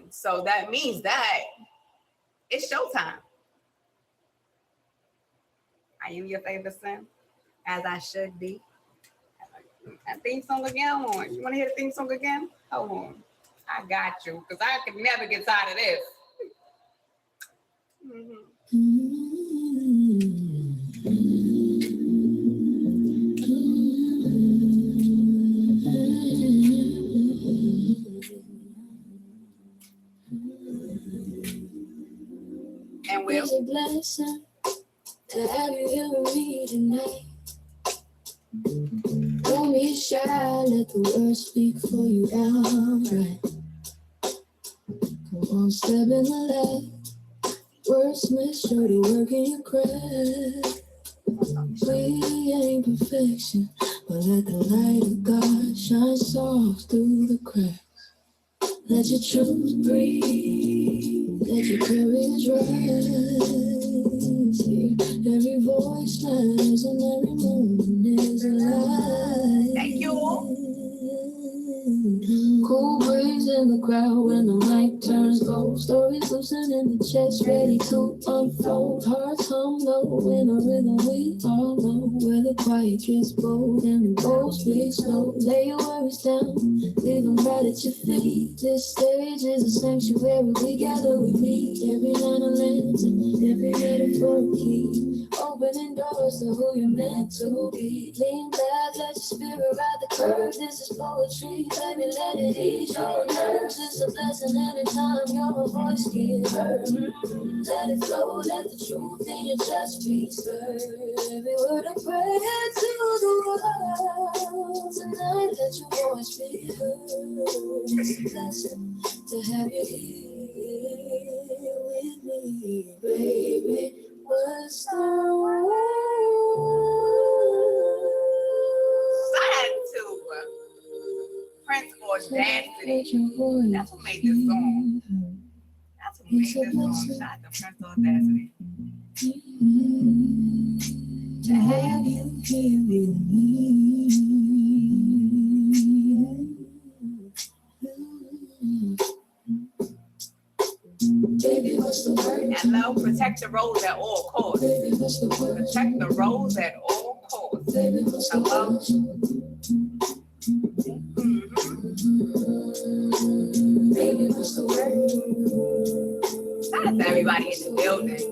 So that means that it's showtime. I am your favorite son, as I should be. That theme song again. Hold on. You want to hear the theme song again? Hold on. I got you, because I could never get tired of this. And Will. It's a blessing to have you here with me tonight. Don't be shy, let the words speak for you outright. Come on, step in the light. Wordsmith, show the work in your craft. We ain't perfection, but let the light of God shine soft through the cracks. Let your truth breathe, let your courage rise. Here, every voice matters and every moment is alive. Thank you. Cool breeze in the crowd when the mic turns gold. Stories loosen in the chest, ready to unfold. Hearts hum low in a rhythm we all know. Where the quiet gets bold and the bold speaks slow. Lay your worries down, leave them right at your feet. This stage is a sanctuary, we gather, we meet. Every line a lantern, every metaphor a key. Opening doors to who you're meant to be. Lean back, let your spirit ride the curve. This is poetry, baby, let it ease your nerves. It's a blessing anytime your voice gets heard. Let it flow, let the truth in your chest be stirred. Every word I pray to the world tonight, let your voice be heard. It's a blessing to have you here with me, baby. What's the word? Shout out to Prince Audacity. That's what made this song. That's what made this song. Shout out to Prince Audacity. To have you here with me. Baby, what's the word? Hello, protect the rose at all costs. Baby, what's the word? Protect the rose at all costs. Baby, what's the Hello. word? Baby, what's the word? Shout out to everybody in the building.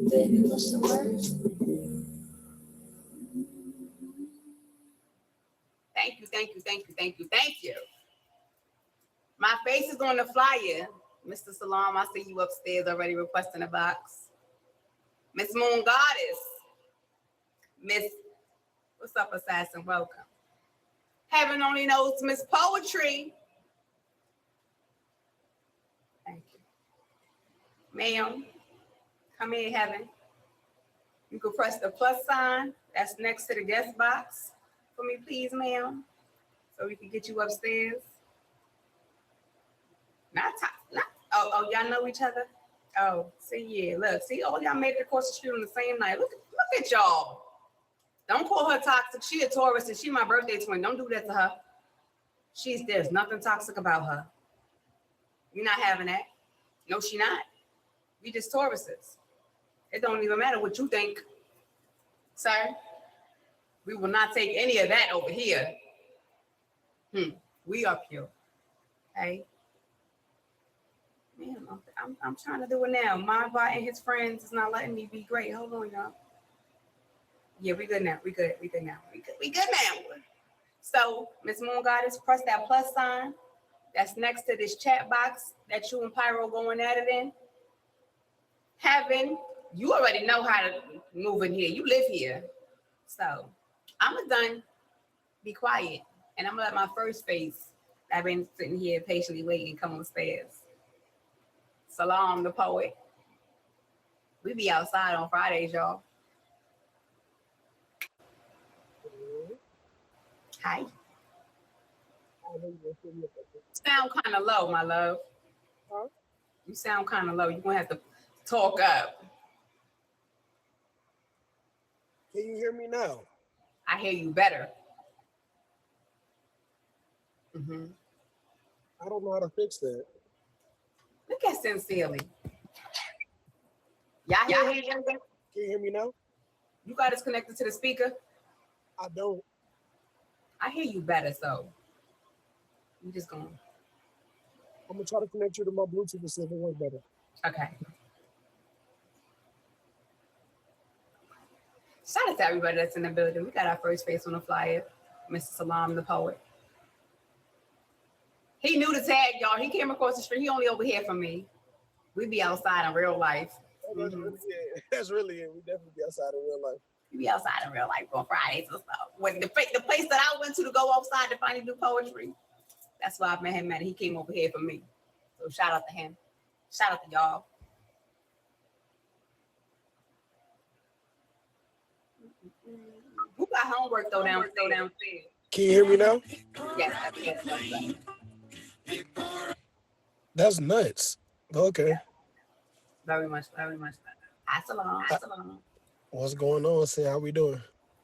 Baby, what's the word? Thank you, thank you, thank you, thank you, thank you. My face is on the flyer. Mr. Salam, I see you upstairs already requesting a box. Miss Moon Goddess. Miss, what's up, Assassin? Welcome. Heaven only knows Miss Poetry. Thank you. Ma'am, come in, Heaven. You can press the plus sign that's next to the guest box for me, please, ma'am, so we can get you upstairs. Oh, y'all know each other? Oh, see, yeah, look, see, all y'all made it across the street on the same night. Look at y'all. Don't call her toxic. She a Taurus and she my birthday twin. Don't do that to her. There's nothing toxic about her. You're not having that. No, she not. We just Tauruses. It don't even matter what you think, sir. We will not take any of that over here. We are pure. Okay? Man, I'm trying to do it now. My bot and his friends is not letting me be great. Hold on, y'all. Yeah, we good now. We good now. We good now. So, Miss Moon Goddess, press that plus sign that's next to this chat box that you and Pyro going at it in. Heaven, you already know how to move in here. You live here. So, I'm done. Be quiet. And I'm going to let my first face, I've been sitting here patiently waiting, come on stairs. Salam, the poet. We be outside on Fridays, y'all. Hi. Sound kind of low, my love. Huh? You sound kind of low. You're going to have to talk up. Can you hear me now? I hear you better. I don't know how to fix that. Look at Sincerely. Y'all hear me? Can you hear me now? You got us connected to the speaker? I don't. I hear you better, so you just going. I'm gonna try to connect you to my Bluetooth to see if it works better. Okay. Shout out to everybody that's in the building. We got our first face on the flyer, Mr. Salam, the poet. He knew the tag, y'all. He came across the street. He only over here from me. We be outside in real life. That's really it. That's really it. We definitely be outside in real life. We be outside in real life on Fridays and stuff. When the place that I went to go outside to finally do poetry, that's why I met him at. He came over here for me. So shout out to him. Shout out to y'all. Who got homework though downstairs? Can you hear me now? Yes. That's nuts. Okay. Very much. Hi, Salam. What's going on? See how we doing?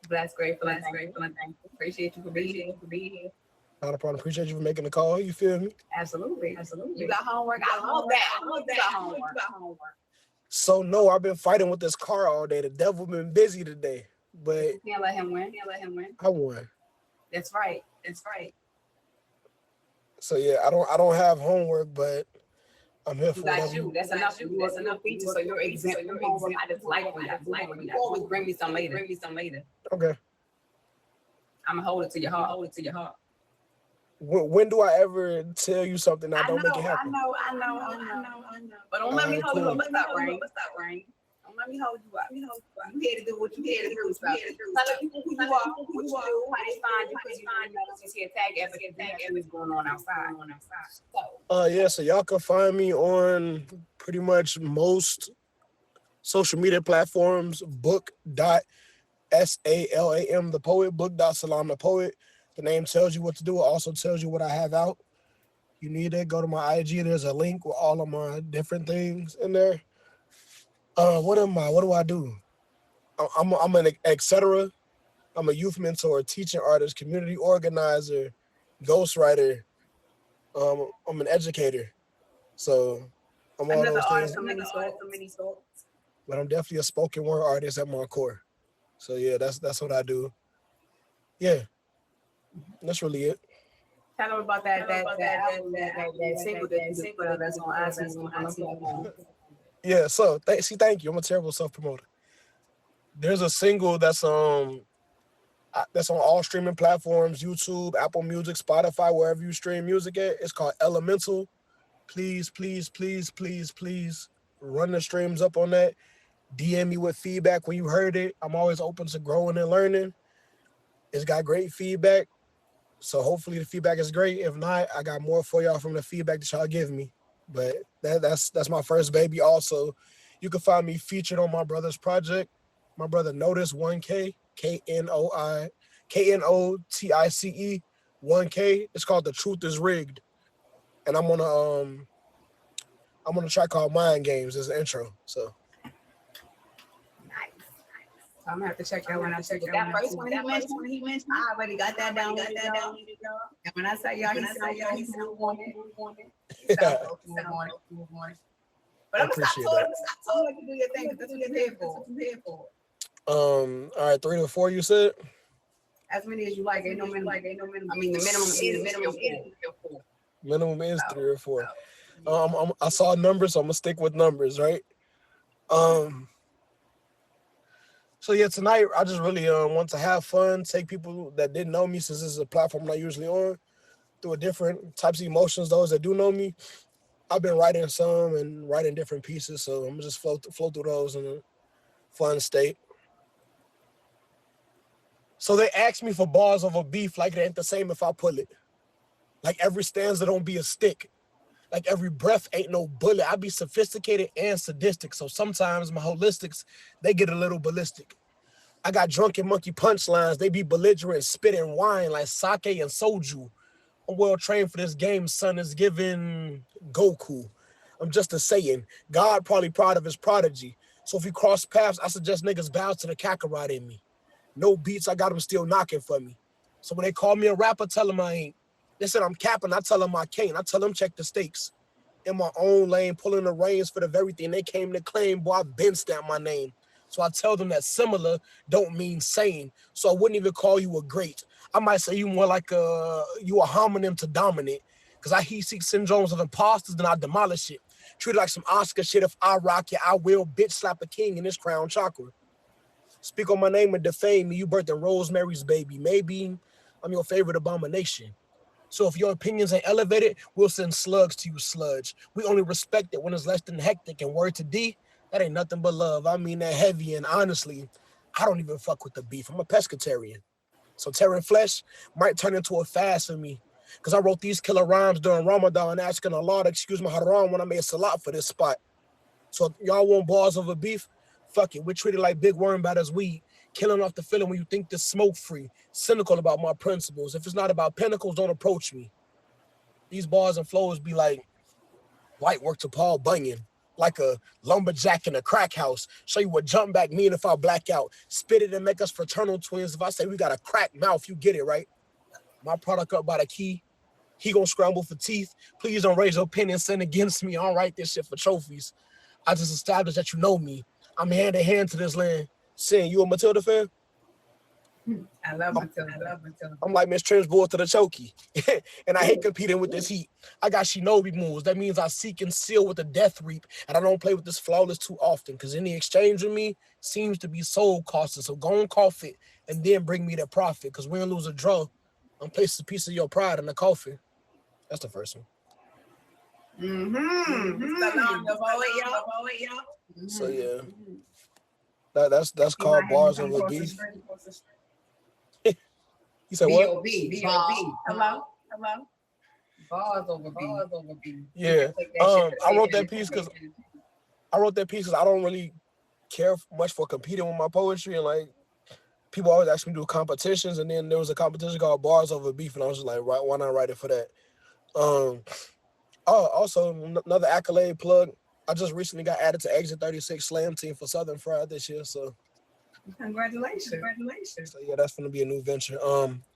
Blessed, grateful, and thankful. Appreciate you for being here. Not a problem. Appreciate you for making the call. You feel me? Absolutely. You got homework. I love that. You got homework. So no, I've been fighting with this car all day. The devil been busy today, but You can't let him win. I won. That's right. So yeah, I don't have homework, but I'm here for You got whatever. you. That's enough feature. So you're exempt from homework. I just like when you always bring me some later. Okay. I'm gonna hold it to your heart. When do I ever tell you something that don't make it happen? I know. But don't let me hold you up. Stop, Rain. Don't let me hold you up. You here to do what you here to do. Tell the people who you are, what you do, how they find you, because you know this here tag evidence going on outside. So Yeah, so y'all can find me on pretty much most social media platforms, book.salam the poet, book.salam the poet. The name tells you what to do. It also tells you what I have out. You need it, go to my IG. There's a link with all of my different things in there. What am I? What do I do? I'm an etc. I'm a youth mentor, teaching artist, community organizer, ghostwriter. I'm an educator. So I'm all another those artist, things. so many sorts. But I'm definitely a spoken word artist at my core. So yeah, that's what I do. Yeah, that's really it. Tell them about that single that you just put out that's on iTunes. Yeah, so thank you. I'm a terrible self-promoter. There's a single that's on all streaming platforms, YouTube, Apple Music, Spotify, wherever you stream music at. It's called Elemental. Please run the streams up on that. DM me with feedback when you heard it. I'm always open to growing and learning. It's got great feedback. So hopefully the feedback is great. If not, I got more for y'all from the feedback that y'all give me. But that's my first baby. Also, you can find me featured on my brother's project. My brother Notice 1K, KNOTICE 1K. It's called The Truth Is Rigged. And I'm on a track called Mind Games as an intro. So So I'm gonna have to check that one out. That first one he mentioned, I already got that down. And when I say y'all, he's on it. But I'm gonna stop talking to do your thing, because that's what you're here for. all right, 3 to 4 you said? As many as you like, ain't no minimum. I mean the minimum is 4. Minimum is 3 or 4. I saw numbers, so I'm gonna stick with numbers, right? So yeah, tonight I just really want to have fun, take people that didn't know me, since this is a platform I'm not usually on, through different types of emotions. Those that do know me, I've been writing some and writing different pieces, so I'm gonna just flow through those in a fun state. So they asked me for bars of a beef, like it ain't the same if I pull it. Like every stanza don't be a stick. Like every breath ain't no bullet. I be sophisticated and sadistic. So sometimes my holistics, they get a little ballistic. I got drunken monkey punchlines. They be belligerent, spit and wine like sake and soju. I'm well trained for this game, son. Is giving Goku. I'm just a saying. God probably proud of his prodigy. So if we cross paths, I suggest niggas bow to the Kakarot in me. No beats, I got them still knocking for me. So when they call me a rapper, tell them I ain't. They said I'm capping. I tell them I can't. I tell them check the stakes. In my own lane, pulling the reins for the very thing they came to claim. Boy, I been stamped my name. So I tell them that similar don't mean same. So I wouldn't even call you a great. I might say you more like you a homonym to dominate. Because I heat seek syndromes of imposters, then I demolish it. Treat it like some Oscar shit. If I rock it, I will bitch slap a king in this crown chakra. Speak on my name and defame me. You birthing Rosemary's baby. Maybe I'm your favorite abomination. So if your opinions ain't elevated, we'll send slugs to you, sludge. We only respect it when it's less than hectic. And word to D, that ain't nothing but love. I mean that heavy. And honestly, I don't even fuck with the beef. I'm a pescatarian. So tearing flesh might turn into a fast for me. Because I wrote these killer rhymes during Ramadan, asking Allah to excuse my haram when I made salat for this spot. So if y'all want bars over beef, fuck it. We're treated like big worm batters weed. Killing off the feeling when you think this smoke free. Cynical about my principles. If it's not about pinnacles, don't approach me. These bars and flows be like light work to Paul Bunyan. Like a lumberjack in a crack house. Show you what jump back mean if I black out. Spit it and make us fraternal twins. If I say we got a cracked mouth, you get it, right? My product up by the key. He gonna scramble for teeth. Please don't raise your pen and sin against me. I don't write this shit for trophies. I just established that you know me. I'm hand in hand to this land. Sin, you a Matilda fan? I love Matilda. I'm like Miss Trimsboard to the chokey. And I hate competing with this heat. I got shinobi moves. That means I seek and seal with the death reap. And I don't play with this flawless too often. Because any exchange with me seems to be soul costing. So go and cough it and then bring me the profit. Because win, lose, or draw, I'm placing a piece of your pride in the coffin. That's the first one. So yeah. That's called bars over beef. You said what? B.O.B. Hello? Bars over beef. Yeah. I wrote that piece because I don't really care much for competing with my poetry, and like people always ask me to do competitions, and then there was a competition called Bars Over Beef, and I was just like, why not write it for that? Also another accolade plug. I just recently got added to Exit 36 Slam Team for Southern Fried this year, so Congratulations. So yeah, that's gonna be a new venture.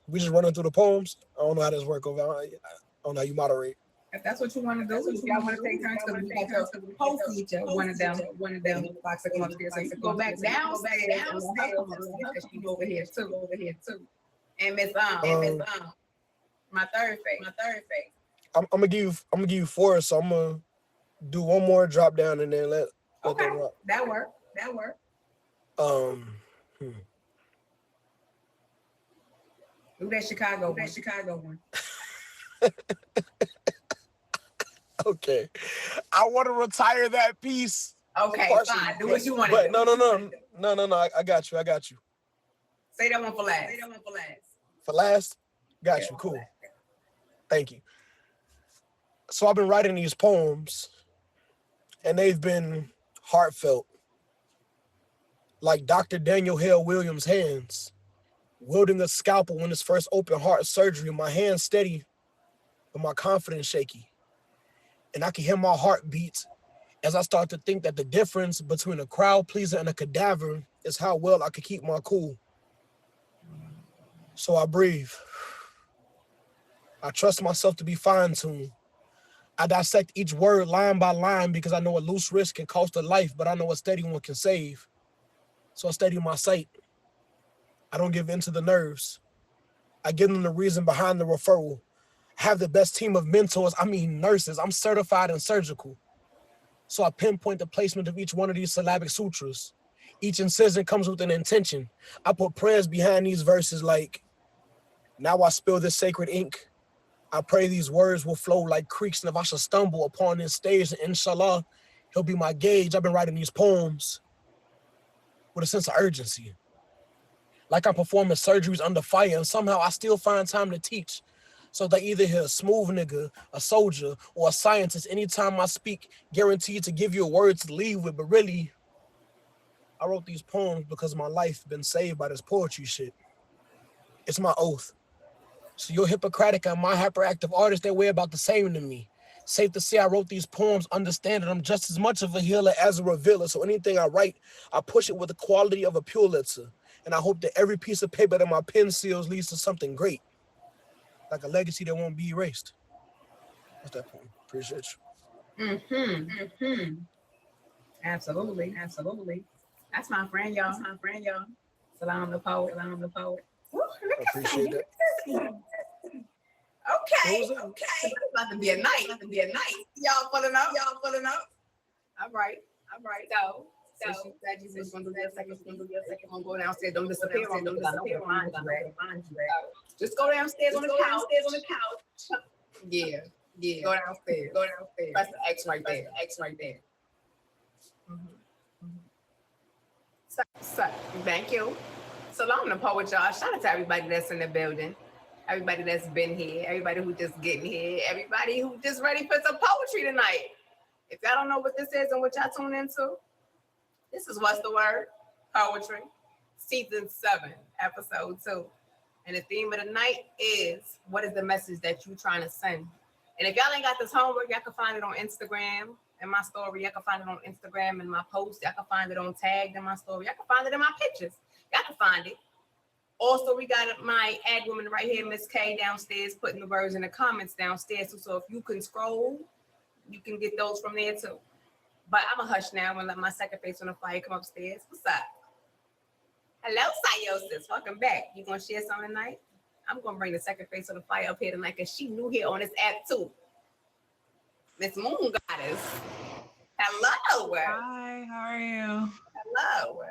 We just running through the poems. I don't know how this work over. I don't know how you moderate. If that's what you want to do, if y'all want to take turns, because we got to post each other, one of them box to come upstairs. So you can go back downstairs, because she go over here too. And Miss my third face. I'm gonna give you 4, so I'm gonna do one more drop down and then let Okay, them rock. that work. Do that Chicago one. Okay, I want to retire that piece. Okay, fine. Do what you want to do. do. But no. I got you. Say that one for last. For last? Got you. Cool. Thank you. So I've been writing these poems, and they've been heartfelt. Like Dr. Daniel Hale Williams' hands, wielding a scalpel in his first open heart surgery. My hands steady, but my confidence shaky. And I can hear my heart beat as I start to think that the difference between a crowd pleaser and a cadaver is how well I could keep my cool. So I breathe. I trust myself to be fine-tuned. I dissect each word line by line because I know a loose wrist can cost a life, but I know a steady one can save. So I steady my sight. I don't give in to the nerves. I give them the reason behind the referral. I have the best team of mentors, nurses. I'm certified and surgical. So I pinpoint the placement of each one of these syllabic sutras. Each incision comes with an intention. I put prayers behind these verses like, now I spill this sacred ink. I pray these words will flow like creeks, and if I should stumble upon this stage, inshallah, he'll be my gauge. I've been writing these poems with a sense of urgency. Like I'm performing surgeries under fire, and somehow I still find time to teach. So they either hear a smooth nigga, a soldier, or a scientist anytime I speak, guaranteed to give you a word to leave with. But really, I wrote these poems because my life been saved by this poetry shit. It's my oath. So you're Hippocratic and my hyperactive artist, they weigh about the same to me. Safe to say I wrote these poems understanding I'm just as much of a healer as a revealer. So anything I write, I push it with the quality of a Pulitzer. And I hope that every piece of paper that my pen seals leads to something great. like a legacy that won't be erased. What's that point? Appreciate you. Absolutely. That's my friend, y'all. Salam the poet. Woo, look at Appreciate that. Okay. What was that? It's about to be a night. Y'all pulling up. All right. So she said you was gonna do your second. Gonna go downstairs. Don't disappear on me. I know where to find you at. Just go downstairs on the couch. Yeah. Go downstairs. Press the X right there. So, thank you. Salam the poet, y'all. Shout out to everybody that's in the building. Everybody that's been here. Everybody who just getting here. Everybody who just ready for some poetry tonight. If y'all don't know what this is and what y'all tune into, this is What's the Word? Poetry. Season 7, Episode 2. And the theme of the night is, what is the message that you're trying to send? And if y'all ain't got this homework, y'all can find it on Instagram in my story. Y'all can find it on Instagram in my post. Y'all can find it on Tagged in my story. Y'all can find it in my pictures. Y'all can find it. Also, we got my ad woman right here, Miss K, downstairs, putting the words in the comments downstairs. So if you can scroll, you can get those from there too. But I'm a hush now and let my second face on the fire come upstairs. What's up? Hello, Syossis. Welcome back. You gonna share something tonight? I'm gonna bring the second face on the fire up here tonight because she new here on this app too. Miss Moon Goddess. Hello. Hi, how are you? Hello.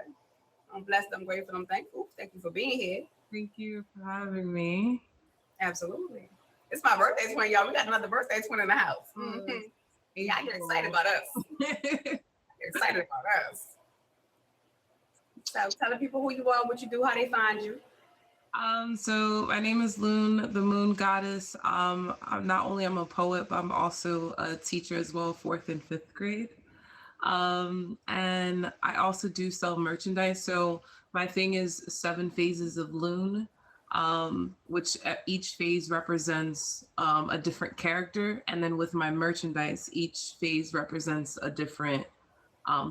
I'm blessed, I'm grateful, I'm thankful. Thank you for being here. Thank you for having me. Absolutely. It's my birthday twin, y'all. We got another birthday twin in the house. Mm-hmm. Y'all get excited about us. Excited about us. So tell the people who you are, what you do, how they find you. So my name is Loon, the Moon Goddess. I'm not only I'm a poet, but I'm also a teacher as well, 4th and 5th grade. And I also do sell merchandise. So my thing is 7 phases of Loon, which each phase represents a different character. And then with my merchandise, each phase represents a different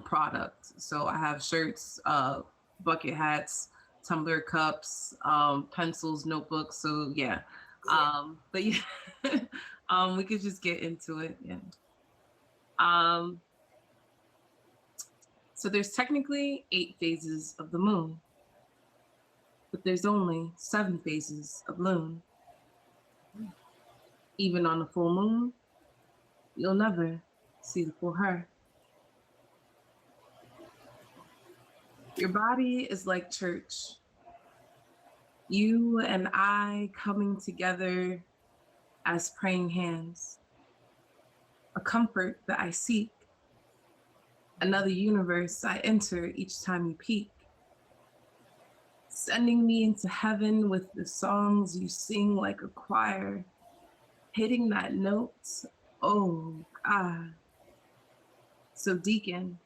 product. So I have shirts, bucket hats, tumbler cups, pencils, notebooks. So yeah. But yeah, we could just get into it. Yeah. So there's technically 8 phases of the moon, but there's only 7 phases of Loon. Even on a full moon, you'll never see the full her. Your body is like church. You and I coming together as praying hands. A comfort that I seek. Another universe I enter each time you peek. Sending me into heaven with the songs you sing like a choir. Hitting that note, oh God. So deacon,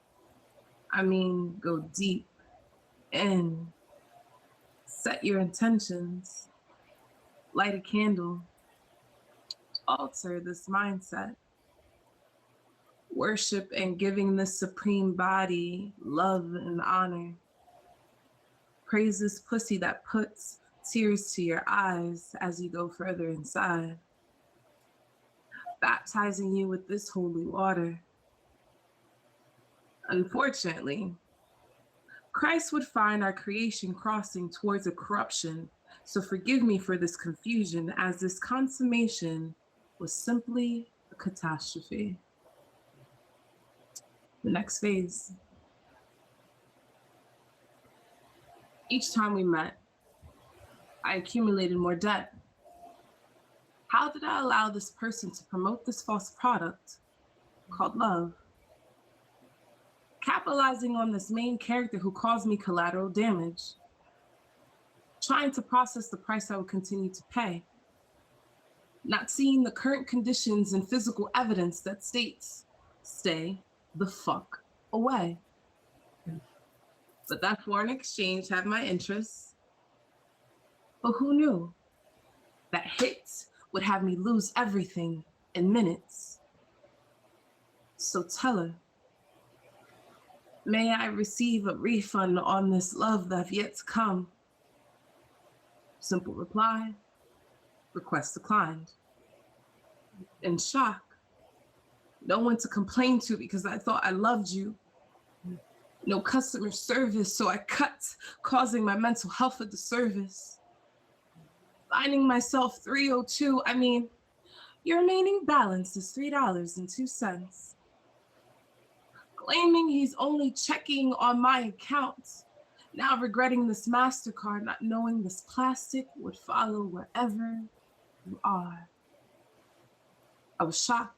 go deep in. Set your intentions. Light a candle. Alter this mindset. Worship and giving this supreme body love and honor. Praise this pussy that puts tears to your eyes as you go further inside. Baptizing you with this holy water. Unfortunately, Christ would find our creation crossing towards a corruption, so forgive me for this confusion, as this consummation was simply a catastrophe. The next phase. Each time we met, I accumulated more debt. How did I allow this person to promote this false product called love? Capitalizing on this main character who caused me collateral damage. Trying to process the price I would continue to pay. Not seeing the current conditions and physical evidence that states, stay the fuck away. But that foreign exchange had my interests. But who knew that hits would have me lose everything in minutes? So tell her, may I receive a refund on this love that have yet to come? Simple reply, Request declined. In shock. No one to complain to because I thought I loved you. No customer service, so I cut, causing my mental health a disservice. Finding myself 302, I mean, your remaining balance is $3.02. Claiming he's only checking on my account. Now regretting this MasterCard, not knowing this plastic would follow wherever you are. I was shocked.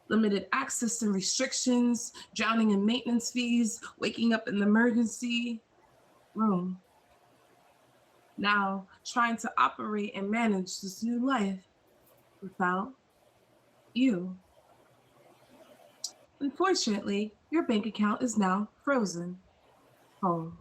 Limited access and restrictions, drowning in maintenance fees, waking up in the emergency room. Now trying to operate and manage this new life without you. Unfortunately, your bank account is now frozen. Home.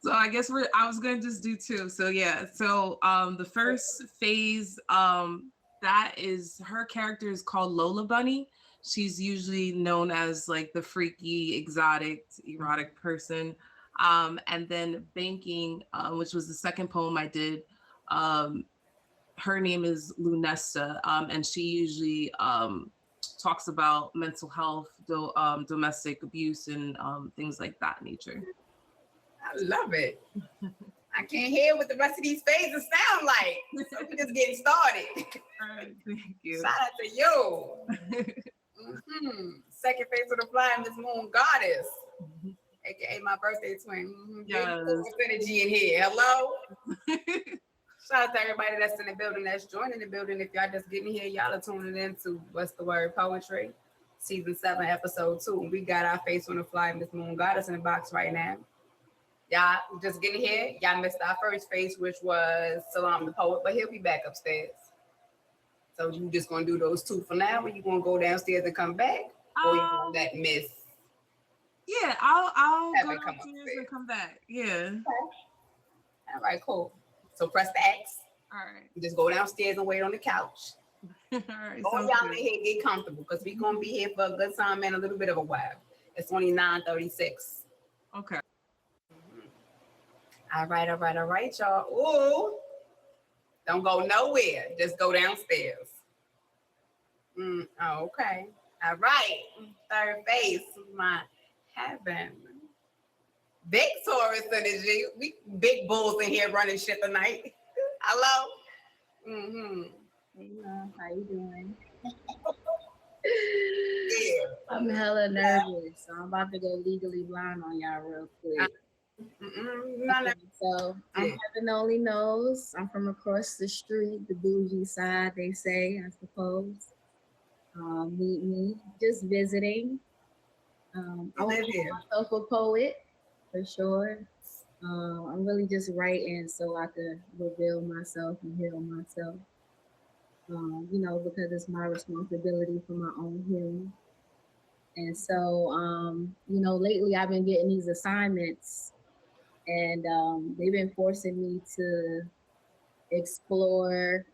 So I guess I was gonna just do two. So yeah, so the first phase, that is, her character is called Lola Bunny. She's usually known as like the freaky, exotic, erotic person. And then Banking, which was the second poem I did, her name is Lunesta, and she usually talks about mental health, domestic abuse, and things like that nature. I love it. I can't hear what the rest of these phases sound like. So we're just getting started. All right, thank you. Shout out to you. Second phase of the flying Miss Moon Goddess, aka my birthday twin. Yes. Energy in here. Hello. Shout out to everybody that's in the building, that's joining the building. If y'all just getting here, y'all are tuning in to What's the Word Poetry, Season 7, Episode 2. We got our face on the fly, Miss Moon Goddess in the box right now. Y'all just getting here. Y'all missed our first face, which was Salam the Poet, but he'll be back upstairs. So you just gonna do those two for now, or you gonna go downstairs and come back, or you gonna let Miss? Yeah, I'll Have go it come downstairs upstairs. and come back. Yeah. Okay. All right, cool. So press the X. All right. Just go downstairs and wait on the couch. All right. All sounds y'all good. in here get comfortable because we're gonna be here for a good time and a little bit of a while. It's only 9:36. Okay. All right, y'all. Ooh, don't go nowhere. Just go downstairs. Oh, okay. All right. Third phase, my heaven. Big Taurus energy. We big bulls in here running shit tonight. Hello. Hey, love, how you doing? Yeah. I'm hella nervous, so I'm about to go legally blind on y'all real quick. No. So I'm heaven only knows. I'm from across the street, the bougie side, they say, I suppose. Meet me, just visiting. I live want to here. call myself a poet, for sure. I'm really just writing so I could reveal myself and heal myself. Because it's my responsibility for my own healing. And so, lately I've been getting these assignments and they've been forcing me to explore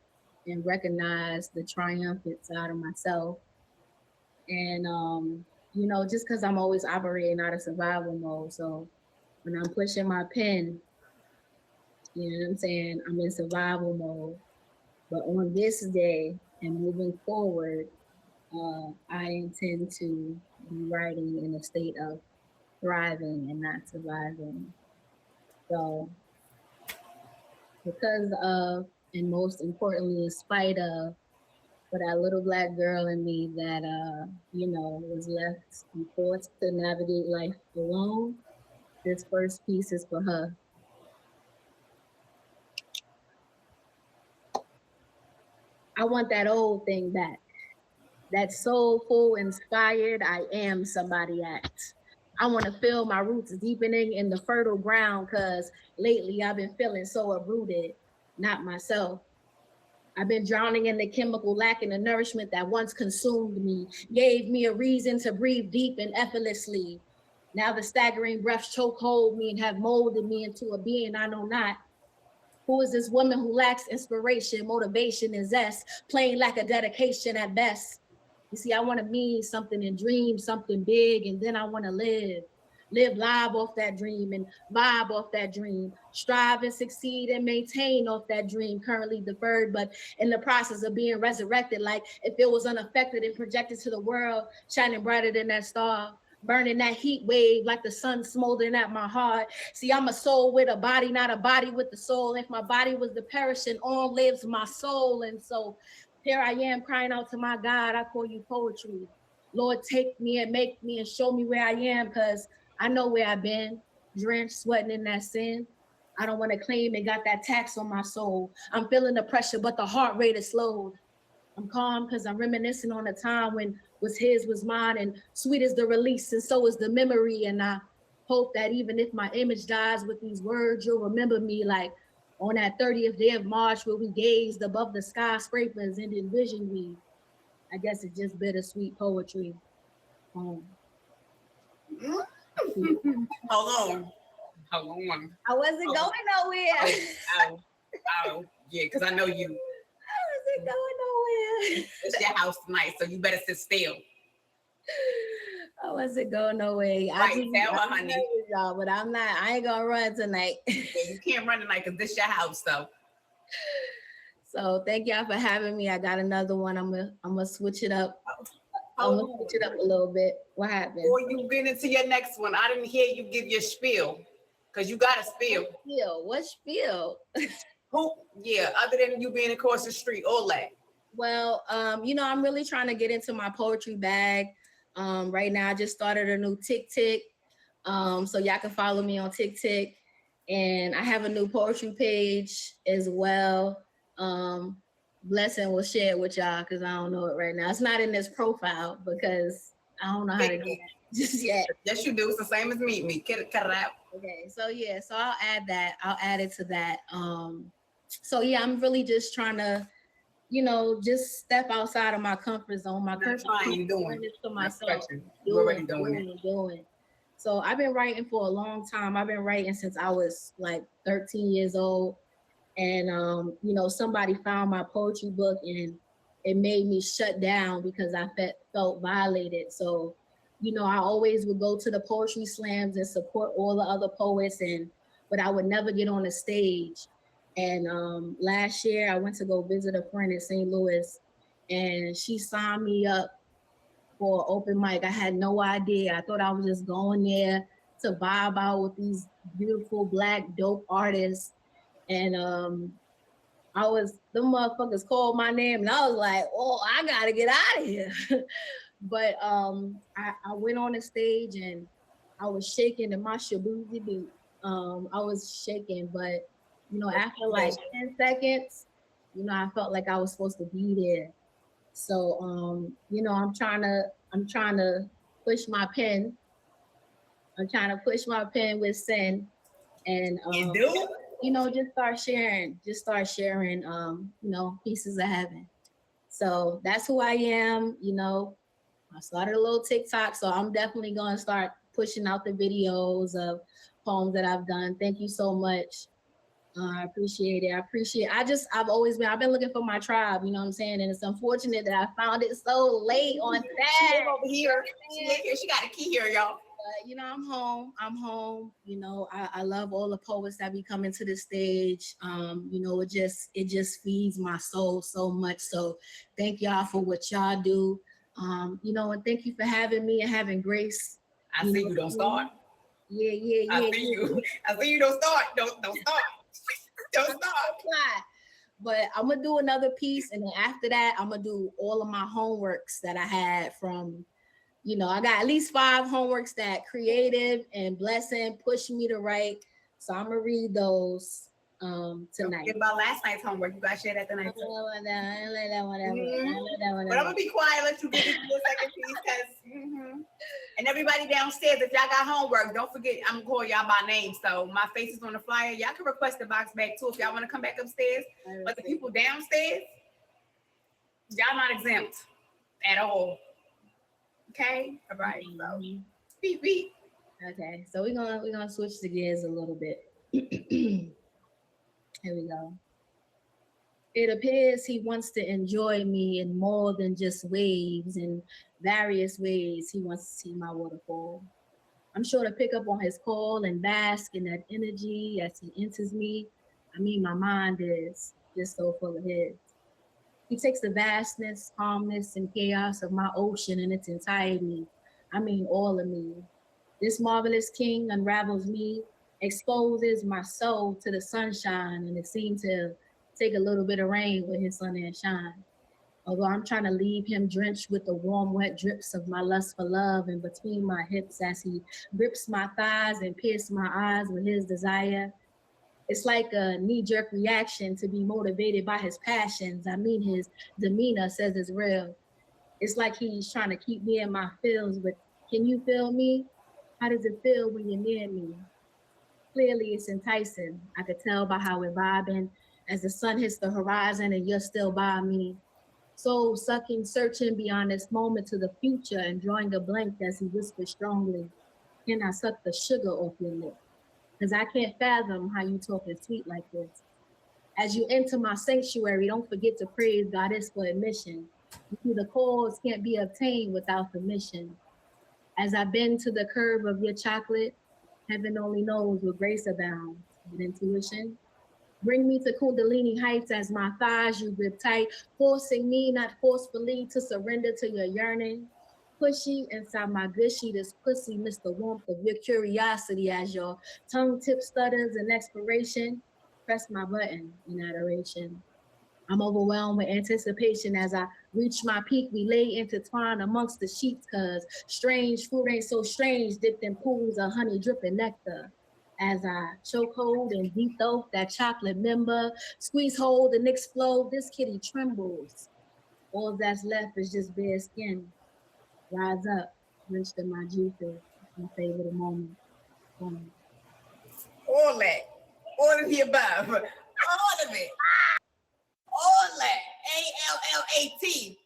and recognize the triumphant side of myself. And, just because I'm always operating out of survival mode. So when I'm pushing my pen, you know what I'm saying, I'm in survival mode. But on this day and moving forward, I intend to be writing in a state of thriving and not surviving. So because of, and most importantly, in spite of, for that little Black girl in me that, was left and forced to navigate life alone, this first piece is for her. I want that old thing back. That soulful, inspired, I am somebody act. I want to feel my roots deepening in the fertile ground because lately I've been feeling so uprooted, not myself. I've been drowning in the chemical lack and the nourishment that once consumed me, gave me a reason to breathe deep and effortlessly. Now the staggering breaths choke hold me and have molded me into a being I know not. Who is this woman who lacks inspiration, motivation, and zest, plain lack of dedication at best? You see, I want to mean something and dream something big, and then I want to live. live live off that dream and vibe off that dream, strive and succeed and maintain off that dream currently deferred, but in the process of being resurrected, like if it was unaffected and projected to the world, shining brighter than that star, burning that heat wave like the sun smoldering at my heart. See, I'm a soul with a body, not a body with the soul. If my body was the perishing, on lives my soul. And so here I am crying out to my God. I call you poetry. Lord, take me and make me and show me where I am, because I know where I've been, drenched, sweating in that sin. I don't want to claim it got that tax on my soul. I'm feeling the pressure, but the heart rate is slowed. I'm calm because I'm reminiscing on a time when what's his was mine, and sweet is the release and so is the memory. And I hope that even if my image dies with these words, you'll remember me like on that 30th day of March where we gazed above the skyscrapers and envisioned we. I guess it's just bittersweet poetry. Hold on. I wasn't going nowhere. Oh, yeah, because I know you. I wasn't going nowhere. It's your house tonight, so you better sit still. I wasn't going nowhere. Right, tell her, honey. Y'all, but I'm not. I ain't gonna run tonight. Yeah, you can't run tonight because this your house, though. So thank y'all for having me. I got another one. I'm gonna switch it up. I'm gonna switch it up a little bit. What happened? Before you get into your next one, I didn't hear you give your spiel, because you got a spiel. What spiel? Who? Yeah, other than you being across the street, all that. Well, I'm really trying to get into my poetry bag. Right now, I just started a new TikTok. So y'all can follow me on TikTok. And I have a new poetry page as well. Blessing will share it with y'all because I don't know it right now. It's not in this profile because I don't know how to do that just yet. Yes, you do. It's the same as me. Cut it out. Okay, so yeah, so I'll add that. I'll add it to that. So yeah, I'm really just trying to, just step outside of my comfort zone. My comfort zone. You're doing it to myself. You're already doing it. So I've been writing for a long time. I've been writing since I was like 13 years old. And, somebody found my poetry book and it made me shut down because I felt violated. So, I always would go to the poetry slams and support all the other poets, but I would never get on the stage. And last year I went to go visit a friend in St. Louis and she signed me up for an open mic. I had no idea. I thought I was just going there to vibe out with these beautiful Black dope artists. And the motherfuckers called my name and I was like, oh, I gotta get out of here. But I went on the stage and I was shaking in my shabuzi boot. I was shaking, but after like 10 seconds, I felt like I was supposed to be there. So I'm trying to push my pen. I'm trying to push my pen with Sin and you do? Just start sharing, pieces of heaven. So that's who I am. I started a little TikTok, so I'm definitely going to start pushing out the videos of poems that I've done. Thank you so much. I appreciate it. I've been looking for my tribe, you know what I'm saying? And it's unfortunate that I found it so late on that. Over here. She got a key here, y'all. But, I'm home. I love all the poets that be coming to the stage. It just feeds my soul so much. So thank y'all for what y'all do. And thank you for having me and having grace. I see you don't start. Yeah. I see you don't start. Don't start. Don't start. But I'm gonna do another piece, and then after that, I'm gonna do all of my homeworks that I had from, I got at least 5 homeworks that Creative and Blessing pushed me to write. So I'm gonna read those tonight. About last night's homework, you guys share that tonight. But I'm gonna be quiet, let you get into your second piece, because and everybody downstairs, if y'all got homework, don't forget I'm gonna call y'all by name. So my face is on the flyer. Y'all can request the box back too if y'all want to come back upstairs. But the people downstairs, y'all not exempt at all. Okay, all right. So beep beep. Okay, so we're gonna switch the gears a little bit. Here we go. It appears he wants to enjoy me in more than just waves. In various ways, he wants to see my waterfall. I'm sure to pick up on his call and bask in that energy as he enters me. I mean, my mind is just so full of his. He takes the vastness, calmness, and chaos of my ocean in its entirety. I mean, all of me. This marvelous king unravels me, exposes my soul to the sunshine, and it seemed to take a little bit of rain with his sun and shine. Although I'm trying to leave him drenched with the warm, wet drips of my lust for love in between my hips as he grips my thighs and pierces my eyes with his desire. It's like a knee-jerk reaction to be motivated by his passions. I mean, his demeanor says it's real. It's like he's trying to keep me in my feels, but can you feel me? How does it feel when you're near me? Clearly, it's enticing. I could tell by how we're vibing as the sun hits the horizon and you're still by me. Soul sucking, searching beyond this moment to the future and drawing a blank as he whispers strongly, can I suck the sugar off your lip? Because I can't fathom how you talking sweet like this. As you enter my sanctuary, don't forget to praise Goddess for admission. You see, the cause can't be obtained without permission. As I bend to the curve of your chocolate, heaven only knows where grace abounds. With intuition, bring me to Kundalini heights as my thighs you grip tight, forcing me not forcefully to surrender to your yearning. Pushy inside my gushy, this pussy missed the warmth of your curiosity as your tongue tip stutters in expiration. Press my button in adoration. I'm overwhelmed with anticipation as I reach my peak. We lay intertwined amongst the sheets, cause strange fruit ain't so strange, dipped in pools of honey dripping nectar. As I choke hold and deep throat that chocolate member, squeeze hold and explode, this kitty trembles. All that's left is just bare skin. Rise up, drenched in my juices. My favorite moment. All that. All of the above. All of it. All that. ALLAT.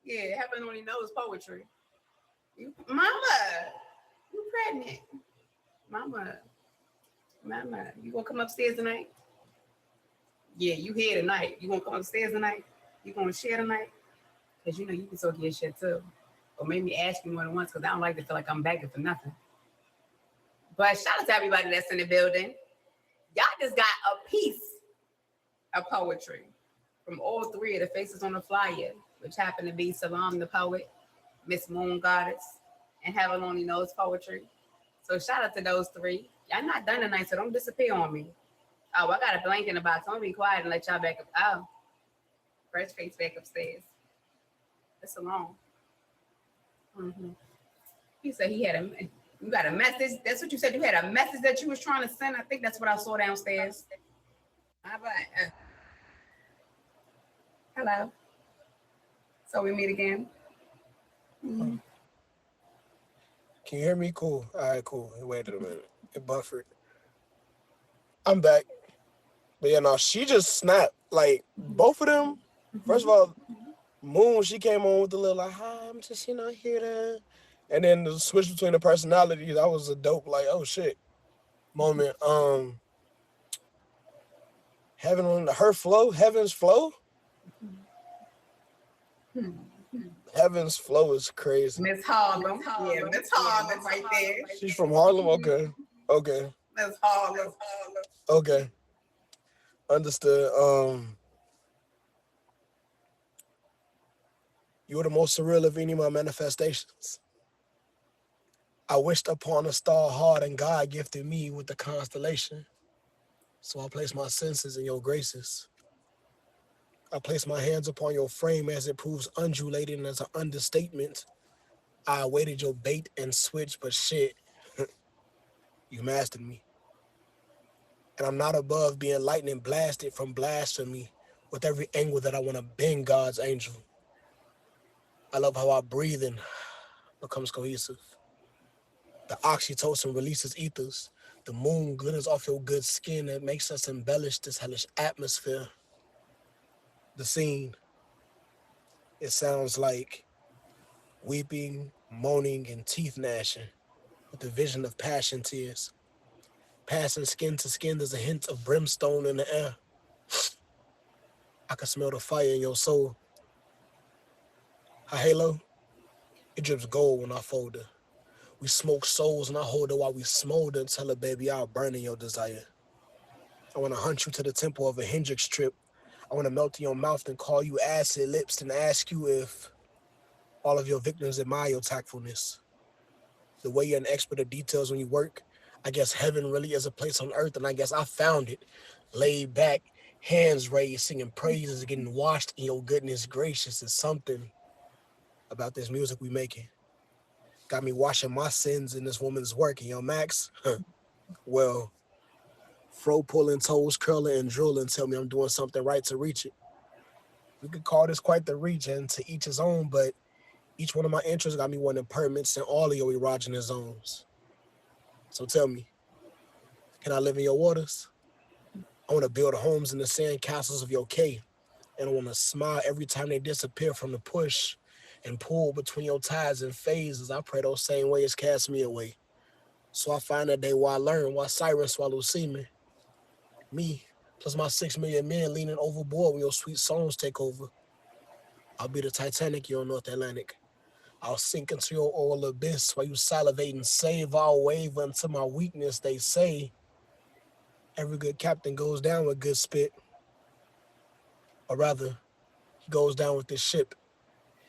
Yeah, heaven only knows poetry. Mama, you pregnant. Mama, you gonna come upstairs tonight? Yeah, you here tonight. You gonna come upstairs tonight? You gonna share tonight? Because you know you can talk your shit too. Or maybe ask me more than once because I don't like to feel like I'm begging for nothing. But shout out to everybody that's in the building. Y'all just got a piece of poetry from all three of the faces on the flyer, which happen to be Salam the poet, Miss Moon Goddess, and Heaven Only Knows Poetry. So shout out to those three. Y'all not done tonight, so don't disappear on me. Oh, I got a blank in the box. I'm gonna be quiet and let y'all back up. Oh, fresh face back upstairs. It's alone. Mm-hmm. He said he had you got a message. That's what you said. You had a message that you was trying to send. I think that's what I saw downstairs. How about hello. So we meet again. Mm-hmm. Can you hear me? Cool. All right, cool. Wait a minute. It buffered. I'm back. But yeah, no, she just snapped. Like, both of them, first of all, Moon, she came on with the little, like, hi, I'm just, here to... And then the switch between the personalities, that was a dope, like, oh, shit, moment. Heaven's flow? Heaven's flow is crazy. Miss Harlem. Yeah, Miss Harlem right there. She's from Harlem? Okay. Miss Harlem. Okay. Understood. You were the most surreal of any of my manifestations. I wished upon a star hard and God gifted me with the constellation. So I placed my senses in your graces. I place my hands upon your frame as it proves undulating as an understatement. I awaited your bait and switch, but shit, you mastered me. And I'm not above being lightning blasted from blasphemy with every angle that I want to bend God's angel. I love how our breathing becomes cohesive. The oxytocin releases ethers. The moon glitters off your good skin that makes us embellish this hellish atmosphere. The scene, it sounds like weeping, moaning, and teeth gnashing with the vision of passion tears. Passing skin to skin, there's a hint of brimstone in the air. I can smell the fire in your soul. Her halo, it drips gold when I fold her. We smoke souls and I hold it while we smolder and tell her, baby, I'll burn in your desire. I want to hunt you to the temple of a Hendrix trip. I want to melt in your mouth and call you acid lips and ask you if all of your victims admire your tactfulness. The way you're an expert at details when you work. I guess heaven really is a place on earth, and I guess I found it. Laid back, hands raised, singing praises, getting washed in your goodness gracious. It's something about this music we making. Got me washing my sins in this woman's work. And yo, Max, well, fro pulling, toes curling, and drooling tell me I'm doing something right to reach it. We could call this quite the reach, and to each his own, but each one of my interests got me wanting permits in all of your erogenous zones. So tell me, can I live in your waters? I want to build homes in the sand castles of your cave, and I want to smile every time they disappear from the push and pull between your tides and phases. I pray those same waves cast me away. So I find that day where I learn why sirens swallow semen. Me, plus my 6 million men leaning overboard when your sweet songs take over. I'll be the Titanic, your North Atlantic. I'll sink into your oral abyss while you salivate and save. I'll wave unto my weakness, they say. Every good captain goes down with good spit. Or rather, he goes down with this ship.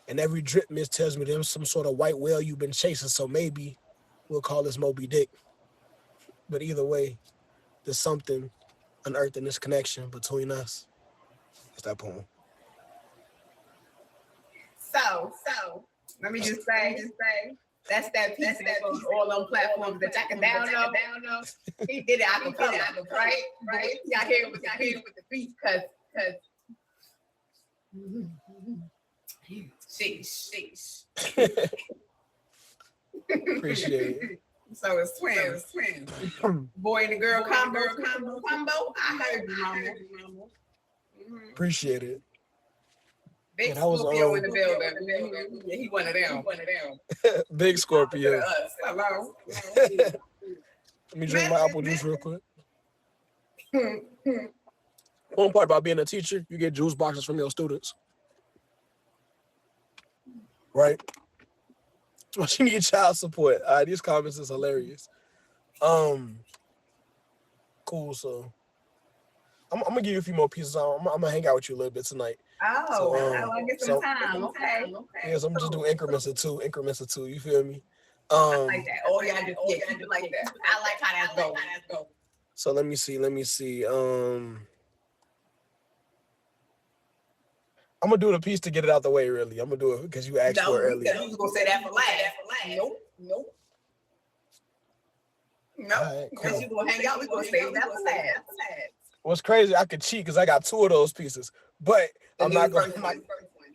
And every drip miss tells me there's some sort of white whale you've been chasing, so maybe we'll call this Moby Dick. But either way, there's something unearthed in this connection between us. That's that poem. So, let me just say, that's that piece that on all on platforms that y'all can download. He did it acapella, right? Y'all hear with the beat, cause sheesh. Appreciate it. So it's twins. Boy and the girl combo. I heard you, mama. Appreciate it. Big that was, Scorpio in the building. Yeah, he one of them. Big Scorpio. Hello. Let me drink my apple juice real quick. One part about being a teacher, you get juice boxes from your students. Right? But you need child support. All right, these comments is hilarious. Cool, so I'm gonna give you a few more pieces. I'm gonna hang out with you a little bit tonight. Oh, I want to get some time. Okay. Yes, I'm just doing increments of two. You feel me? I like that. Oh yeah, keep it like that. I like how that's going. So let me see. I'm gonna do the piece to get it out the way. Really, I'm gonna do it because you asked for it earlier. You was gonna say that for last. Nope. Right, Because cool. you gonna hang out. We gonna save that for last. What's crazy? I could cheat because I got 2 of those pieces, but I'm not going.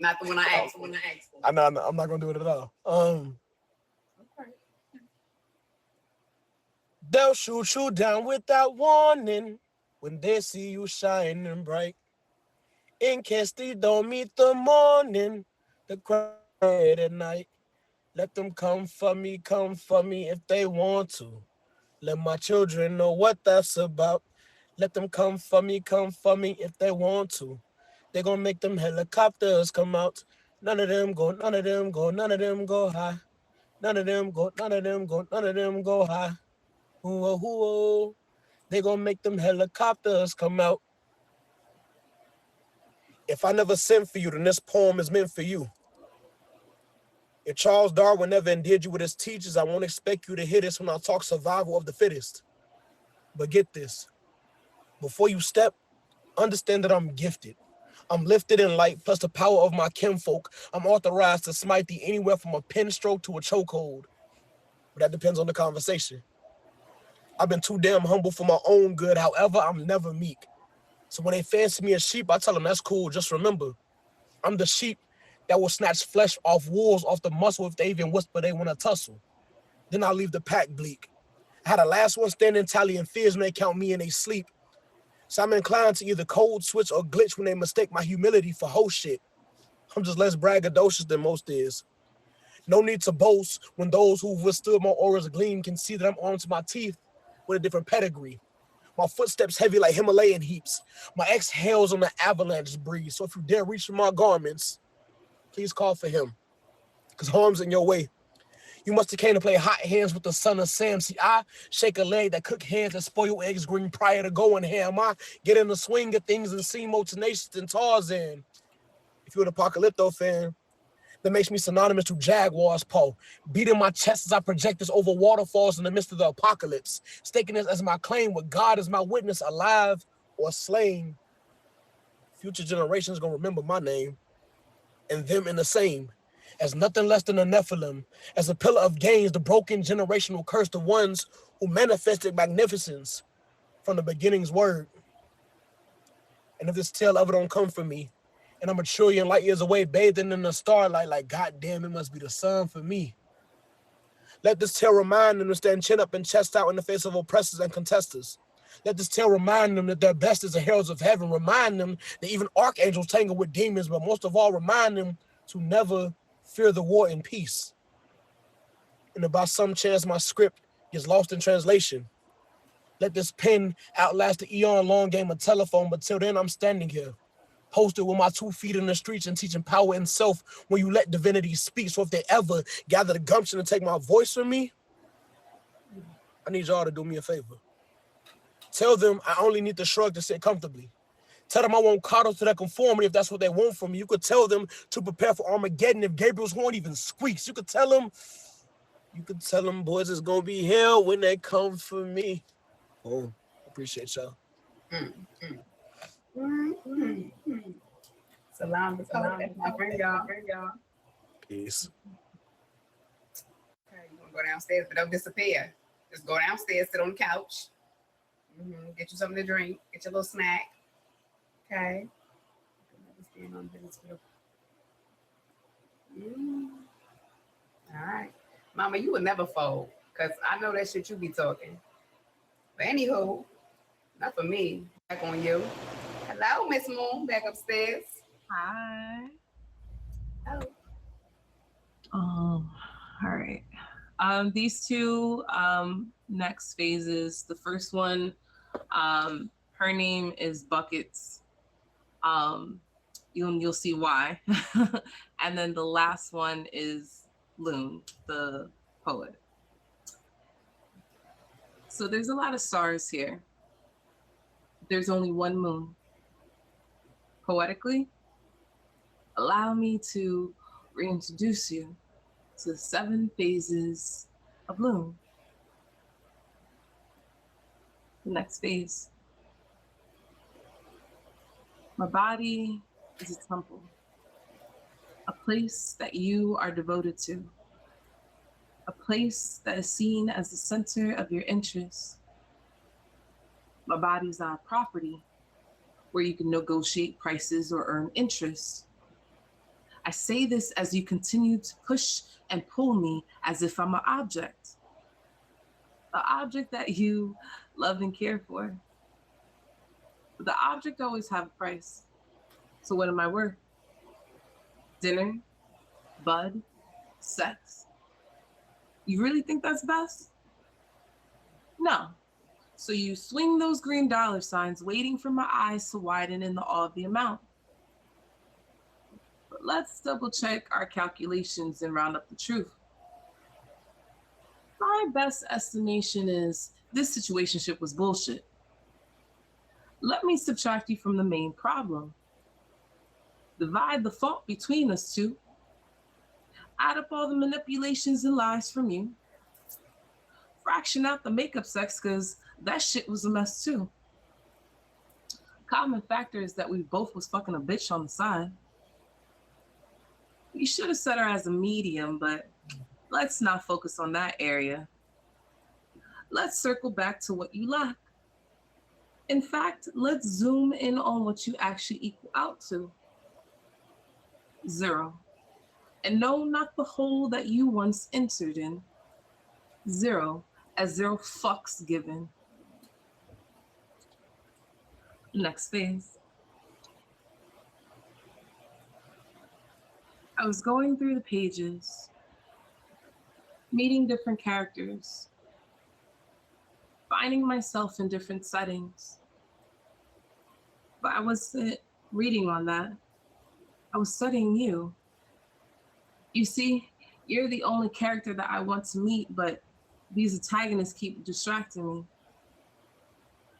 Not the one I asked for. I'm not gonna do it at all. They'll shoot you down without warning when they see you shining bright. In case they don't meet the morning, the crowd at night. Let them come for me if they want to. Let my children know what that's about. Let them come for me if they want to. They gonna make them helicopters come out. None of them go high. None of them go high. Ooh. They gonna make them helicopters come out. If I never sent for you, then this poem is meant for you. If Charles Darwin never endeared you with his teachers, I won't expect you to hear this when I talk survival of the fittest. But get this. Before you step, understand that I'm gifted. I'm lifted in light, plus the power of my kinfolk. I'm authorized to smite thee anywhere from a pen stroke to a chokehold. But that depends on the conversation. I've been too damn humble for my own good. However, I'm never meek. So when they fancy me a sheep, I tell them that's cool. Just remember, I'm the sheep that will snatch flesh off wolves, off the muscle if they even whisper they want to tussle. Then I'll leave the pack bleak. I had a last one standing tally and fears when they count me in they sleep. So I'm inclined to either code switch or glitch when they mistake my humility for whole shit. I'm just less braggadocious than most is. No need to boast when those who've withstood my aura's gleam can see that I'm armed to my teeth with a different pedigree. My footsteps heavy like Himalayan heaps. My exhales on the avalanche breeze. So if you dare reach for my garments, please call for him. Because harm's in your way. You must have came to play hot hands with the son of Sam. See, I shake a leg that cook hands that spoil eggs green prior to going ham. I get in the swing of things and seem more tenacious than Tarzan. If you're an Apocalypto fan, that makes me synonymous to Jaguar's paw. Beating my chest as I project this over waterfalls in the midst of the apocalypse. Staking this as my claim with God as my witness, alive or slain. Future generations gonna remember my name and them in the same. As nothing less than a Nephilim, as a pillar of gains, the broken generational curse, the ones who manifested magnificence from the beginning's word. And if this tale ever don't come from me, and I'm a trillion light years away, bathing in the starlight, like, goddamn, it must be the sun for me. Let this tale remind them to stand chin up and chest out in the face of oppressors and contesters. Let this tale remind them that their best is the heralds of heaven. Remind them that even archangels tangle with demons, but most of all, remind them to never fear the war in peace. And if by some chance my script gets lost in translation, let this pen outlast the eon-long game of telephone, but till then I'm standing here, posted with my 2 feet in the streets and teaching power in self when you let divinity speak. So if they ever gather the gumption to take my voice from me, I need y'all to do me a favor. Tell them I only need to shrug to sit comfortably. Tell them I won't coddle to their conformity if that's what they want from me. You could tell them to prepare for Armageddon if Gabriel's horn even squeaks. You could tell them, boys, it's gonna be hell when they come for me. Oh, appreciate y'all. Salam, that's my friend, y'all. Peace. Okay, you wanna go downstairs, but don't disappear. Just go downstairs, sit on the couch. Get you something to drink. Get your little snack. Okay. All right. Mama, you would never fold, because I know that shit you be talking. But anywho, not for me. Back on you. Hello, Miss Moon, back upstairs. Hi. Oh. All right. These two next phases. The first one, her name is Buckets. You'll see why. And then the last one is Loon, the poet. So there's a lot of stars here. There's only one moon. Poetically, allow me to reintroduce you to the 7 phases of Loon. The next phase. My body is a temple, a place that you are devoted to, a place that is seen as the center of your interest. My body is our property, where you can negotiate prices or earn interest. I say this as you continue to push and pull me as if I'm an object that you love and care for. But the object always have a price. So what am I worth? Dinner, bud, sex. You really think that's best? No. So you swing those green dollar signs, waiting for my eyes to widen in the awe of the amount. But let's double check our calculations and round up the truth. My best estimation is this situationship was bullshit. Let me subtract you from the main problem. Divide the fault between us two. Add up all the manipulations and lies from you. Fraction out the makeup sex, because that shit was a mess too. Common factor is that we both was fucking a bitch on the side. We should have set her as a medium, but let's not focus on that area. Let's circle back to what you lack. In fact, let's zoom in on what you actually equal out to. 0. And no, not the hole that you once entered in. 0, as 0 fucks given. Next phase. I was going through the pages, meeting different characters, finding myself in different settings. But I wasn't reading on that. I was studying you. You see, You're the only character that I want to meet, but these antagonists keep distracting me.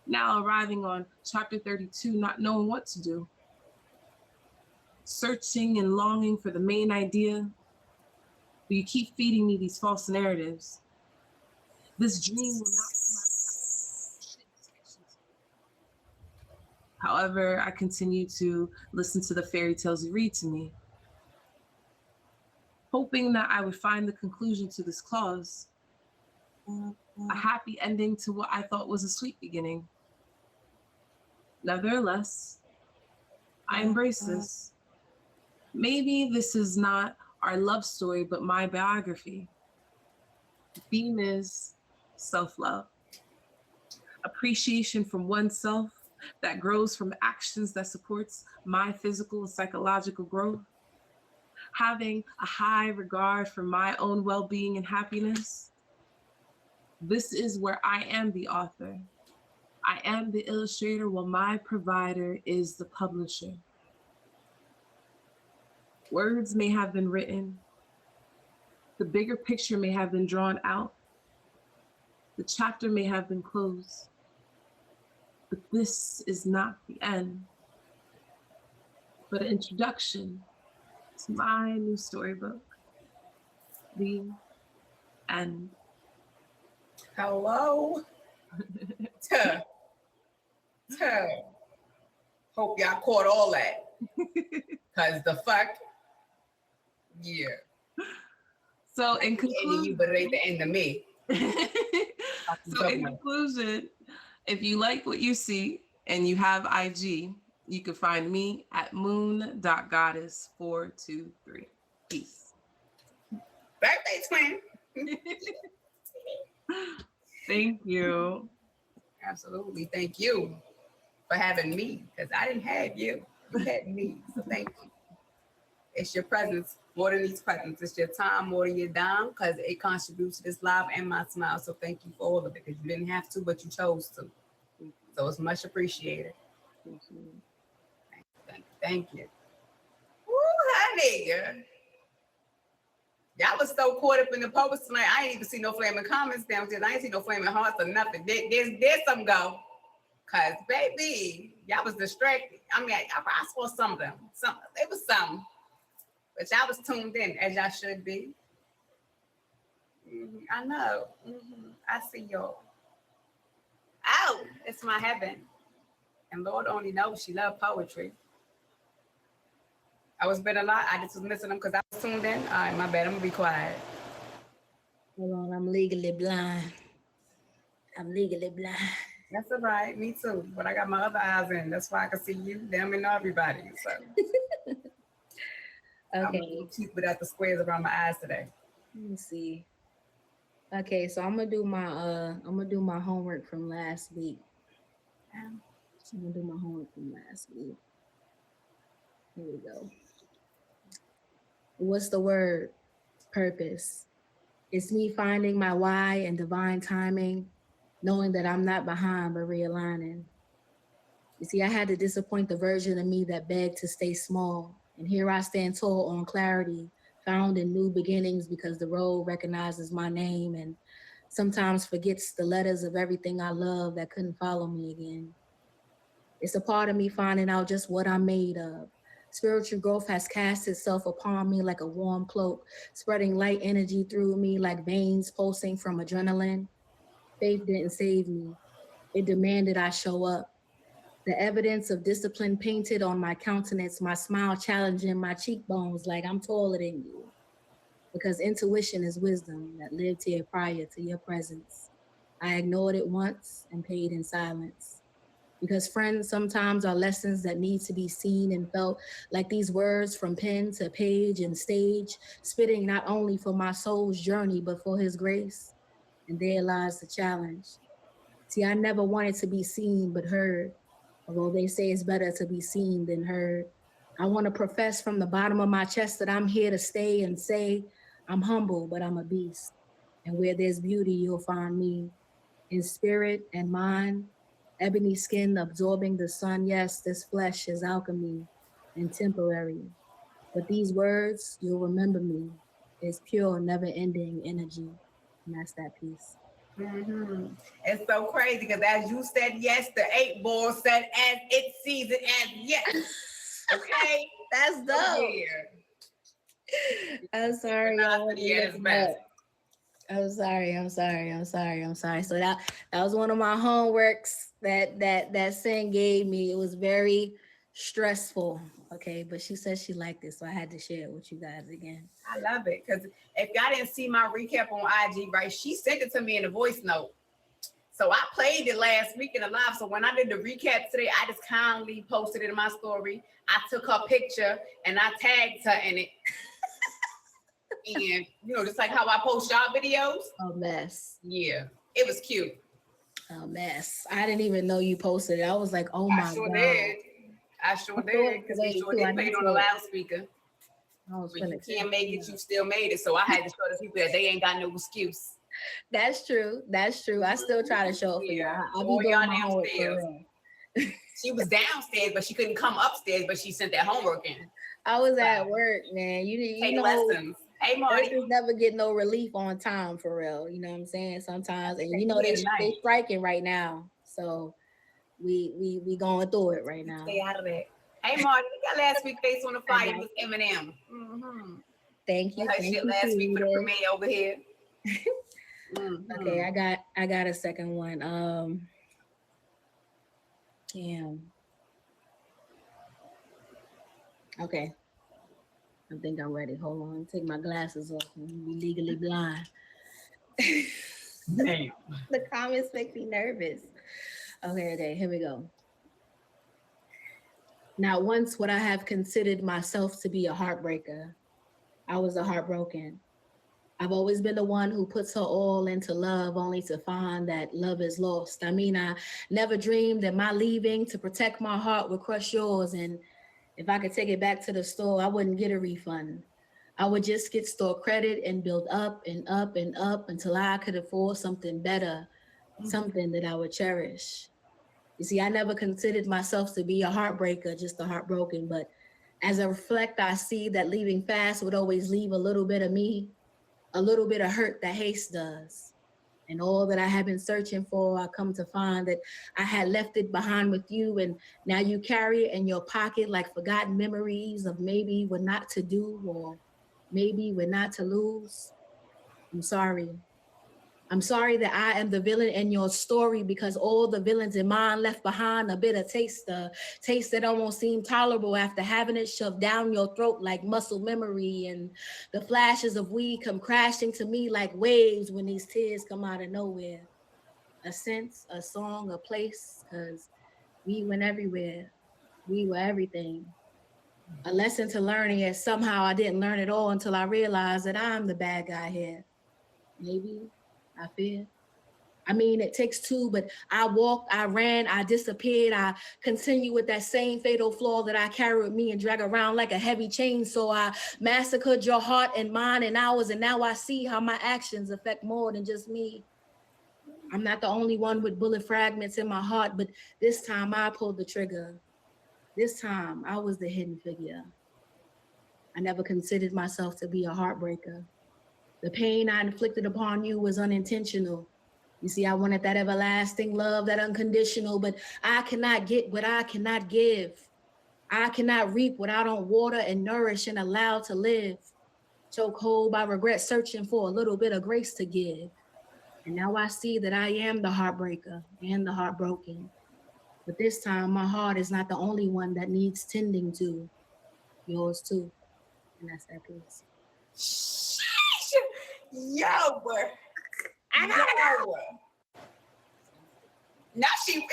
Now arriving on chapter 32, not knowing what to do. Searching and longing for the main idea, but you keep feeding me these false narratives. This dream will not be my shit is fiction to me. However, I continue to listen to the fairy tales you read to me, hoping that I would find the conclusion to this clause, a happy ending to what I thought was a sweet beginning. Nevertheless, I embrace this. Maybe this is not our love story, but my biography. The theme is self-love, appreciation from oneself that grows from actions that supports my physical and psychological growth, having a high regard for my own well-being and happiness. This is where I am the author. I am the illustrator while my provider is the publisher. Words may have been written. The bigger picture may have been drawn out. The chapter may have been closed. But this is not the end, but an introduction to my new storybook, The End. Hello. Tuh. Hope y'all caught all that. Cause the fuck, yeah. So in End of you, conclusion, but it ain't the end of me. so in conclusion, if you like what you see and you have IG, you can find me at moon.goddess423. Peace. Birthday twin. Thank you. Absolutely. Thank you for having me, because I didn't have you. You had me. So thank you. It's your presence more than these presents. It's your time more than your dime, because it contributes to this live and my smile. So thank you for all of it, because you didn't have to, but you chose to. So it's much appreciated. Thank you. Woo, honey. Y'all was so caught up in the post tonight. I ain't even see no flaming comments downstairs. I ain't see no flaming hearts or nothing. There's some go. Cause baby, y'all was distracted. I mean, I saw some of them. It was some. But y'all was tuned in, as y'all should be. I know. I see y'all. Oh, it's my heaven. And Lord only knows she loved poetry. I was been a lot. I just was missing them because I was tuned in. All right, my bad. I'm gonna be quiet. Hold on, I'm legally blind. That's all right. Me too. But I got my other eyes in. That's why I can see you, them, and everybody. So I'm Okay, keep without the squares around my eyes today. let me see. Okay, so I'm gonna do my homework from last week. Here we go. What's the word? Purpose. It's me finding my why and divine timing, knowing that I'm not behind, but realigning. You see, I had to disappoint the version of me that begged to stay small. And here I stand tall on clarity, found in new beginnings, because the road recognizes my name and sometimes forgets the letters of everything I love that couldn't follow me again. It's a part of me finding out just what I'm made of. Spiritual growth has cast itself upon me like a warm cloak, spreading light energy through me like veins pulsing from adrenaline. Faith didn't save me. It demanded I show up. The evidence of discipline painted on my countenance, my smile challenging my cheekbones like I'm taller than you. Because intuition is wisdom that lived here prior to your presence. I ignored it once and paid in silence. Because friends sometimes are lessons that need to be seen and felt, like these words from pen to page and stage, spitting not only for my soul's journey, but for his grace. And there lies the challenge. See, I never wanted to be seen but heard, although they say it's better to be seen than heard. I want to profess from the bottom of my chest that I'm here to stay and say, I'm humble, but I'm a beast. And where there's beauty, you'll find me. In spirit and mind, ebony skin absorbing the sun. Yes, this flesh is alchemy and temporary. But these words, you'll remember me. It's pure, never-ending energy, and that's that piece. It's so crazy because as you said yes, the 8 Ball said as it sees it as yes. Okay, That's dope. Yeah. I'm sorry, I Synchronicity wasn't at its looking best. up. I'm sorry. So that was one of my homeworks that Sin gave me. It was very stressful. Okay, but she said she liked it, so I had to share it with you guys again. I love it because if y'all didn't see my recap on IG, right, she sent it to me in a voice note. So I played it last week in the live. So when I did the recap today, I just kindly posted it in my story. I took her picture and I tagged her in it. And just like how I post y'all videos. A mess. Yeah, it was cute. A mess. I didn't even know you posted it. I was like, oh my I sure God. did. I sure did because we sure did play it on the loudspeaker. When you can't make it, you still made it. So I had to show the people that they ain't got no excuse. That's true. I still try to show up for y'all. I'll be doing my homework for real. She was downstairs, but she couldn't come upstairs, but she sent that homework in. I was at work, man. You take know, lessons. Hey, Marty. Nurses never get no relief on time for real. You know what I'm saying? Sometimes, and they striking right now. So we going through it right now. Stay out of that. Hey, Marty, we got last week's Face on the Fire with Eminem. Thank you. Her shit last week for the premiere over here. Okay, I got a second one. Damn. Okay. I think I'm ready. Hold on. Take my glasses off and be legally blind. Damn. The comments make me nervous. Okay, here we go. Now, once would I have considered myself to be a heartbreaker. I was a heartbroken. I've always been the one who puts her all into love only to find that love is lost. I mean, I never dreamed that my leaving to protect my heart would crush yours. And if I could take it back to the store, I wouldn't get a refund. I would just get store credit and build up and up and up until I could afford something better, something that I would cherish. You see, I never considered myself to be a heartbreaker, just a heartbroken. But as I reflect, I see that leaving fast would always leave a little bit of me, a little bit of hurt that haste does. And all that I have been searching for, I come to find that I had left it behind with you, and now you carry it in your pocket like forgotten memories of maybe what not to do or maybe what not to lose. I'm sorry. I'm sorry that I am the villain in your story because all the villains in mine left behind a bitter taste, a taste that almost seemed tolerable after having it shoved down your throat like muscle memory. And the flashes of weed come crashing to me like waves when these tears come out of nowhere. A sense, a song, a place, because we went everywhere. We were everything. A lesson to learning, yet somehow I didn't learn it all until I realized that I'm the bad guy here. Maybe. I fear. I mean, it takes two, but I walked, I ran, I disappeared. I continue with that same fatal flaw that I carry with me and drag around like a heavy chain. So I massacred your heart and mine and ours. And now I see how my actions affect more than just me. I'm not the only one with bullet fragments in my heart, but this time I pulled the trigger. This time I was the hidden figure. I never considered myself to be a heartbreaker. The pain I inflicted upon you was unintentional. You see, I wanted that everlasting love, that unconditional, but I cannot get what I cannot give. I cannot reap what I don't water and nourish and allow to live. Chokehold by regret, searching for a little bit of grace to give. And now I see that I am the heartbreaker and the heartbroken. But this time, my heart is not the only one that needs tending to. Yours too. And that's that piece. Yo, I gotta go. Now she,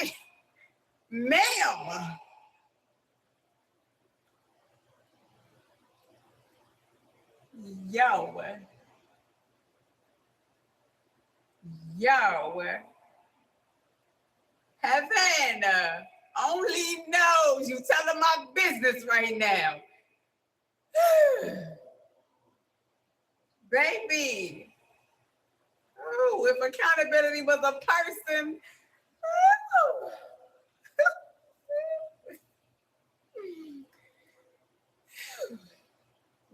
ma'am. Yo. Heaven only knows you telling my business right now. Baby. Oh, if accountability was a person. Oh.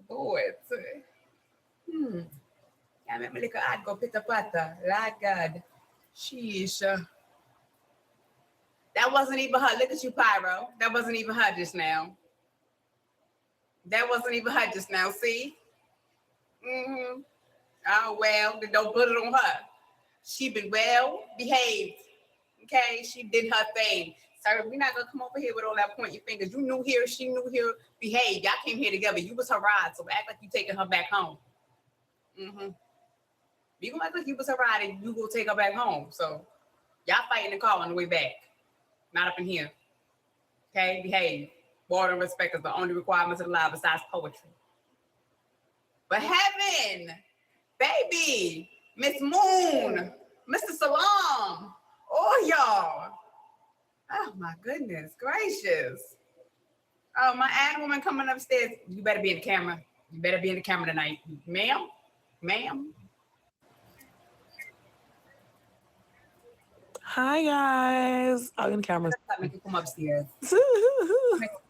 Boy, make me look at go pitter patter. Lord God. Sheesh. That wasn't even her. Look at you, Pyro. That wasn't even her just now. That wasn't even her just now. See? Mm-hmm. Oh, well, then don't put it on her. She been well behaved. Okay? She did her thing. So we're not going to come over here with all that pointing fingers. You knew here, she knew here, behave. Y'all came here together. You was her ride, so act like you taking her back home. Mm-hmm. You gonna act like you was her ride and you go take her back home. So y'all fight in the car on the way back. Not up in here. Okay? Behave. Order and respect is the only requirements of the law besides poetry. But heaven, baby, Miss Moon, Mr. Salam, oh y'all. Oh my goodness gracious. Oh, my ad woman coming upstairs. You better be in the camera. You better be in the camera tonight. Ma'am, ma'am. Hi guys. I'm in camera. That's not make you come upstairs.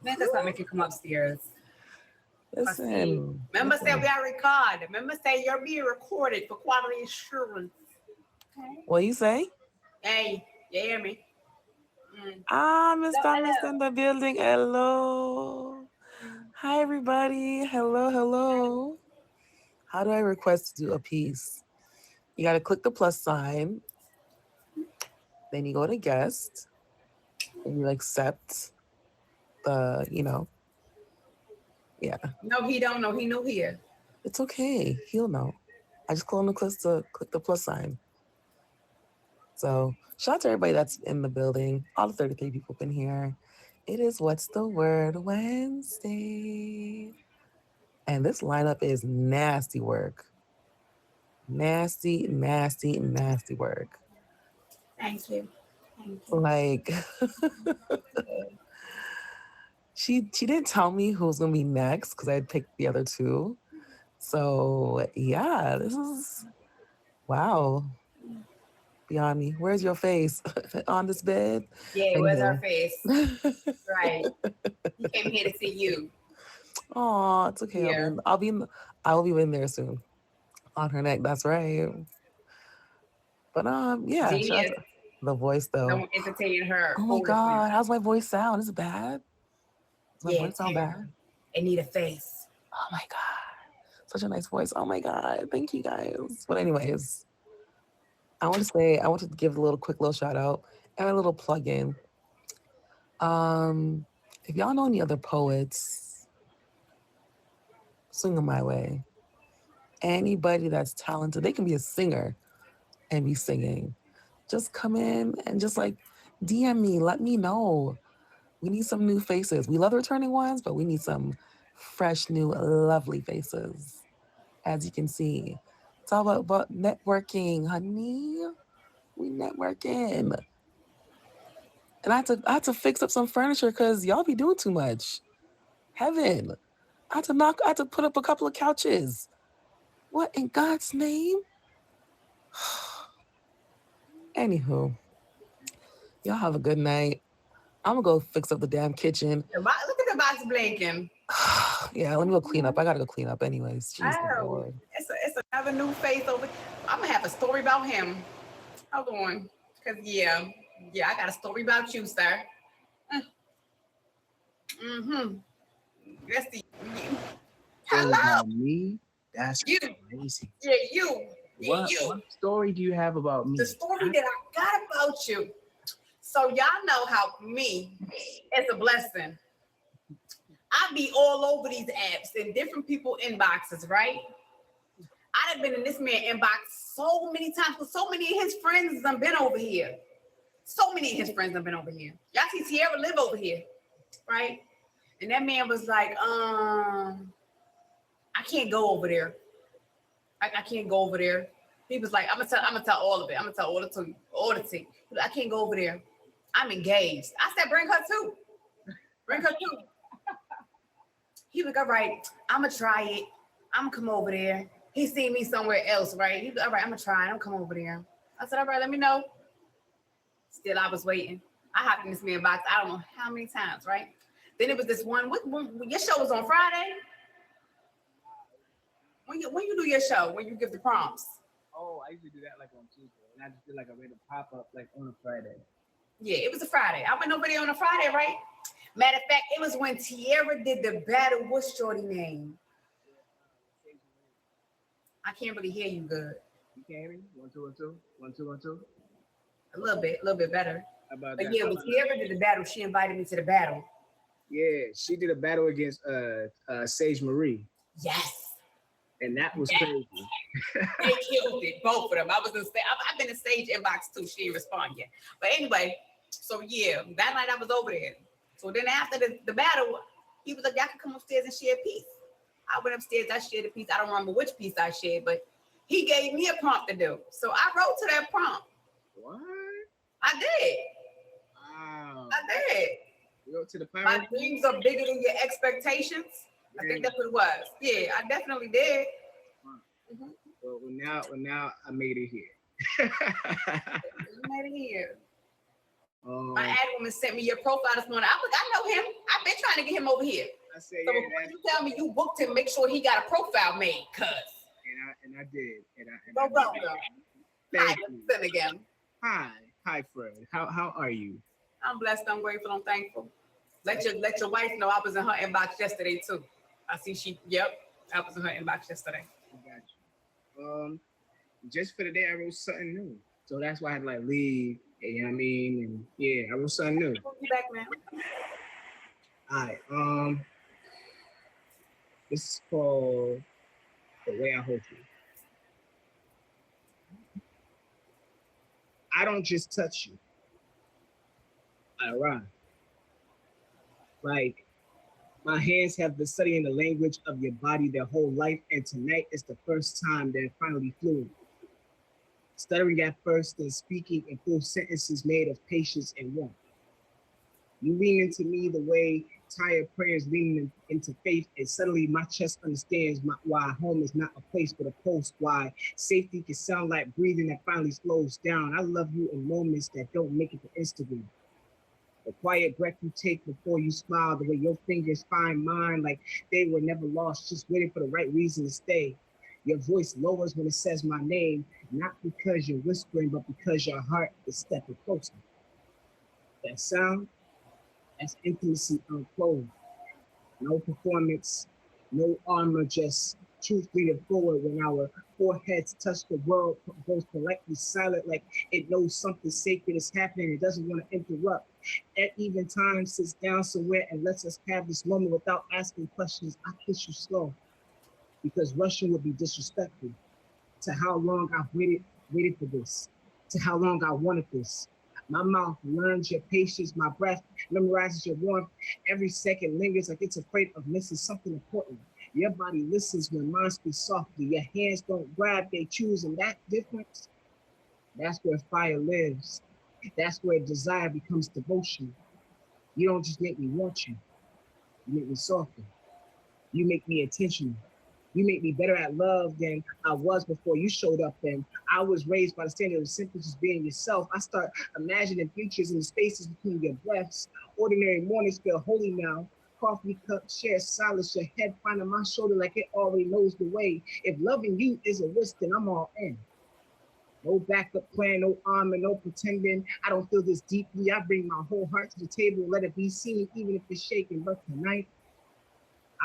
Man, that's not make you come upstairs. Listen. Remember, say we are recorded. Remember, say you're being recorded for quality assurance. Okay. What you say? Hey, you hear me? Miss Thomas in the building. Hello. Hi everybody. Hello. How do I request to do a piece? You gotta click the plus sign. Then you go to guest. And you accept the, yeah. No, he don't know. He know here. It's okay. He'll know. I just click the plus sign. So shout out to everybody that's in the building. All the 33 people been here. It is What's the Word Wednesday. And this lineup is nasty work. Nasty work. Thank you. Like she didn't tell me who's gonna be next because I picked the other two. So yeah, this is wow. Beyond me. Where's your face? On this bed? Yeah, where's our face? Right. He came here to see you. Oh, it's okay. Yeah. I will be in there soon. On her neck, that's right. But yeah. Genius. The voice though. Don't entertain her. Oh my God, how's my voice sound? Is it bad? Does my voice sound bad? It need a face. Oh my God. Such a nice voice. Oh my God. Thank you guys. But anyways, I want to give a quick little shout out and a little plug in. If y'all know any other poets, swing them my way. Anybody that's talented, they can be a singer and be singing. Just come in and just DM me, let me know. We need some new faces. We love the returning ones, but we need some fresh, new, lovely faces. As you can see, it's all about networking, honey. We networking. And I had to fix up some furniture because y'all be doing too much. Heaven. I had to put up a couple of couches. What in God's name? Anywho, y'all have a good night. I'm gonna go fix up the damn kitchen. Look at the box blinking. Yeah, let me go clean up. I gotta go clean up anyways. Jesus Lord. It's another new face over. I'm gonna have a story about him. Hold on. Cause yeah, I got a story about you, sir. Mm-hmm. Let's see. Hello. Me? That's You. crazy. Yeah, you. What story do you have about me? The story that I got about you. So y'all know how me is a blessing. I be all over these apps and different people inboxes, right? I done been in this man inbox so many times because so many of his friends have been over here. Y'all see Tierra live over here, right? And that man was like, I can't go over there. I can't go over there. He was like, I'm gonna tell all of it. I'm gonna tell all the tea. I can't go over there. I'm engaged. I said, bring her too. He was like, all right, I'm gonna try it. I'm gonna come over there. He seen me somewhere else, right? He was all right, I'm gonna try it. I'm gonna come over there. I said, all right, let me know. Still, I was waiting. I hopped in this man box, I don't know how many times, right? Then it was this one, when your show was on Friday? When you do your show, when you give the prompts? Oh, I usually do that like on Tuesday, and I just did like a random pop up like on a Friday. Yeah, it was a Friday. I went over there on a Friday, right? Matter of fact, it was when Tierra did the battle. What's shorty name? I can't really hear you good. You can hear me? 1 2 1 2 1 2 1 2. A little bit better. How about But that? yeah, when Tierra did the battle, she invited me to the battle. Yeah, she did a battle against Sage Marie, Yes. and that was Yeah. crazy. They killed it, both of them. I was in stage. I've been in stage inbox too. She didn't respond yet. But anyway, so yeah, that night I was over there. So then after the battle, he was like, y'all can come upstairs and share a piece. I went upstairs, I shared a piece. I don't remember which piece I shared, but he gave me a prompt to do. So I wrote to that prompt. What? I did. Wow. I did. You go to the My pirate? dreams are bigger than your expectations. I think that's what it was. Yeah, I definitely did. Mhm. Well, now I made it here. You made it here. My Um, ad woman sent me your profile this morning. I know him. I've been trying to get him over here. I say So yeah, before you tell me you booked him, make sure he got a profile made, cuz. and I did. And No I problem. did. Hi, Thank you. then again. Hi, Fred. How are you? I'm blessed, I'm grateful, I'm thankful. Let your wife know I was in her inbox yesterday too. I see I was in her inbox yesterday. I got you. Just for the day, I wrote something new, so that's why I had to like leave. You know what I mean? And yeah, I wrote something new. We'll be back now. All right. This is called The Way I Hope You. I don't just touch you. I arrive. Like, my hands have been studying the language of your body their whole life, and tonight is the first time they're finally fluent. Stuttering at first, then speaking in full sentences made of patience and warmth. You lean into me the way tired prayers lean into faith, and suddenly my chest understands why home is not a place but a post, why safety can sound like breathing that finally slows down. I love you in moments that don't make it to Instagram. The quiet breath you take before you smile, the way your fingers find mine like they were never lost, just waiting for the right reason to stay. Your voice lowers when it says my name, not because you're whispering, but because your heart is stepping closer. That sound, that's intimacy unclothed. No performance, no armor, just truth leading forward. When our foreheads touch, the world goes politely silent, like it knows something sacred is happening. It doesn't want to interrupt. At even time, sits down somewhere and lets us have this moment without asking questions. I kiss you slow, because rushing would be disrespectful to how long I've waited for this, to how long I wanted this. My mouth learns your patience, my breath memorizes your warmth. Every second lingers like it's afraid of missing something important. Your body listens when mine speaks softly. Your hands don't grab, they choose, and that difference, that's where fire lives. That's where desire becomes devotion. You don't just make me want you, you make me softer. You make me intentional. You make me better at love than I was before you showed up. And I was raised by the standard of simple just being yourself. I start imagining futures in the spaces between your breaths. Ordinary mornings feel holy now. Coffee cup share silence, your head finding my shoulder like it already knows the way. If loving you is a risk, then I'm all in. No backup plan, no armor, no pretending. I don't feel this deeply. I bring my whole heart to the table, let it be seen, even if it's shaking. But tonight,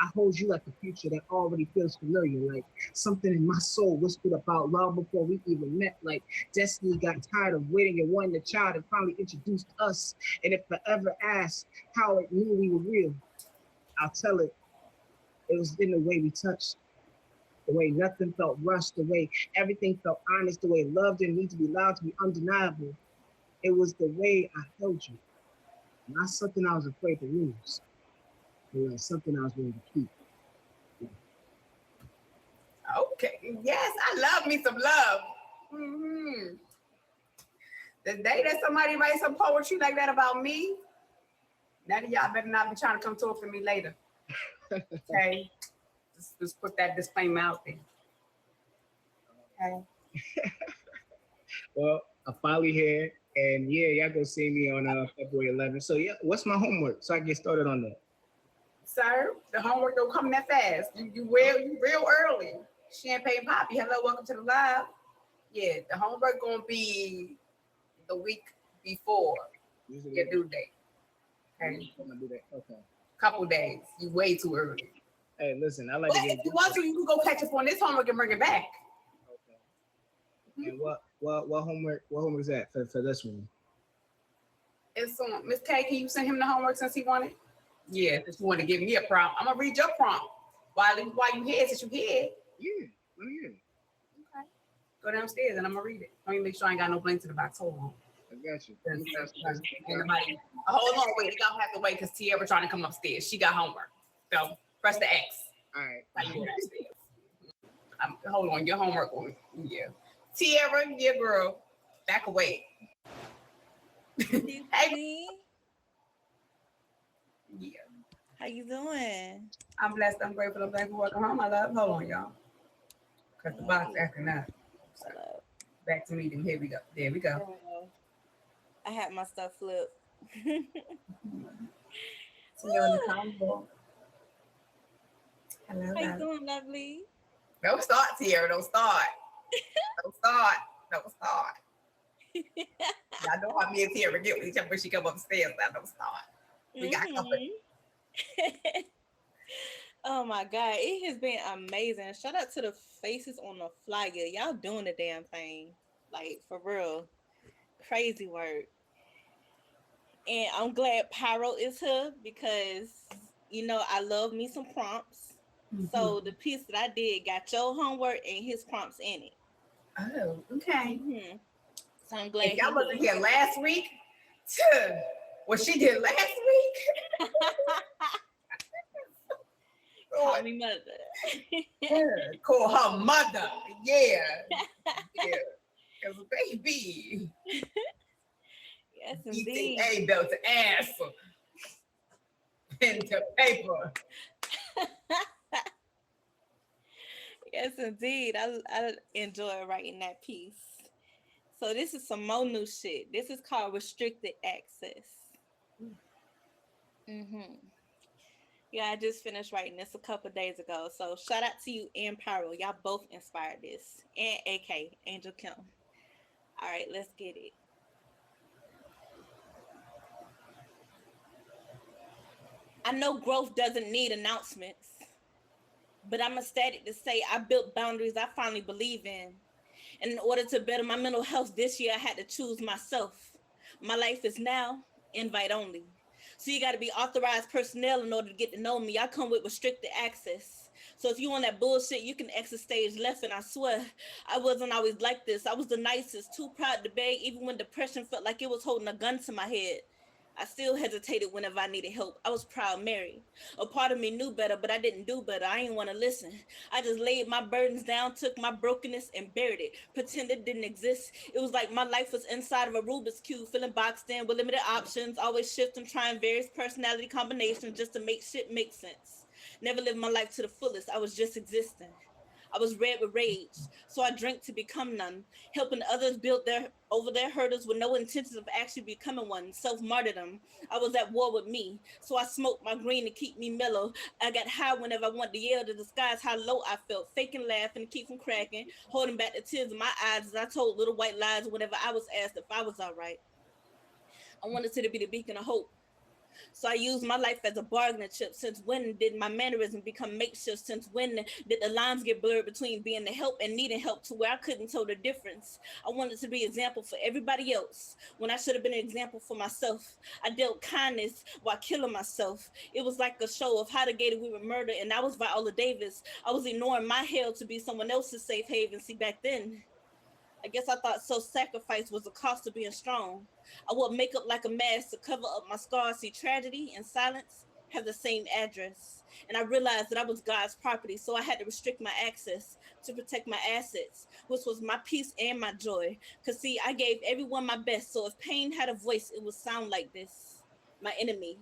I hold you like a future that already feels familiar, like something in my soul whispered about love before we even met, like destiny got tired of waiting and wanting a child and finally introduced us. And if I ever ask how it knew we were real, I'll tell it. It was in the way we touched, the way nothing felt rushed, the way everything felt honest, the way love didn't need to be loud to be undeniable. It was the way I held you, not something I was afraid to lose. It was something I was willing to keep. Okay. Yes, I love me some love. Mm-hmm. The day that somebody writes some poetry like that about me, none of y'all better not be trying to come talk to me later. Okay. Just put that disclaimer out there. Okay. Well, I'm finally here, and yeah, y'all go see me on February 11th. So yeah, what's my homework so I can get started on that? Sir, the homework don't come that fast. You real early. Champagne Poppy, hello, welcome to the live. Yeah, the homework gonna be the week before Usually your due date. Okay, I'm gonna do that. Okay. couple days. You way too early. Hey, listen, I like But to if get. you want to, you can go catch up on this homework and bring it back. Okay. And what homework is that for this one? It's on Miss K. Can you send him the homework since he wanted? Yeah, since you want to give me a prompt, I'm gonna read your prompt while you here since you here. Yeah. Oh yeah. Okay. Go downstairs and I'm gonna read it. Let me make sure I ain't got no blanks in the box. Hold on. I got you. Ain't nobody- Hold on, wait. You don't have to wait because Tierra trying to come upstairs. She got homework. So press the X. All right. How you go downstairs? Hold on, your homework one. Yeah. Tierra, yeah, girl. Back away. Hey. Yeah. How you doing? I'm blessed. I'm grateful. I'm thankful for welcome home. I love. Hold on, y'all. Because the box acting up. So, back to me. Here we go. There we go. I had my stuff flipped. Tierra in the combo. Hello. How you doing, lovely? Don't start, Tierra. Don't start. Don't start. Don't start. Y'all know how me and Tierra get with each other when she come upstairs. Now don't start. We got company. Oh my God, it has been amazing. Shout out to the faces on the flyer. Y'all doing the damn thing. Like, for real. Crazy work. And I'm glad Pyro is here because, you know, I love me some prompts. So the piece that I did got your homework and his prompts in it. Oh, okay. So I'm glad. If y'all wasn't here last week, what she did last week. Call me mother. Call her mother. Yeah. Yeah. Because baby. Yes, indeed. ETA belt to ass. Pen to paper. Yes, indeed. I enjoy writing that piece. So this is some more new shit. This is called restricted access. Yeah, I just finished writing this a couple days ago. So shout out to you and Pyro. Y'all both inspired this. And AK, Angel Kim. All right, let's get it. I know growth doesn't need announcements, but I'm ecstatic to say I built boundaries I finally believe in. And in order to better my mental health this year, I had to choose myself. My life is now invite only. So you got to be authorized personnel in order to get to know me. I come with restricted access. So if you on that bullshit, you can exit stage left. And I swear, I wasn't always like this. I was the nicest, too proud to beg, even when depression felt like it was holding a gun to my head. I still hesitated whenever I needed help. I was proud Mary. A part of me knew better, but I didn't do better. I didn't want to listen. I just laid my burdens down, took my brokenness and buried it. Pretended it didn't exist. It was like my life was inside of a Rubik's Cube, feeling boxed in with limited options, always shifting, trying various personality combinations just to make shit make sense. Never lived my life to the fullest. I was just existing. I was red with rage, so I drank to become none, helping others build over their hurdles with no intentions of actually becoming one. Self-martyrdom. I was at war with me, so I smoked my green to keep me mellow. I got high whenever I wanted to yell to disguise how low I felt, faking laughing to keep from cracking, holding back the tears in my eyes as I told little white lies whenever I was asked if I was all right. I wanted to be the beacon of hope. So I used my life as a bargaining chip. Since when did my mannerism become makeshift? Since when did the lines get blurred between being the help and needing help to where I couldn't tell the difference? I wanted to be an example for everybody else when I should have been an example for myself. I dealt kindness while killing myself. It was like a show of how to get away with murder, and I was Viola Davis. I was ignoring my hell to be someone else's safe haven. See, back then, I guess I thought self-sacrifice was the cost of being strong. I wore makeup like a mask to cover up my scars. See, tragedy and silence have the same address. And I realized that I was God's property, so I had to restrict my access to protect my assets, which was my peace and my joy. Because, see, I gave everyone my best, so if pain had a voice, it would sound like this. My enemy.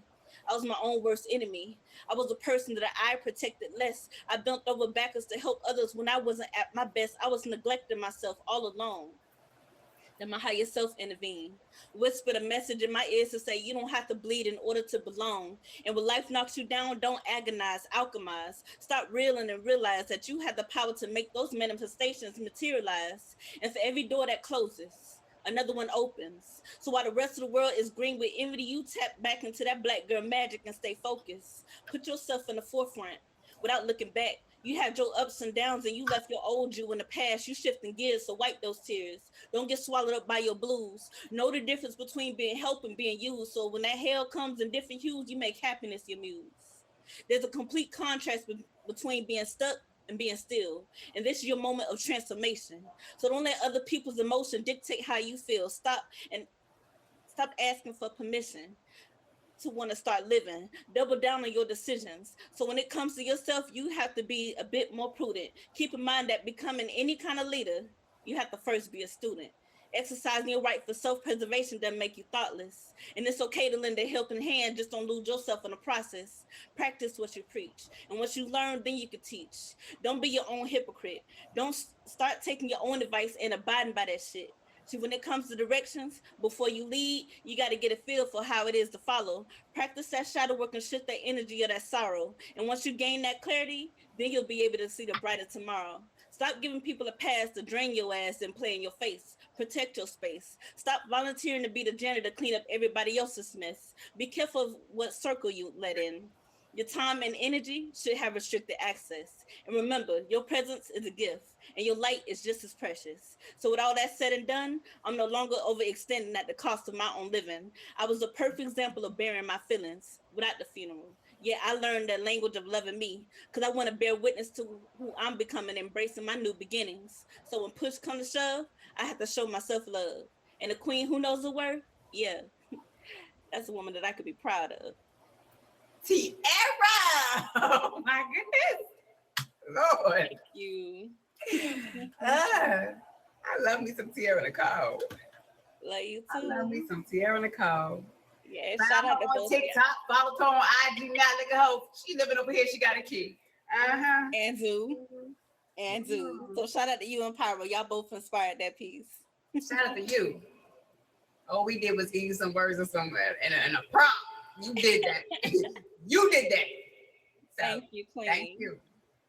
I was my own worst enemy. I was a person that I protected less. I bent over backwards to help others when I wasn't at my best. I was neglecting myself all alone. Then my higher self intervene, whispered a message in my ears to say you don't have to bleed in order to belong. And when life knocks you down, don't agonize, alchemize. Stop reeling and realize that you have the power to make those manifestations materialize. And for every door that closes, another one opens. So while the rest of the world is green with envy, you tap back into that black girl magic and stay focused. Put yourself in the forefront without looking back. You had your ups and downs and you left your old you in the past. You shifting gears, so wipe those tears. Don't get swallowed up by your blues. Know the difference between being helped and being used. So when that hell comes in different hues, you make happiness your muse. There's a complete contrast between being stuck and being still. And this is your moment of transformation. So don't let other people's emotion dictate how you feel. Stop asking for permission to want to start living. Double down on your decisions. So when it comes to yourself, you have to be a bit more prudent. Keep in mind that becoming any kind of leader, you have to first be a student. Exercising your right for self-preservation doesn't make you thoughtless. And it's okay to lend a helping hand, just don't lose yourself in the process. Practice what you preach. And what you learn, then you can teach. Don't be your own hypocrite. Don't start taking your own advice and abiding by that shit. See, when it comes to directions, before you lead, you got to get a feel for how it is to follow. Practice that shadow work and shift that energy of that sorrow. And once you gain that clarity, then you'll be able to see the brighter tomorrow. Stop giving people a pass to drain your ass and play in your face. Protect your space. Stop volunteering to be the janitor to clean up everybody else's mess. Be careful of what circle you let in. Your time and energy should have restricted access. And remember, your presence is a gift, and your light is just as precious. So with all that said and done, I'm no longer overextending at the cost of my own living. I was a perfect example of bearing my feelings without the funeral. Yeah, I learned that language of loving me because I want to bear witness to who I'm becoming, embracing my new beginnings. So when push comes to shove, I have to show myself love. And the queen who knows the word, yeah, that's a woman that I could be proud of. Tiara! Oh my goodness. Lord. Thank you. I love me some Tiara Nicole. Love you too. I love me some Tiara Nicole. Yeah, shout out to on both TikTok, follow her on IG, not look at her. She living over here, she got a key. Uh-huh. And do. So shout out to you and Pyro. Y'all both inspired that piece. Shout out to you. All we did was give you some words or somewhere and a prompt. You did that. You did that. So, thank you, Queen. Thank you.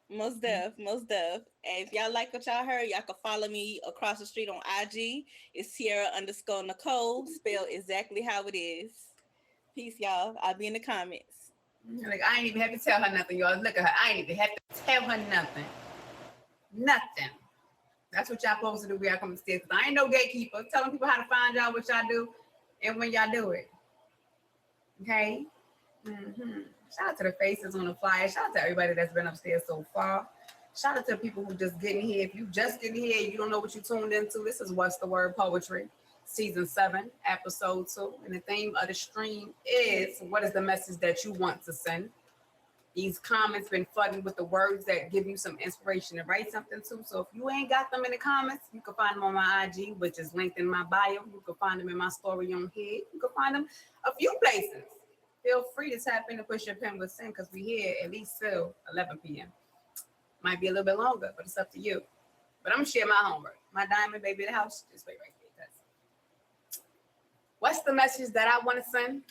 Most def. And if y'all like what y'all heard, y'all can follow me across the street on IG. It's Sierra_Nicole, spelled exactly how it is. Peace, y'all. I'll be in the comments. Like, I ain't even have to tell her nothing, y'all. Look at her. I ain't even have to tell her nothing. Nothing. That's what y'all supposed to do when y'all come upstairs. I ain't no gatekeeper. Telling people how to find y'all, what y'all do, and when y'all do it. Okay? Mm-hmm. Shout out to the faces on the flyer. Shout out to everybody that's been upstairs so far. Shout out to the people who just getting here. If you just getting here, you don't know what you tuned into. This is What's the Word Poetry, Season 7, Episode 2. And the theme of the stream is, what is the message that you want to send? These comments been flooding with the words that give you some inspiration to write something to. So if you ain't got them in the comments, you can find them on my IG, which is linked in my bio. You can find them in my story on here. You can find them a few places. Feel free to tap in and push your pen with send because we here at least till 11 p.m. Might be a little bit longer, but it's up to you. But I'm going to share my homework. My diamond baby in the house. Just wait right there. What's the message that I want to send?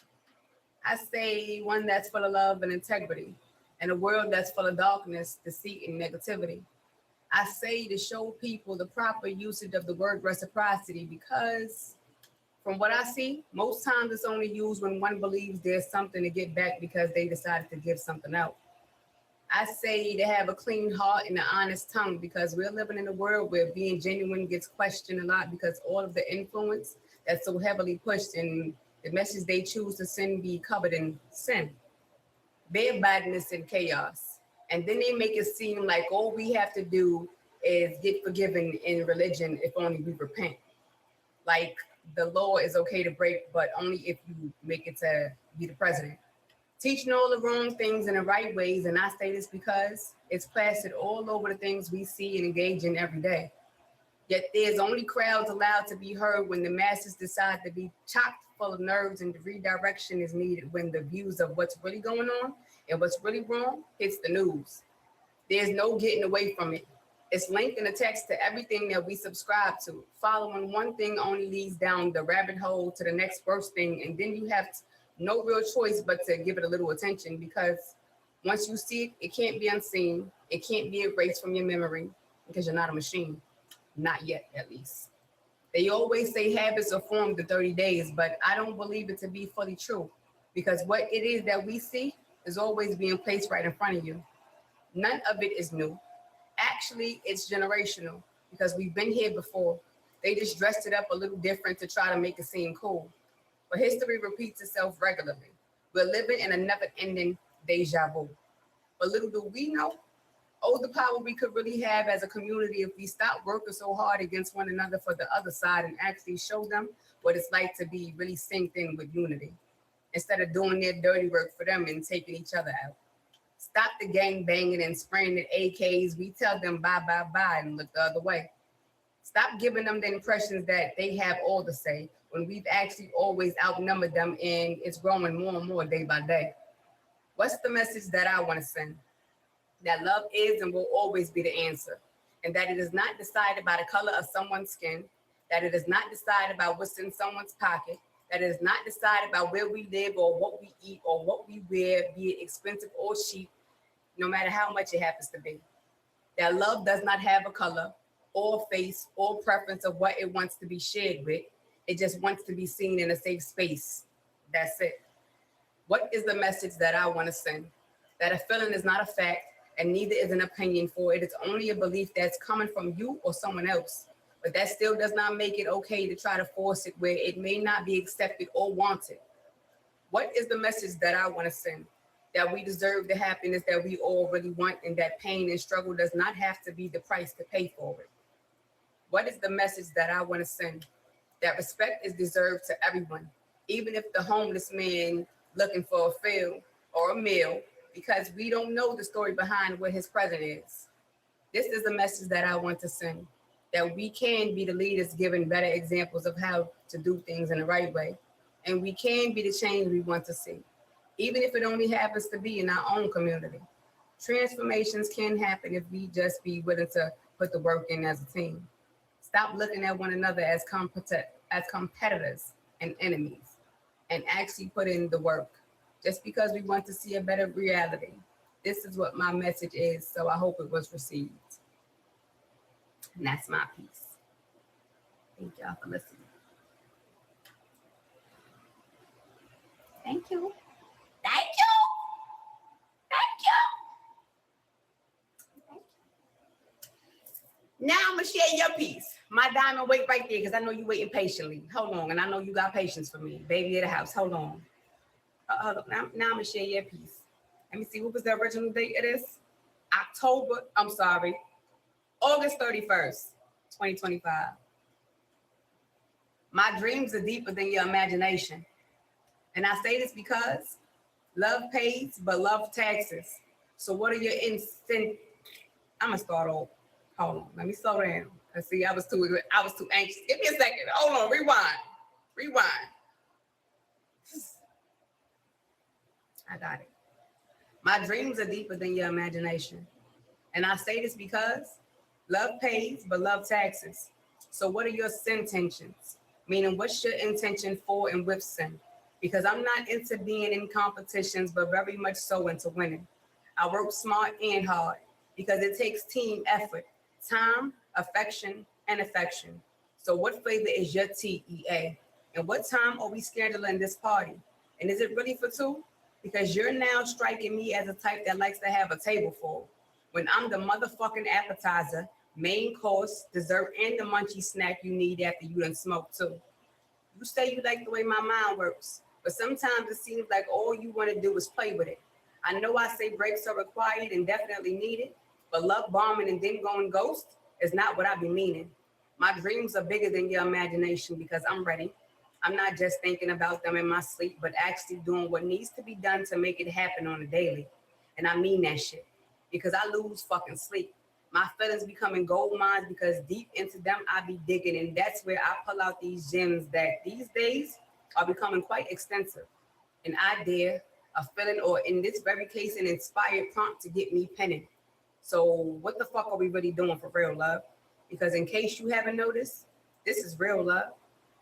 I say one that's full of love and integrity. In a world that's full of darkness, deceit, and negativity. I say to show people the proper usage of the word reciprocity because from what I see, most times it's only used when one believes there's something to get back because they decided to give something out. I say to have a clean heart and an honest tongue because we're living in a world where being genuine gets questioned a lot because all of the influence that's so heavily pushed and the message they choose to send be covered in sin, their badness and chaos. And then they make it seem like all we have to do is get forgiven in religion if only we repent. Like the law is okay to break, but only if you make it to be the president. Teaching all the wrong things in the right ways. And I say this because it's plastered all over the things we see and engage in every day. Yet there's only crowds allowed to be heard when the masses decide to be chocked full of nerves, and the redirection is needed when the views of what's really going on and what's really wrong hits the news. There's no getting away from it. It's linked and attached to everything that we subscribe to. Following one thing only leads down the rabbit hole to the next worst thing, and then you have no real choice but to give it a little attention, because once you see it, it can't be unseen. It can't be erased from your memory because you're not a machine. Not yet, at least. They always say habits are formed in 30 days, but I don't believe it to be fully true, because what it is that we see is always being placed right in front of you. None of it is new. Actually, it's generational, because we've been here before. They just dressed it up a little different to try to make it seem cool. But history repeats itself regularly. We're living in a never-ending deja vu. But little do we know, the power we could really have as a community if we stop working so hard against one another for the other side and actually show them what it's like to be really synced in with unity, instead of doing their dirty work for them and taking each other out. Stop the gang banging and spraying at AKs. We tell them bye, bye, bye, and look the other way. Stop giving them the impressions that they have all to say when we've actually always outnumbered them, and it's growing more and more day by day. What's the message that I want to send? That love is and will always be the answer, and that it is not decided by the color of someone's skin, that it is not decided by what's in someone's pocket, that it is not decided by where we live or what we eat or what we wear, be it expensive or cheap, no matter how much it happens to be. That love does not have a color or face or preference of what it wants to be shared with. It just wants to be seen in a safe space. That's it. What is the message that I want to send? That a feeling is not a fact, and neither is an opinion, for it is only a belief that's coming from you or someone else. But that still does not make it okay to try to force it where it may not be accepted or wanted. What is the message that I want to send? That we deserve the happiness that we all really want, and that pain and struggle does not have to be the price to pay for it. What is the message that I want to send? That respect is deserved to everyone, even if the homeless man looking for a field or a meal, because we don't know the story behind what his present is. This is the message that I want to send, that we can be the leaders giving better examples of how to do things in the right way, and we can be the change we want to see, even if it only happens to be in our own community. Transformations can happen if we just be willing to put the work in as a team. Stop looking at one another as competitors and enemies, and actually put in the work, just because we want to see a better reality. This is what my message is, so I hope it was received. And that's my piece. Thank y'all for listening. Thank you. Thank you. Thank you. Thank you. Now I'm gonna share your piece. My diamond, wait right there, because I know you waiting patiently. Hold on, and I know you got patience for me. Baby of the house, hold on. Now I'm gonna share your piece. Let me see, what was the original date of this? August 31st, 2025. My dreams are deeper than your imagination. And I say this because love pays, but love taxes. So what are your incentives? I'm gonna start over. Hold on, let me slow down. Let's see, I was too anxious. Give me a second. Hold on, rewind. I got it. My dreams are deeper than your imagination. And I say this because love pays, but love taxes. So what are your intentions? Meaning, what's your intention for and with sin? Because I'm not into being in competitions, but very much so into winning. I work smart and hard because it takes team effort, time, affection, and affection. So what flavor is your TEA? And what time are we scheduling this party? And is it really for two? Because you're now striking me as a type that likes to have a table full, when I'm the motherfucking appetizer, main course, dessert, and the munchy snack you need after you done smoke too. You say you like the way my mind works, but sometimes it seems like all you want to do is play with it. I know I say breaks are required and definitely needed, but love bombing and then going ghost is not what I be meaning. My dreams are bigger than your imagination because I'm ready. I'm not just thinking about them in my sleep, but actually doing what needs to be done to make it happen on a daily. And I mean that shit, because I lose fucking sleep. My feelings becoming gold mines because deep into them I be digging, and that's where I pull out these gems that these days are becoming quite extensive. An idea, a feeling, or in this very case, an inspired prompt to get me penning. So what the fuck are we really doing for real, love? Because in case you haven't noticed, this is real love.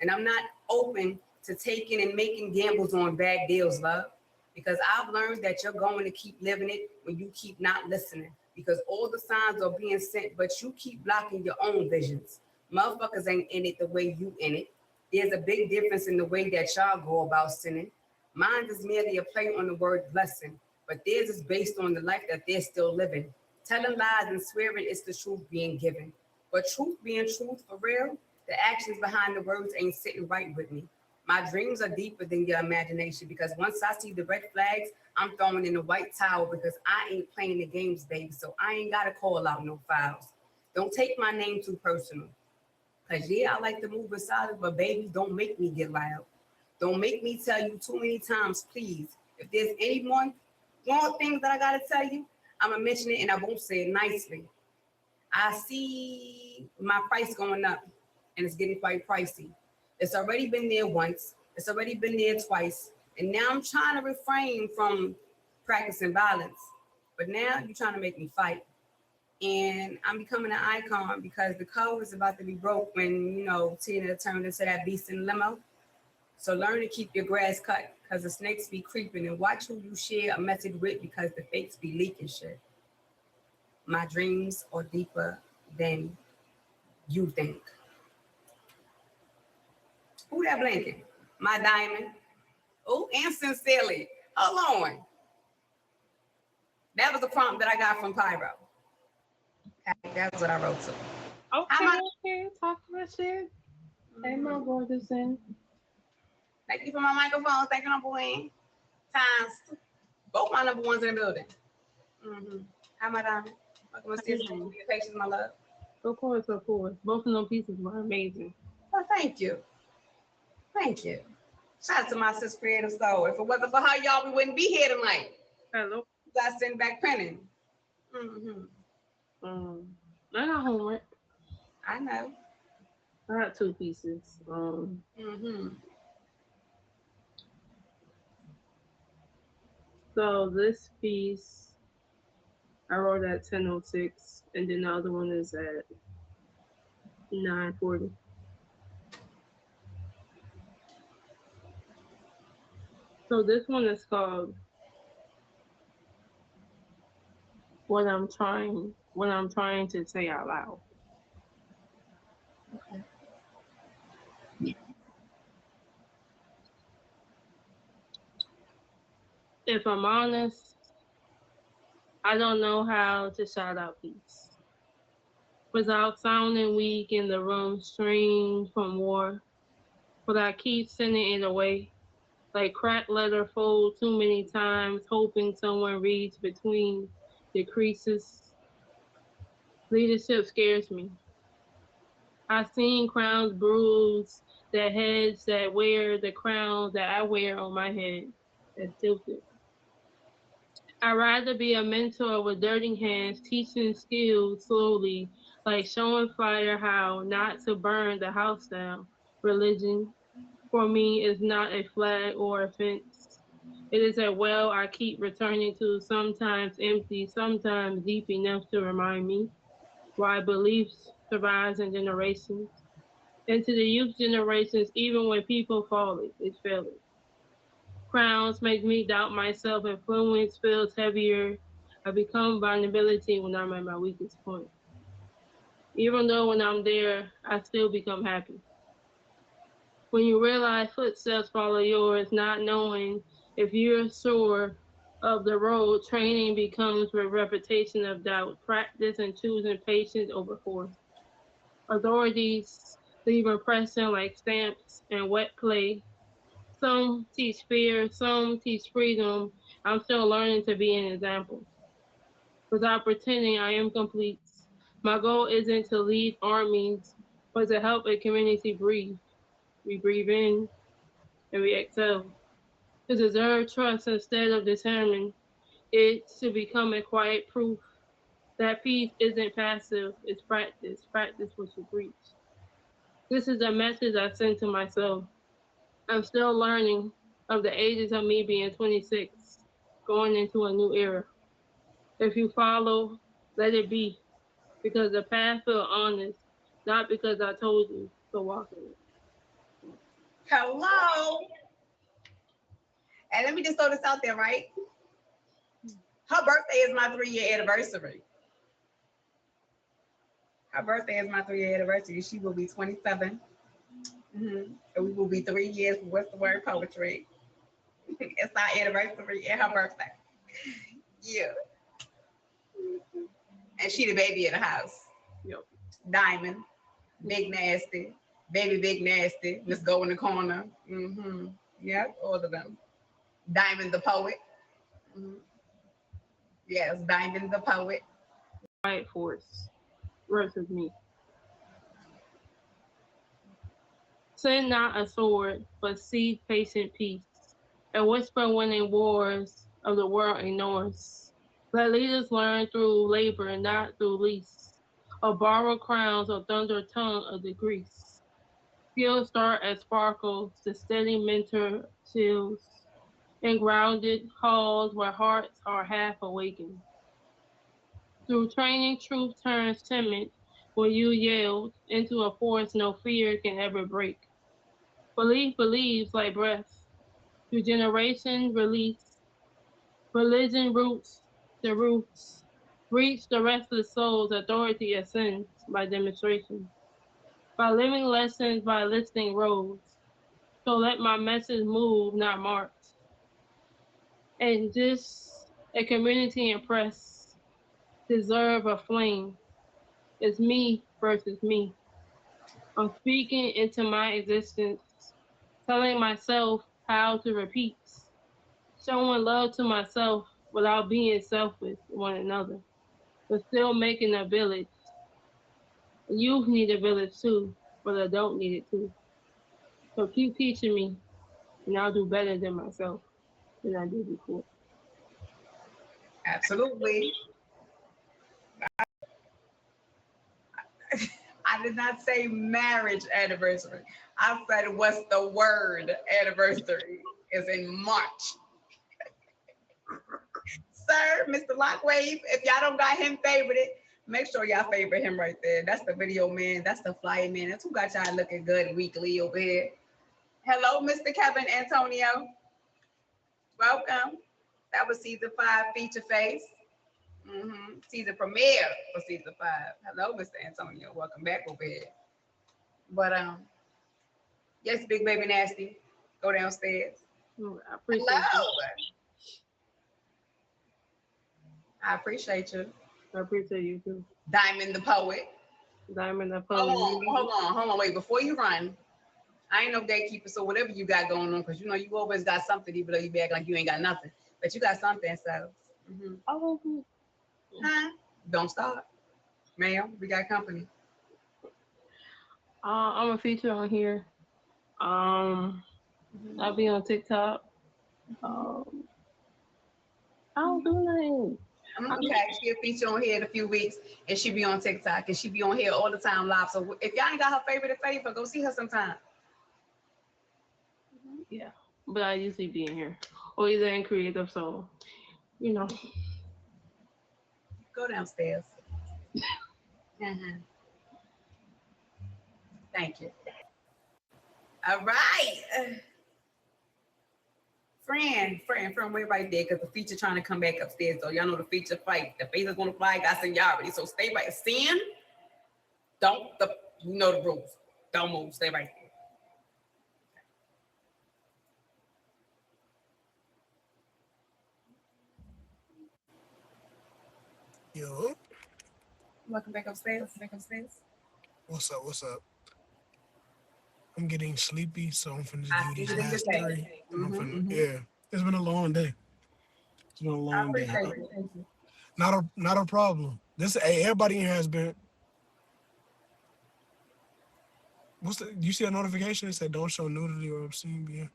And I'm not open to taking and making gambles on bad deals, love. Because I've learned that you're going to keep living it when you keep not listening. Because all the signs are being sent, but you keep blocking your own visions. Motherfuckers ain't in it the way you in it. There's a big difference in the way that y'all go about sinning. Mine is merely a play on the word blessing, but theirs is based on the life that they're still living. Telling lies and swearing is the truth being given. But truth being truth for real, the actions behind the words ain't sitting right with me. My dreams are deeper than your imagination because once I see the red flags, I'm throwing in the white towel because I ain't playing the games, baby. So I ain't got to call out no fouls. Don't take my name too personal. Because, yeah, I like to move in silence, but baby, don't make me get loud. Don't make me tell you too many times, please. If there's any more things that I got to tell you, I'm going to mention it and I won't say it nicely. I see my price going up and it's getting quite pricey. It's already been there once. It's already been there twice. And now I'm trying to refrain from practicing violence. But now you're trying to make me fight. And I'm becoming an icon because the code is about to be broke when, Tina turned into that beast in the limo. So learn to keep your grass cut because the snakes be creeping, and watch who you share a message with because the fakes be leaking shit. My dreams are deeper than you think. Who that blinking? My diamond. Oh, and sincerely. Hold on. That was a prompt that I got from Pyro. Okay, that's what I wrote to. Okay, talk about shit. Hey, my brother, son. Thank you for my microphone. Thank you, number one. Times. Both my number ones in the building. Mm-hmm. How my diamond? Welcome to Season.7. Your patience, my love. Of course. Both of them pieces were amazing. Oh, thank you. Thank you. Shout out to my sis Creative Soul. If it wasn't for her, y'all, we wouldn't be here tonight. Hello. You guys sitting back penning. Mm-hmm. I got homework. I know. I got 2 pieces. So this piece I wrote at 10:06, and then the other one is at 9:40. So this one is called What I'm trying to say out loud. Okay. If I'm honest, I don't know how to shout out peace without sounding weak in the room streamed from war. But I keep sending it away, like cracked letter fold too many times, hoping someone reads between the creases. Leadership scares me. I've seen crowns bruise the heads that wear the crown that I wear on my head that's tilted. I'd rather be a mentor with dirty hands, teaching skills slowly, like showing fire how not to burn the house down. Religion, for me, is not a flag or a fence. It is a well I keep returning to, sometimes empty, sometimes deep enough to remind me why beliefs survives in generations. And to the youth generations, even when people fall it fails. Crowns make me doubt myself. Influence feels heavier. I become vulnerability when I'm at my weakest point. Even though when I'm there, I still become happy. When you realize footsteps follow yours, not knowing if you're sure of the road, training becomes a reputation of doubt, practice and choosing patience over force. Authorities leave impression like stamps and wet clay. Some teach fear, some teach freedom. I'm still learning to be an example. Without pretending I am complete. My goal isn't to lead armies, but to help a community breathe. We breathe in and we exhale. To deserve trust instead of determine it to become a quiet proof that peace isn't passive, it's practice. Practice what you preach. This is a message I send to myself. I'm still learning of the ages of me being 26, going into a new era. If you follow, Let it be, because the path feel honest, not because I told you to walk in it. Hello. And let me just throw this out there, right? Her birthday is my 3-year anniversary. Her birthday is my 3-year anniversary. She will be 27. And we will be 3 years from What's the Word Poetry. It's our anniversary and her birthday. Yeah. And she the baby in the house. Yep. Diamond, Big Nasty, Baby Big Nasty, Let's Go in the Corner. Yep, all of them. Diamond the Poet. Yes, Diamond the Poet. Quiet force versus me. Send not a sword, but seed patient peace. A whisper winning wars of the world ignores. Let leaders learn through labor, not through lease. Or borrowed crowns or thunder tongue of the grease. Skills start as sparkles, the steady mentor chills. In grounded halls where hearts are half awakened. Through training, truth turns timid when you yield into a force no fear can ever break. Belief believes like breath. Through generation, release. Religion roots the roots. Reach the restless soul's authority ascends by demonstration. By living lessons, by listing roads. So let my message move, not march. And just a community impressed deserve a flame. It's me versus me. I'm speaking into my existence, telling myself how to repeat, showing love to myself without being selfish with one another, but still making a village. Youth need a village too, but I don't need it too. So keep teaching me, and I'll do better than myself than I did before. Absolutely. I did not say marriage anniversary. I said, what's the word anniversary? Is in March. Sir, Mr. Lockwave, if y'all don't got him favorited, make sure y'all favorite him right there. That's the video man. That's the flyer man. That's who got y'all looking good weekly over here. Hello, Mr. Kevin Antonio. Welcome. That was season 5 feature face. Season premiere for season 5. Hello, Mr. Antonio. Welcome back over here. But yes, Big Baby Nasty. Go downstairs. I appreciate Hello. you. I appreciate you. I appreciate you too. Diamond the Poet. Diamond the Poet. Hold on. Wait, before you run, I ain't no gatekeeper, so whatever you got going on, because you know you always got something, even though you be acting like you ain't got nothing. But you got something, so. Oh, Huh? Don't stop. Ma'am, we got company. I'm a feature on here. I'll be on TikTok. I don't do nothing. Okay, she'll feature on here in a few weeks, and she'll be on TikTok, and she'll be on here all the time live. So if y'all ain't got her favorite favor, go see her sometime. Yeah, but I usually be in here, or either in creative, so, you know. Go downstairs. Thank you. All right. Friend, wait right there, because the feature trying to come back upstairs. So y'all know the feature fight. The face is gonna fly, got seniority. So stay right. Sin, you know the rules. Don't move, stay right there. Yo, Welcome back upstairs. what's up? I'm getting sleepy, so I'm finna I do see these it in last your 3. face. Yeah, it's been a long day. I appreciate it. Thank you. Not a problem. Everybody in here has been. You see a notification that said don't show nudity or obscene behavior?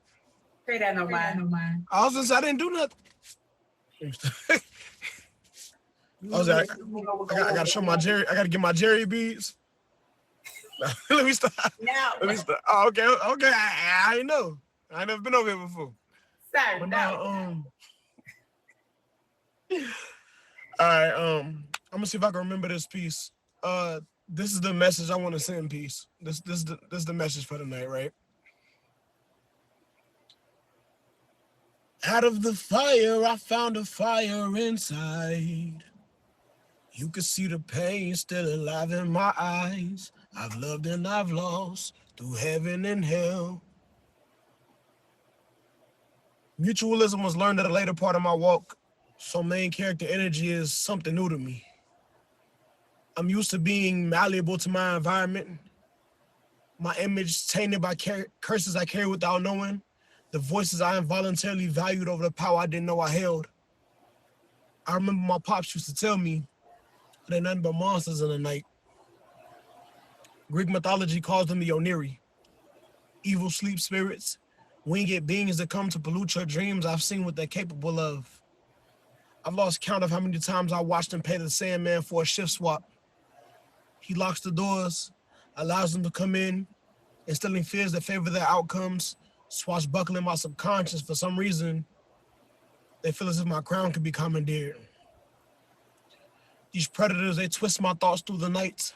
Pay that no mind. I didn't do nothing. I gotta show my Jerry. I gotta get my Jerry beads. Let me stop. Now, Oh, okay. I ain't know. I ain't never been over here before. Sir, But no. all right. I'm gonna see if I can remember this piece. This is the message I want to send. Piece. This is the message for tonight, right? Out of the fire, I found a fire inside. You could see the pain still alive in my eyes. I've loved and I've lost through heaven and hell. Mutualism was learned at a later part of my walk, so main character energy is something new to me. I'm used to being malleable to my environment. My image tainted by curses I carry without knowing. The voices I involuntarily valued over the power I didn't know I held. I remember my pops used to tell me, there ain't nothing but monsters in the night. Greek mythology calls them the Oniri, evil sleep spirits, winged beings that come to pollute your dreams. I've seen what they're capable of. I've lost count of how many times I watched them pay the Sandman for a shift swap. He locks the doors, allows them to come in, instilling fears that favor their outcomes, swashbuckling my subconscious. For some reason, they feel as if my crown could be commandeered. These predators, they twist my thoughts through the night.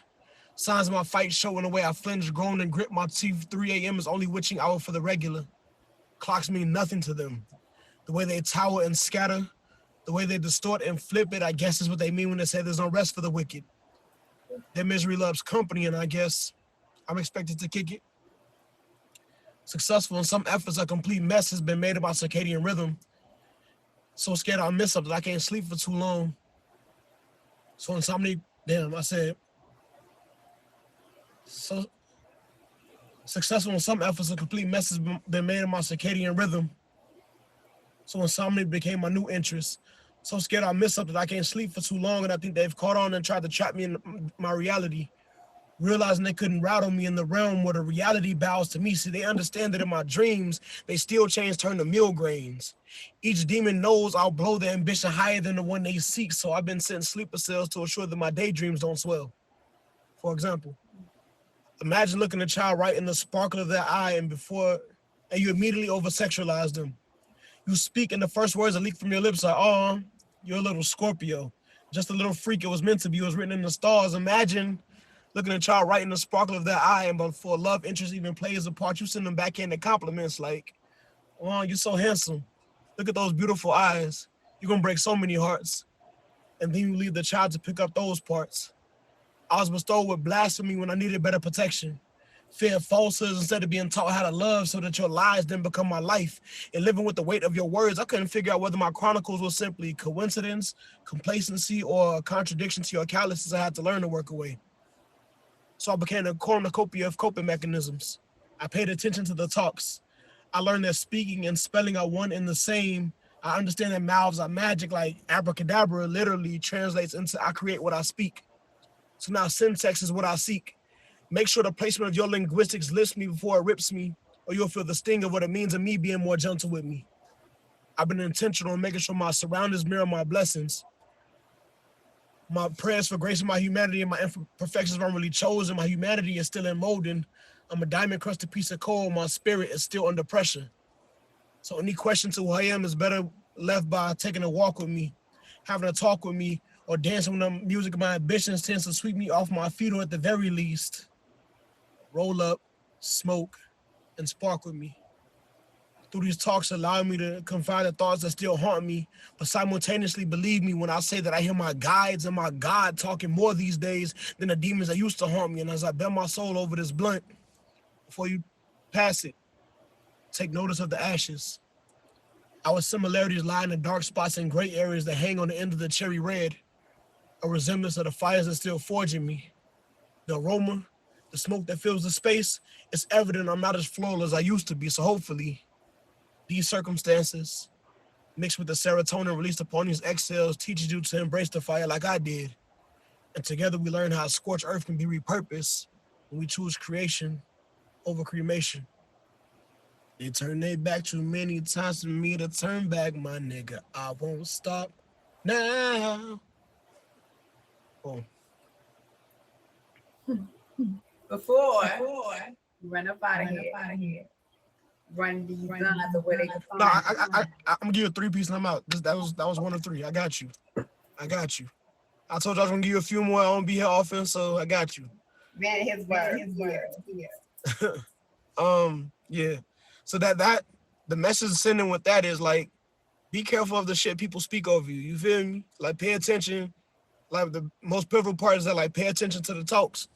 Signs of my fight show in the way I flinch, groan, and grip my teeth. 3 a.m. is only witching hour for the regular. Clocks mean nothing to them. The way they tower and scatter, the way they distort and flip it, I guess is what they mean when they say there's no rest for the wicked. Their misery loves company, and I guess I'm expected to kick it. Successful in some efforts, a complete mess has been made of my circadian rhythm. So scared I'll miss something, I can't sleep for too long. So insomnia, I said, so successful in some efforts, a complete mess has been made of my circadian rhythm. So insomnia became my new interest. So scared I'll miss something, I can't sleep for too long, and I think they've caught on and tried to trap me in my reality. Realizing they couldn't rattle me in the realm where the reality bows to me. See, they understand that in my dreams, they still chains turn to meal grains. Each demon knows I'll blow their ambition higher than the one they seek, so I've been sent sleeper cells to ensure that my daydreams don't swell. For example, imagine looking a child right in the sparkle of their eye and you immediately over-sexualize them. You speak and the first words that leak from your lips are, "Oh, you're a little Scorpio. Just a little freak. It was meant to be. It was written in the stars." Imagine looking at a child right in the sparkle of their eye, and before love interest even plays a part, you send them back in the compliments like, "Oh, you're so handsome. Look at those beautiful eyes. You're gonna break so many hearts." And then you leave the child to pick up those parts. I was bestowed with blasphemy when I needed better protection. Fear falsehoods instead of being taught how to love so that your lies then become my life. And living with the weight of your words, I couldn't figure out whether my chronicles were simply coincidence, complacency, or a contradiction to your calluses I had to learn to work away. So I became a cornucopia of coping mechanisms. I paid attention to the talks. I learned that speaking and spelling are one and the same. I understand that mouths are magic, like abracadabra literally translates into I create what I speak. So now syntax is what I seek. Make sure the placement of your linguistics lifts me before it rips me, or you'll feel the sting of what it means of me being more gentle with me. I've been intentional in making sure my surroundings mirror my blessings. My prayers for grace in my humanity and my imperfections aren't really chosen. My humanity is still in molding. I'm a diamond-crusted piece of coal. My spirit is still under pressure. So any question to who I am is better left by taking a walk with me, having a talk with me, or dancing with the music of my ambitions tends to sweep me off my feet, or at the very least, roll up, smoke, and spark with me. Through these talks, allow me to confide the thoughts that still haunt me, but simultaneously believe me when I say that I hear my guides and my God talking more these days than the demons that used to haunt me. And as I bend my soul over this blunt, before you pass it, take notice of the ashes. Our similarities lie in the dark spots and gray areas that hang on the end of the cherry red, a resemblance of the fires that still forging me. The aroma, the smoke that fills the space, it's evident I'm not as floral as I used to be, so hopefully, these circumstances, mixed with the serotonin released upon these exhales, teaches you to embrace the fire like I did. And together we learn how scorched earth can be repurposed when we choose creation over cremation. They turn their back too many times for me to turn back, my nigga. I won't stop now. Oh. Before you run up out of here. Run these guns the way they can find. No, I'm gonna give you a 3-piece and I'm out. That was one of 3. I got you. I told you I was gonna give you a few more. I won't be here often, so I got you. Man, his word. Yeah. So that the message sending with that is like, be careful of the shit people speak over you. You feel me? Like, pay attention. Like, the most pivotal part is that, like, pay attention to the talks.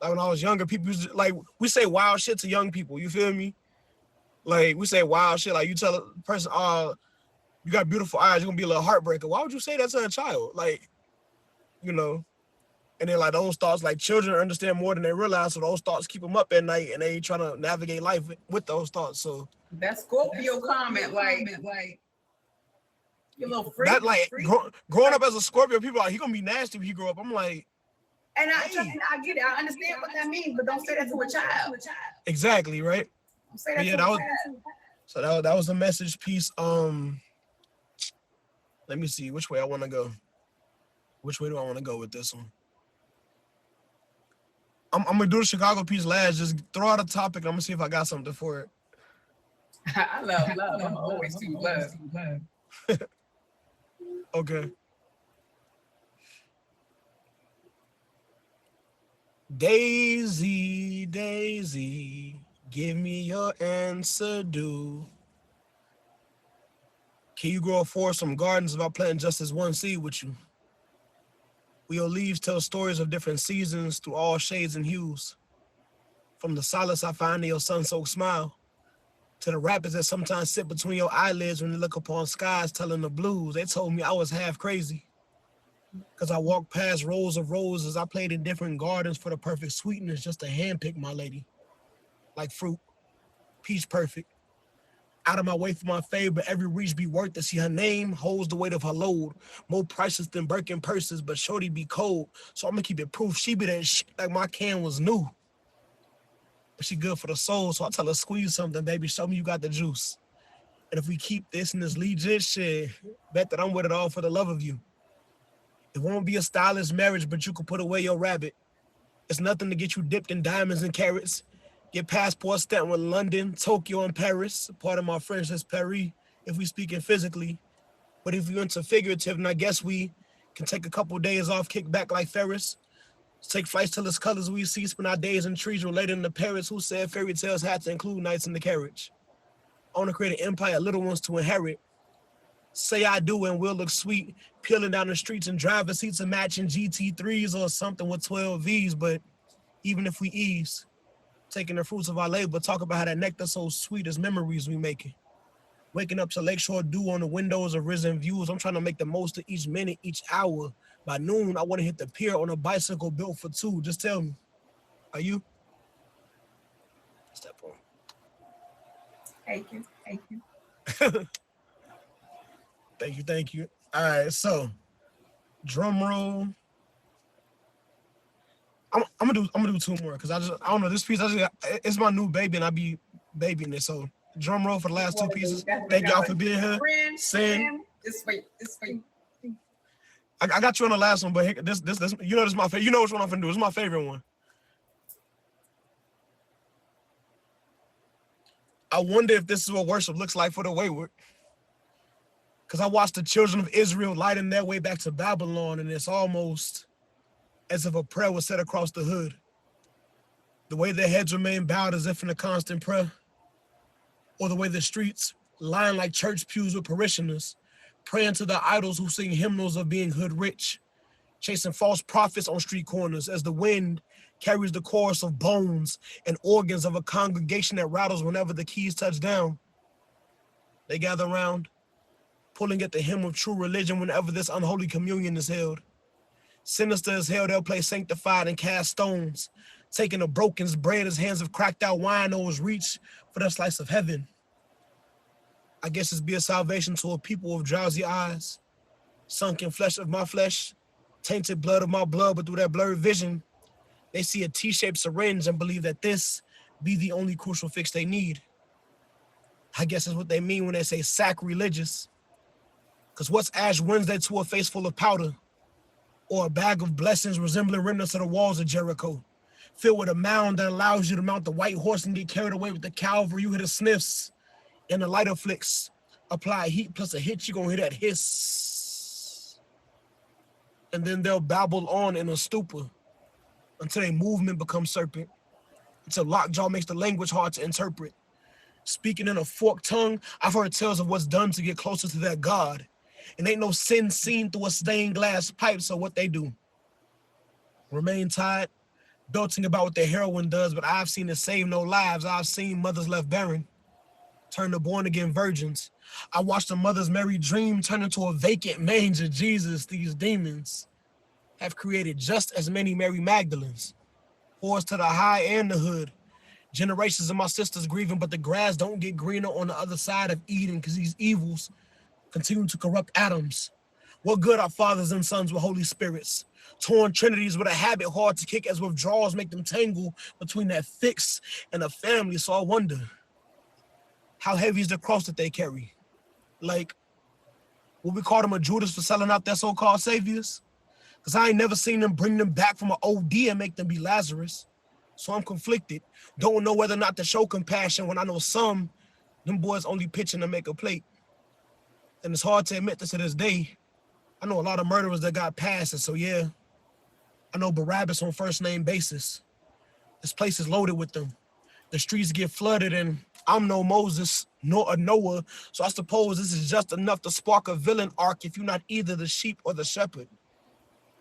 Like, when I was younger, people used to, like, we say wild shit to young people. You feel me? Like, we say wild shit. Like, you tell a person, you got beautiful eyes, you're gonna be a little heartbreaker. Why would you say that to a child? Like, you know. And then, like, those thoughts, like, children understand more than they realize, so those thoughts keep them up at night, and they try to navigate life with those thoughts. So that Scorpio comment, like you little freak. that, like, growing up as a Scorpio, people are like, he gonna be nasty when he grow up. I'm like, and I get it. I understand what that means, but don't say that to a child. Exactly, right? Don't say that to a child. So that was the message piece. Let me see which way I want to go. Which way do I want to go with this one? I'm gonna do the Chicago piece last. Just throw out a topic. I'm gonna see if I got something for it. I love. I'm always too love. Okay. Daisy, Daisy, give me your answer, do. Can you grow a forest from gardens if I plant just as one seed with you? Will your leaves tell stories of different seasons through all shades and hues? From the solace I find in your sun-soaked smile, to the rapids that sometimes sit between your eyelids when you look upon skies telling the blues. They told me I was half crazy, because I walked past rows of roses. I played in different gardens for the perfect sweetness just to handpick my lady. Like fruit, peach perfect. Out of my way for my fave, but every reach be worth it. See, her name holds the weight of her load. More priceless than Birkin purses, but shorty be cold. So I'm gonna keep it proof. She be that shit like my can was new. But she good for the soul, so I tell her, squeeze something, baby. Show me you got the juice. And if we keep this in this legit shit, bet that I'm with it all for the love of you. It won't be a stylish marriage, but you can put away your rabbit. It's nothing to get you dipped in diamonds and carrots. Get passport stamped with London, Tokyo, and Paris. Part of my French is Paris, if we speaking physically. But if you're into figurative, then I guess we can take a couple days off, kick back like Ferris. Take flights till it's colors we see, spend our days in trees relating to parrots who said fairy tales had to include nights in the carriage. I want to create an empire, little ones to inherit. Say I do and we'll look sweet, peeling down the streets and driver seats and matching GT3s or something with 12 Vs. But even if we ease, taking the fruits of our labor, talk about how that nectar so sweet as memories we making. Waking up to lakeshore dew on the windows of risen views. I'm trying to make the most of each minute, each hour. By noon, I want to hit the pier on a bicycle built for two. Just tell me, are you? Step on. Thank you. Thank you. All right, so drum roll. I'm gonna do two more because I don't know this piece. It's my new baby and I be babying it. So drum roll for the last two pieces. Thank y'all for being here. Sin. This way. I got you on the last one, but this you know this is my favorite. You know which one I'm gonna do. This is my favorite one. I wonder if this is what worship looks like for the wayward. Because I watched the children of Israel lighting their way back to Babylon, and it's almost as if a prayer was set across the hood. The way their heads remain bowed as if in a constant prayer. Or the way the streets line like church pews with parishioners, praying to the idols who sing hymnals of being hood rich, chasing false prophets on street corners as the wind carries the chorus of bones and organs of a congregation that rattles whenever the keys touch down. They gather around, pulling at the hem of true religion whenever this unholy communion is held. Sinister as hell, they'll play sanctified and cast stones, taking a broken's bread as hands of cracked out winos reach for their slice of heaven. I guess it's be a salvation to a people of drowsy eyes, sunken flesh of my flesh, tainted blood of my blood, but through that blurred vision, they see a T-shaped syringe and believe that this be the only crucial fix they need. I guess that's what they mean when they say sacrilegious. Because what's Ash Wednesday to a face full of powder? Or a bag of blessings resembling remnants of the walls of Jericho, filled with a mound that allows you to mount the white horse and get carried away with the cavalry. You hear the sniffs and the lighter flicks. Apply heat plus a hit, you're going to hear that hiss. and then they'll babble on in a stupor until a movement becomes serpent, until lockjaw makes the language hard to interpret. Speaking in a forked tongue, I've heard tales of what's done to get closer to that God. And ain't no sin seen through a stained glass pipe, so what they do? Remain tied, belting about what their heroin does, but I've seen it save no lives. I've seen mothers left barren turn to born-again virgins. I watched a mother's merry dream turn into a vacant manger. Jesus, these demons have created just as many Mary Magdalens. Whores to the high and the hood. Generations of my sisters grieving, but the grass don't get greener on the other side of Eden because these evils continue to corrupt atoms. What good are fathers and sons with Holy Spirits? Torn trinities with a habit hard to kick as withdrawals make them tangle between that fix and a family. So I wonder, how heavy is the cross that they carry? Like, will we call them a Judas for selling out their so-called saviors? Because I ain't never seen them bring them back from an OD and make them be Lazarus. So I'm conflicted. Don't know whether or not to show compassion when I know them boys only pitching to make a plate. And it's hard to admit this to this day. I know a lot of murderers that got past it, so yeah. I know Barabbas on first name basis. This place is loaded with them. The streets get flooded and I'm no Moses, nor a Noah, so I suppose this is just enough to spark a villain arc if you're not either the sheep or the shepherd.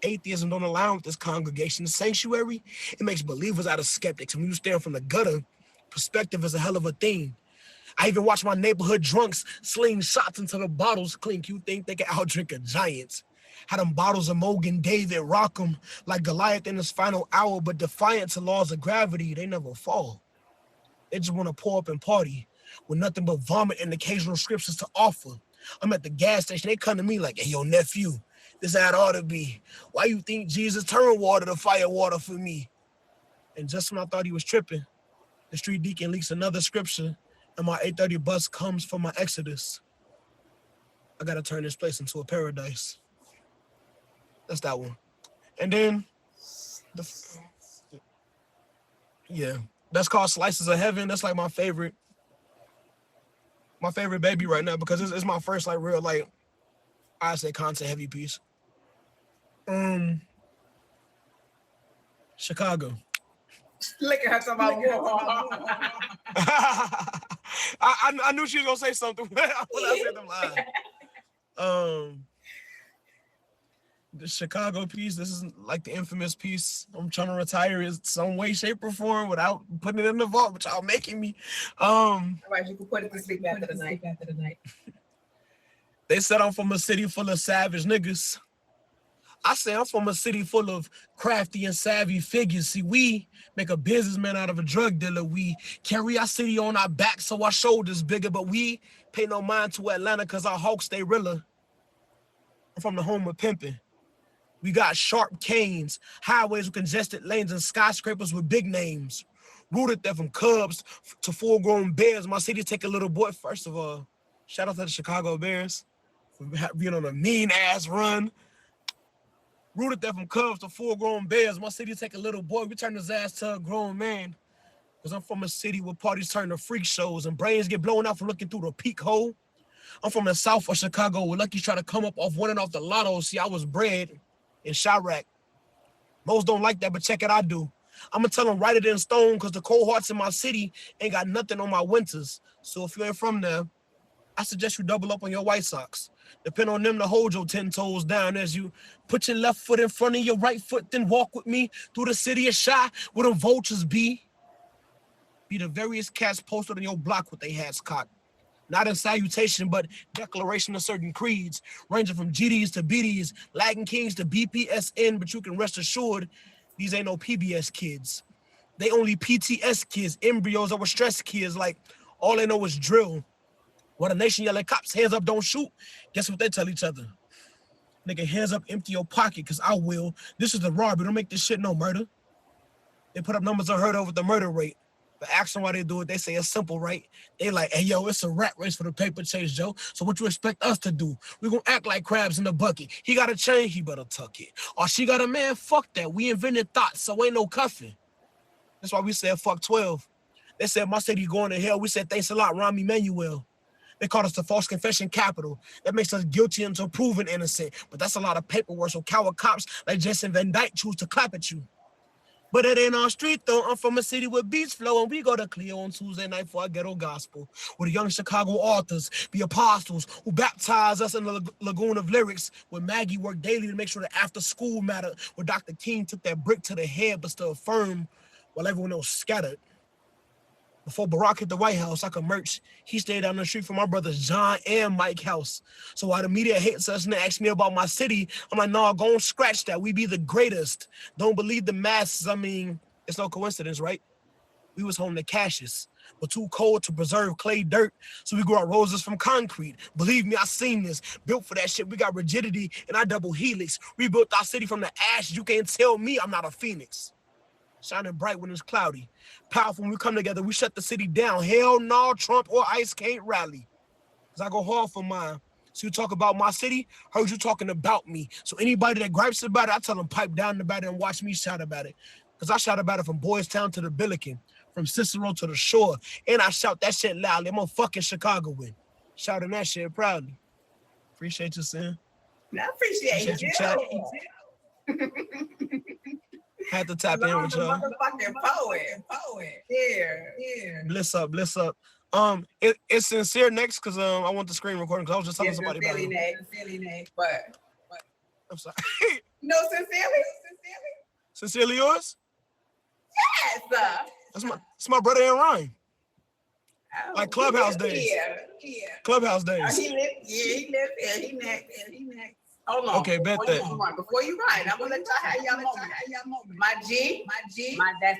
Atheism don't allow with this congregation. The sanctuary, it makes believers out of skeptics. When you stand from the gutter, perspective is a hell of a thing. I even watch my neighborhood drunks sling shots until the bottles clink. You think they can outdrink a giant? How them bottles of Mogan David rock them like Goliath in his final hour, but defiant to laws of gravity, they never fall. They just want to pour up and party with nothing but vomit and occasional scriptures to offer. I'm at the gas station, they come to me like, hey, yo, nephew, this how it ought to be. Why you think Jesus turned water to fire water for me? And just when I thought he was tripping, the street deacon leaks another scripture and my 8:30 bus comes for my exodus. I gotta turn this place into a paradise. That's that one. And then, that's called Slices of Heaven. That's like my favorite baby right now because it's my first like real like, I say content heavy piece. Chicago. Look at her talking about I knew she was gonna say something when I said them live. The Chicago piece, this is like the infamous piece. I'm trying to retire in some way, shape, or form without putting it in the vault, which y'all making me. All right, you can put it to sleep after the night. They said I'm from a city full of savage niggas. I say I'm from a city full of crafty and savvy figures. See, we make a businessman out of a drug dealer. We carry our city on our back so our shoulders bigger, but we pay no mind to Atlanta because our hawks stay realer. I'm from the home of pimping. We got sharp canes, highways with congested lanes, and skyscrapers with big names. Rooted there from cubs to full-grown bears. My city take a little boy. First of all, shout out to the Chicago Bears for being on a mean-ass run. Rooted there from cubs to full-grown bears. My city take a little boy. We turn his ass to a grown man. Because I'm from a city where parties turn to freak shows and brains get blown out from looking through the peak hole. I'm from the south of Chicago where Lucky's trying to come up off winning off the lotto. See, I was bred in Chirac. Most don't like that, but check it, I do. I'm going to tell them write it in stone because the cold hearts in my city ain't got nothing on my winters. So if you ain't from there, I suggest you double up on your White Sox. Depend on them to hold your 10 toes down as you put your left foot in front of your right foot, then walk with me through the city of Shy where them vultures be. Be the various cats posted on your block with their hats cocked. Not in salutation, but declaration of certain creeds, ranging from GDs to BDs, Latin Kings to BPSN, but you can rest assured, these ain't no PBS kids. They only PTS kids, embryos that were stress kids, like all they know is drill. While the nation yelling, cops, hands up, don't shoot. Guess what they tell each other? Nigga, hands up, empty your pocket, because I will. This is the robbery, don't make this shit no murder. They put up numbers unheard of with the murder rate. But ask them why they do it, they say it's simple, right? They like, hey, yo, it's a rat race for the paper chase, Joe. So what you expect us to do? We gonna act like crabs in the bucket. He got a chain, he better tuck it. Or she got a man, fuck that. We invented thoughts, so ain't no cuffing. That's why we said fuck 12. They said my city going to hell. We said thanks a lot, Rahm Emanuel. They call us the false confession capital. That makes us guilty until proven innocent. But that's a lot of paperwork, so coward cops like Jason Van Dyke choose to clap at you. But it ain't our street, though. I'm from a city with beats flow, and we go to Cleo on Tuesday night for our ghetto gospel, where the young Chicago authors, the apostles, who baptize us in the lagoon of lyrics, where Maggie worked daily to make sure that after school mattered, where Dr. King took that brick to the head but still firm, while everyone else scattered. Before Barack hit the White House, I could merch. He stayed down the street from my brothers John and Mike House. So while the media hates us and they ask me about my city, I'm like, no, go and scratch that. We be the greatest. Don't believe the masses. I mean, it's no coincidence, right? We was home to Cassius, but too cold to preserve clay dirt. So we grew our roses from concrete. Believe me, I seen this. Built for that shit. We got rigidity in our double helix. We built our city from the ashes. You can't tell me I'm not a phoenix. Shining bright when it's cloudy. Powerful when we come together, we shut the city down. Hell no, Trump or ICE can't rally. Because I go hard for mine. So you talk about my city, heard you talking about me. So anybody that gripes about it, I tell them pipe down about it and watch me shout about it. Because I shout about it from Boys Town to the Billiken, from Cicero to the shore. And I shout that shit loudly. I'm a fucking Chicagoan. Shouting that shit proudly. Appreciate you, Sam. I appreciate you, chat. Had to tap in with y'all. Motherfucking poet. Yeah. Bliss up. It's Sincere next because I want the screen recording because I was just telling somebody about it. Silly next. What? I'm sorry. No, sincerely? Sincerely yours? Yes. That's my brother in rhyme. Oh, Like Clubhouse days. Yeah. Clubhouse days. He lived. He next. Hold on. Okay, bet that. Before you run, I'm gonna let y'all have y'all moment. My G. My dad.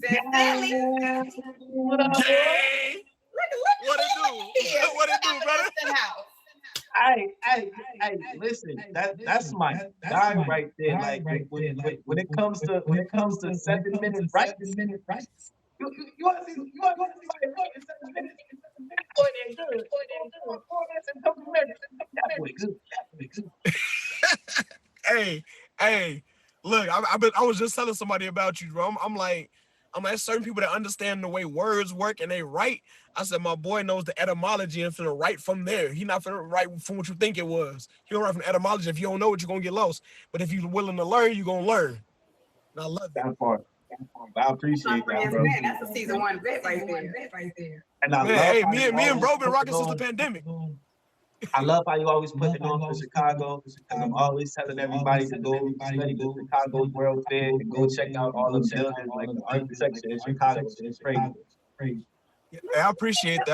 Sincerely. What up, boy? What it do? What it do, brother? Hey, listen, that's my guy right there. Like when it comes to 7 minute rights, you want to see somebody working 7 minutes? Boy, they good. That boy good. Hey, look, I was just telling somebody about you, bro. I'm like certain people that understand the way words work and they write. I said, my boy knows the etymology and finna write from there. He not finna write from what you think it was. He don't write from etymology. If you don't know it, you're gonna get lost. But if you're willing to learn, you're gonna learn. And I love that part. I appreciate that, bro. Man, that's a season 1 vet right there. And I man, love me and bro been rocking since the pandemic. I love how you always put it on for Chicago, because I'm always telling everybody to go study the Chicago World Fair and go check out all the buildings, like the architecture in Chicago. It's crazy. Yeah, I appreciate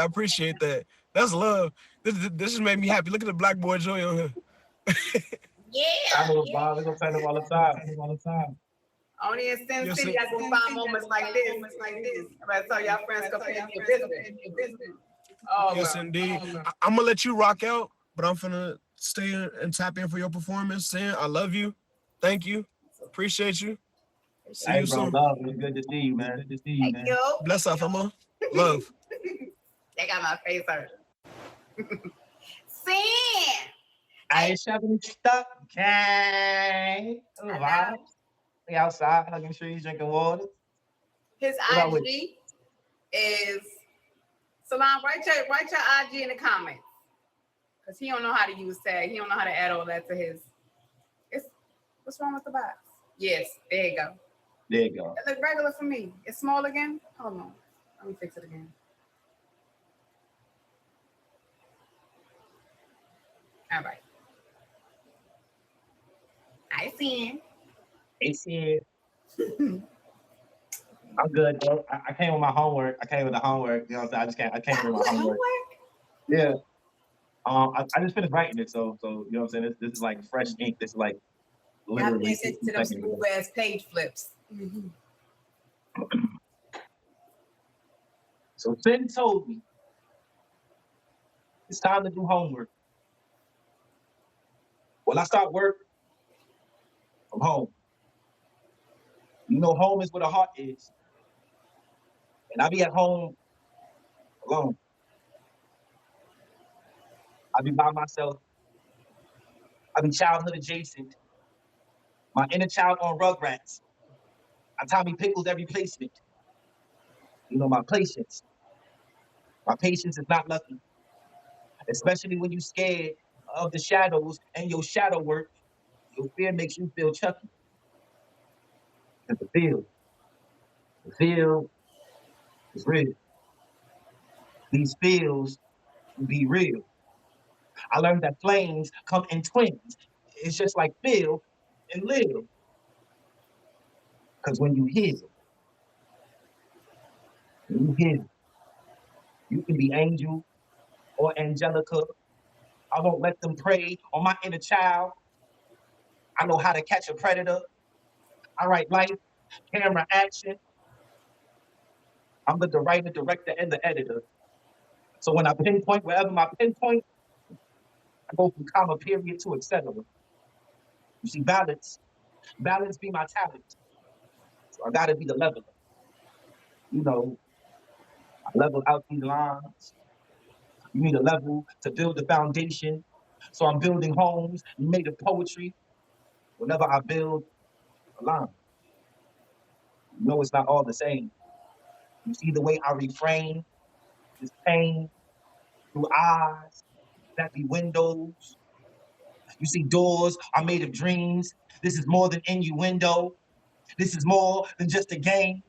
that. That's love. This just made me happy. Look at the black boy Joy on here. Yeah. I know, Bob. We're gonna tell them all the time. Only in Sin City, I can find moments like this. I'm about to tell y'all friends come pay me a visit. Oh, yes, indeed. I'm gonna let you rock out, but I'm finna stay and tap in for your performance. Sam, I love you. Thank you. Appreciate you. See you soon. Love. It's good to see you, man. Good to see you, man. You. Bless up, Emma. Love. They got my face hurt. Sam. I ain't shoving stuff. Okay. We outside hugging trees, drinking water. His IG is Salam. Write your IG in the comments, cause he don't know how to use tag. He don't know how to add all that to his. What's wrong with the box? Yes, there you go. It look regular for me. It's small again. Hold on, let me fix it again. All right. I see it. I'm good, bro. I came with my homework. You know what I'm saying? I came with my homework. Yeah. I just finished writing it, so you know what I'm saying? This is like fresh ink. This is like literally. To them smooth ass page flips. So Finn told me it's time to do homework. Well, I start work from home. You know, home is where the heart is. And I be at home alone. I be by myself. I be childhood adjacent. My inner child on Rugrats. I Tommy Pickles every placement. You know, my patience. My patience is not lucky, especially when you're scared of the shadows and your shadow work. Your fear makes you feel chucky. Because the feel is real. These feels will be real. I learned that flames come in twins. It's just like feel and live. Because when you heal, you can be angel or angelica. I won't let them prey on my inner child. I know how to catch a predator. I write life, camera, action. I'm the writer, director, and the editor. So when I pinpoint wherever my pinpoint, I go from comma period to etc. You see, balance be my talent. So I gotta be the leveler. You know, I level out these lines. You need a level to build the foundation. So I'm building homes made of poetry. Whenever I build a line, you know it's not all the same. You see the way I refrain this pain through eyes that be windows. You see doors are made of dreams. This is more than innuendo. This is more than just a game.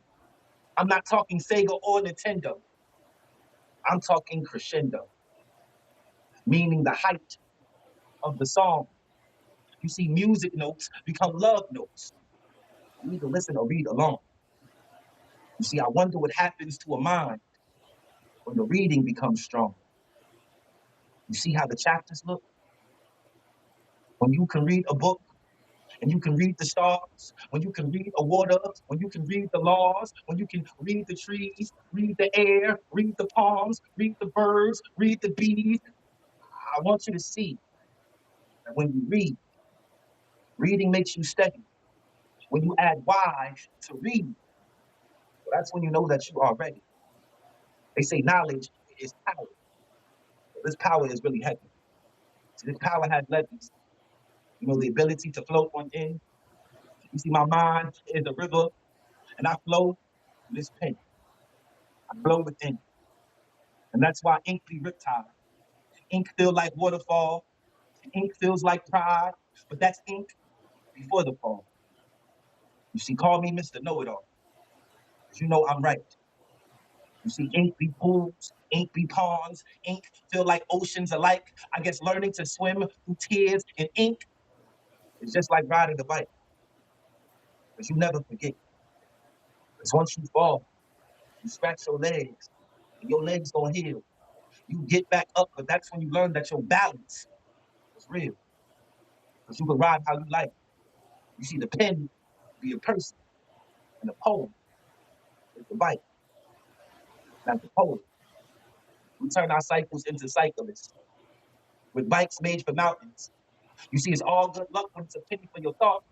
I'm not talking Sega or Nintendo. I'm talking crescendo, meaning the height of the song. You see music notes become love notes. You either listen or read along. You see, I wonder what happens to a mind when the reading becomes strong. You see how the chapters look? When you can read a book and you can read the stars, when you can read a water, when you can read the laws, when you can read the trees, read the air, read the palms, read the birds, read the bees. I want you to see that when you read, reading makes you steady. When you add why to read, well, that's when you know that you are ready. They say knowledge is power. Well, this power is really heavy. So this power has levees. You know, the ability to float on in. You see, my mind is a river, and I flow with this pen. I flow within. And that's why ink be riptide. Ink feel like waterfall. Ink feels like pride, but that's ink before the fall. You see, call me Mr. Know-It-All, because you know I'm right. You see, ink be pools, ink be ponds, ink feel like oceans alike. I guess learning to swim through tears and ink is just like riding a bike, because you never forget. Because once you fall, you scratch your legs, and your legs don't heal. You get back up, but that's when you learn that your balance is real. Because you can ride how you like. You see, the pen be a person, and the poem is the bike. Now the poet, we turn our cycles into cyclists with bikes made for mountains. You see, it's all good luck when it's a penny for your thought,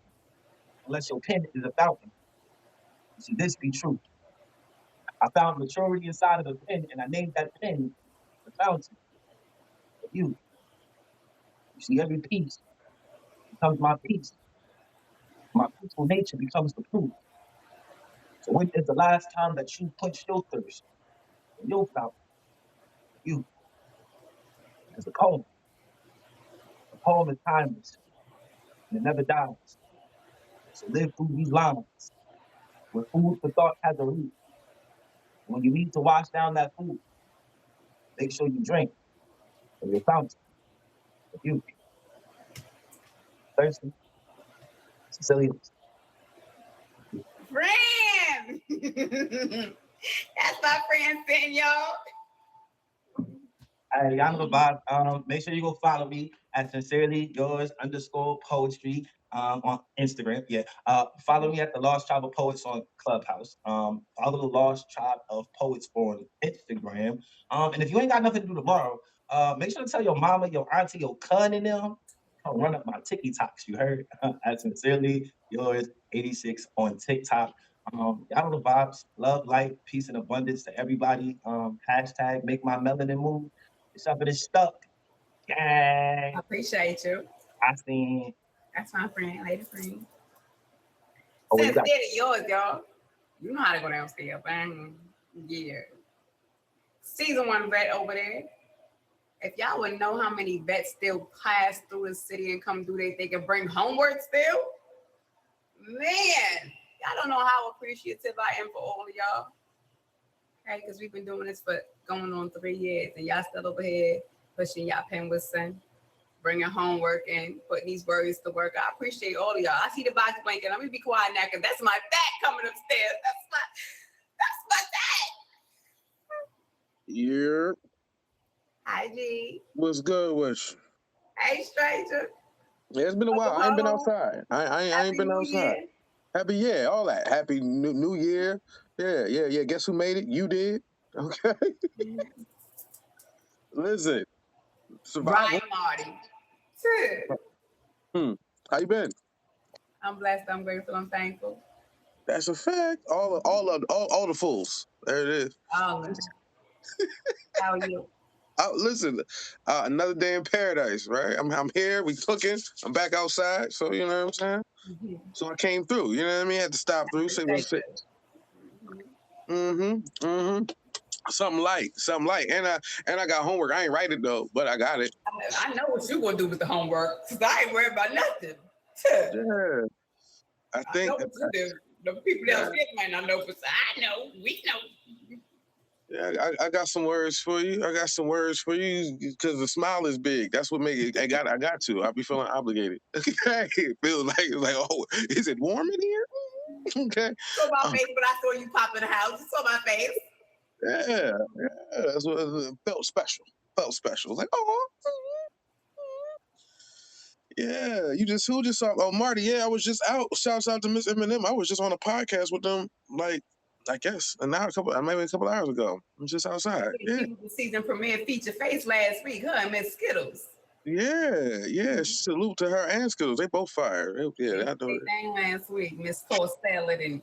unless your pen is a fountain. You see, this be true. I found maturity inside of a pen, and I named that pen the fountain of you. You see, every piece becomes my piece. My peaceful nature becomes the proof. So when is the last time that you quenched your thirst in your fountain of you? Because the poem is timeless, and it never dies. So live through these lines where food for thought has a root. When you need to wash down that food, make sure you drink from your fountain of youth. Thirsty, Sicilians. Friend! That's my friend saying, y'all. Hey, y'all know the vibe. Make sure you go follow me at sincerely yours _ poetry on Instagram. Yeah. Follow me at the Lost Tribe of Poets on Clubhouse. Follow the Lost Tribe of Poets on Instagram. And if you ain't got nothing to do tomorrow, make sure to tell your mama, your auntie, your cousin and them. Come run up my TikToks. You heard? At sincerely yours 86 on TikTok. Y'all know the vibes. Love, light, peace, and abundance to everybody. Hashtag make my melanin move. Something is stuck. I Gang. appreciate you. I seen. That's my friend, lady friend. Oh, you Since got it's yours, y'all. You know how to go downstairs, bang. Yeah. Season 1 vet over there. If y'all would know how many vets still pass through the city and come through, they can bring homework still. Man, y'all don't know how appreciative I am for all of y'all. Okay, because we've been doing this for going on 3 years, and y'all still over here pushing y'all pen with son, bringing homework and putting these words to work. I appreciate all of y'all. I see the box blanket. I'm gonna be quiet now because that's my fat coming upstairs. That's my fat. Yeah. Hi, G. What's good with you? Hey, stranger. Yeah, it's been a while. I ain't been outside. I ain't been outside. Year. Happy year, all that. Happy new year. Yeah. Guess who made it? You did. Okay. Listen. Survival. Right, Marty. How you been? I'm blessed. I'm grateful. I'm thankful. That's a fact. All the fools. There it is. All of them. How are you? Listen, another day in paradise, right? I'm here. We cooking. I'm back outside. So you know what I'm saying. Mm-hmm. So I came through. You know what I mean? I had to stop through. Say what's fit. Something light, and I got homework. I ain't write it though, but I got it. I know what you gonna do with the homework, cause I ain't worried about nothing. Yeah, I think know what you do. The people downstairs might not know, but I know. We know. Yeah, I got some words for you. I got some words for you because the smile is big. That's what make it. I got to. I be feeling obligated. Okay, feel like oh, is it warm in here? Okay. Saw my face, but I saw you pop in the house. You saw my face. Yeah, that's what it felt special. Felt special. Like, oh, yeah. Who just saw? Oh, Marty. Yeah, I was just out. Shouts out to Miss Eminem. I was just on a podcast with them. Like, I guess maybe a couple hours ago. I'm just outside. Yeah. The season premiere feature face last week, huh? Miss Skittles. Yeah. Salute to her and Skittles. They both fire. Yeah, that thing last week. Miss Course salad and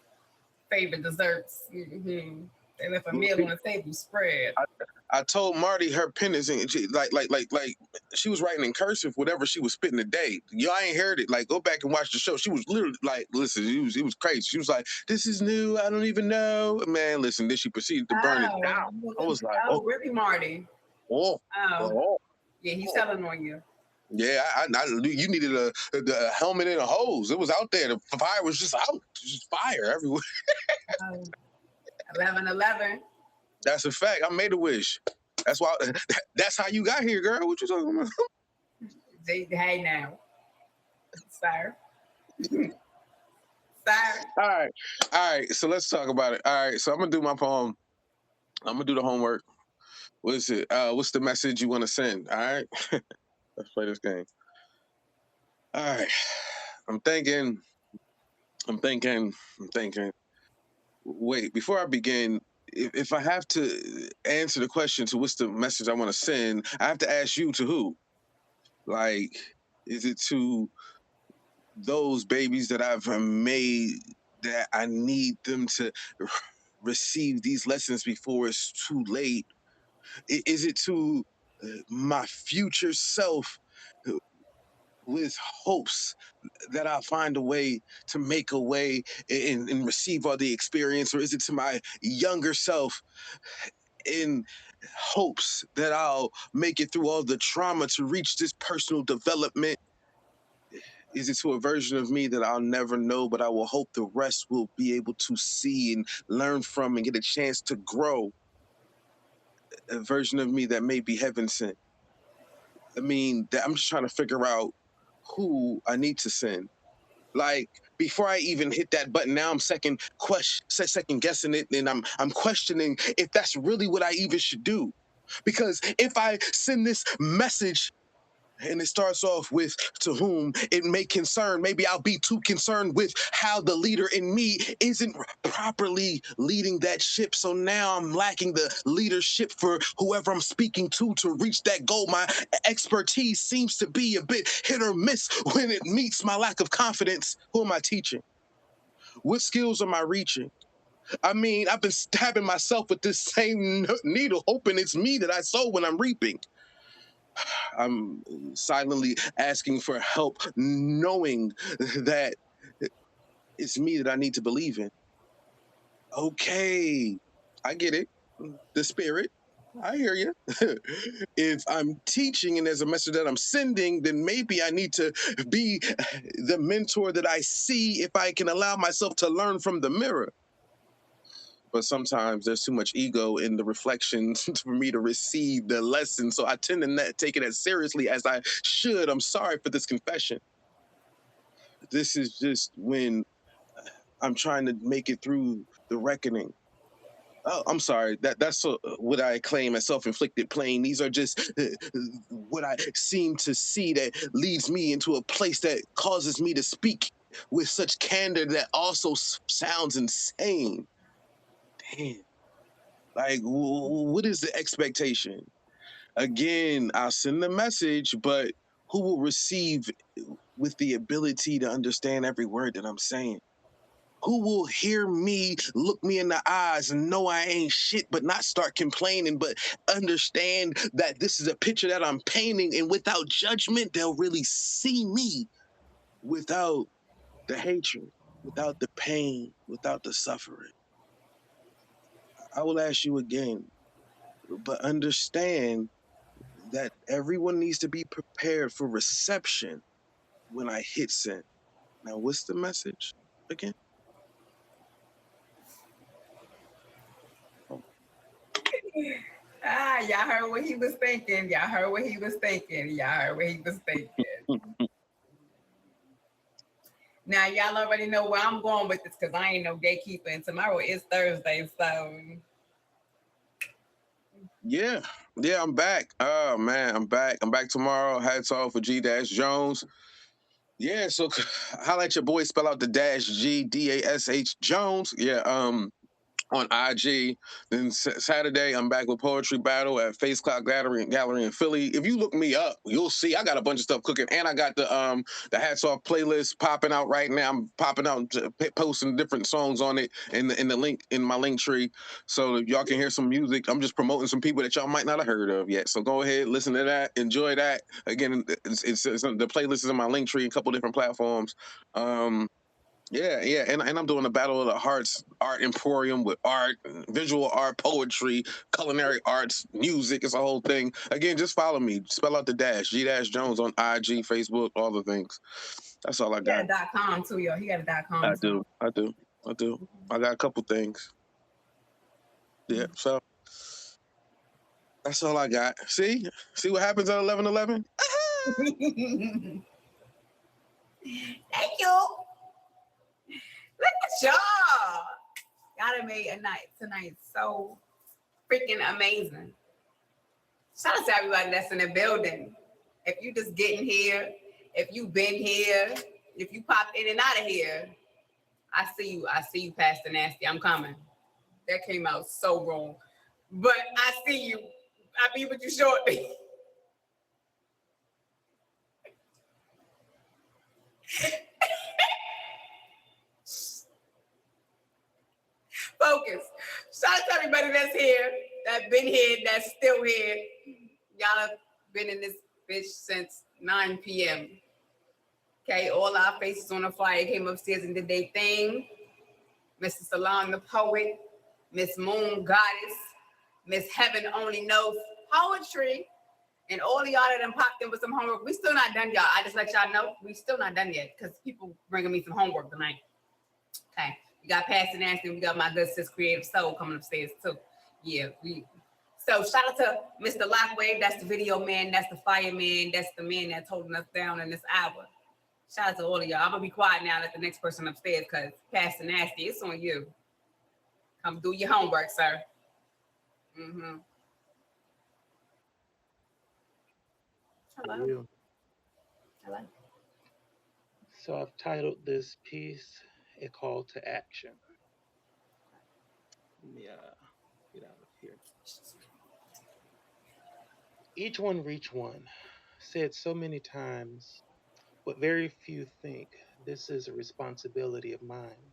favorite desserts. Mm-hmm. They left a meal on the table spread. I told Marty her pen is in, like she was writing in cursive whatever she was spitting today. Y'all ain't heard it. Like, go back and watch the show. She was literally like, listen, it was crazy. She was like, this is new. I don't even know. Man, listen, then she proceeded to burn it down. I was like, oh, really, Marty? Oh. Yeah, he's telling on you. Yeah, you needed a helmet and a hose. It was out there. The fire was just out. Just fire everywhere. 11/11. That's a fact. I made a wish. That's why. That's how you got here, girl. What you talking about? Hey now, sir. All right. So let's talk about it. All right. So I'm gonna do my poem. I'm gonna do the homework. What is it? What's the message you want to send? All right. Let's play this game. All right. I'm thinking. Wait, before I begin, if I have to answer the question to what's the message I want to send, I have to ask you to who? Like, is it to those babies that I've made that I need them to receive these lessons before it's too late? Is it to my future self with hopes that I'll find a way to make a way and receive all the experience? Or is it to my younger self in hopes that I'll make it through all the trauma to reach this personal development? Is it to a version of me that I'll never know, but I will hope the rest will be able to see and learn from and get a chance to grow? A version of me that may be heaven sent. I mean, I'm just trying to figure out who I need to send. Like, before I even hit that button, now I'm second guessing it, and I'm questioning if that's really what I even should do. Because if I send this message and it starts off with to whom it may concern, maybe I'll be too concerned with how the leader in me isn't properly leading that ship. So now I'm lacking the leadership for whoever I'm speaking to reach that goal. My expertise seems to be a bit hit or miss when it meets my lack of confidence. Who am I teaching? What skills am I reaching? I mean, I've been stabbing myself with this same needle, hoping it's me that I sow when I'm reaping. I'm silently asking for help, knowing that it's me that I need to believe in. Okay, I get it. The spirit. I hear you. If I'm teaching and there's a message that I'm sending, then maybe I need to be the mentor that I see if I can allow myself to learn from the mirror. But sometimes there's too much ego in the reflections for me to receive the lesson. So I tend to not take it as seriously as I should. I'm sorry for this confession. This is just when I'm trying to make it through the reckoning. Oh, I'm sorry. That's what I claim as self-inflicted pain. These are just what I seem to see that leads me into a place that causes me to speak with such candor that also sounds insane. Damn. Like, what is the expectation? Again, I'll send the message, but who will receive with the ability to understand every word that I'm saying? Who will hear me, look me in the eyes, and know I ain't shit, but not start complaining, but understand that this is a picture that I'm painting, and without judgment, they'll really see me without the hatred, without the pain, without the suffering. I will ask you again, but understand that everyone needs to be prepared for reception when I hit send. Now, what's the message again? Y'all heard what he was thinking. Y'all heard what he was thinking. Y'all heard what he was thinking. Now, y'all already know where I'm going with this because I ain't no gatekeeper, and tomorrow is Thursday, so. Yeah, I'm back. Oh man, I'm back. I'm back tomorrow. Hats off for G-Jones. Yeah, so holla at your boy, spell out the -G Jones. Yeah, on IG. Then Saturday, I'm back with Poetry Battle at Face Clock Gallery in Philly. If you look me up, you'll see I got a bunch of stuff cooking, and I got the Hats Off playlist popping out right now. I'm popping out, posting different songs on it in the link in my link tree, so y'all can hear some music. I'm just promoting some people that y'all might not have heard of yet. So go ahead, listen to that, enjoy that. Again, it's the playlist is in my link tree, a couple different platforms. Yeah, and I'm doing a Battle of the Hearts art emporium with art, visual art, poetry, culinary arts, music. It's a whole thing. Again, just follow me. Spell out the G-Jones on IG, Facebook, all the things. That's all I got. He got a .com too, yo. He got a .com. I do. I got a couple things. Yeah, so that's all I got. See what happens at 11:11? Thank you. Look at y'all. Y'all done made a night tonight so freaking amazing. Shout out to everybody that's in the building. If you just getting here, if you been here, if you popped in and out of here, I see you, Pastor Nasty. I'm coming. That came out so wrong. But I see you. I'll be with you shortly. Focus. Shout out to everybody that's here, that's been here, that's still here. Y'all have been in this bitch since 9 p.m. Okay, all our faces on the flyer came upstairs and did their thing. Mr. Salon the poet, Miss Moon Goddess, Miss Heaven Only Knows Poetry, and all of y'all that done popped in with some homework. We still not done, y'all. I just let y'all know we still not done yet because people bringing me some homework tonight. Okay. We got Pastor Nancy, we got my good sis Creative Soul coming upstairs too. Yeah, so shout out to Mr. Lockwave, that's the video man, that's the fireman, that's the man that's holding us down in this hour. Shout out to all of y'all. I'm gonna be quiet now, let the next person upstairs, because Pastor Nasty, it's on you. Come do your homework, sir. Mm-hmm. Hello. Hello. So I've titled this piece A Call to Action. Let me get out of here. Each one reach one, said so many times, but very few think this is a responsibility of mine.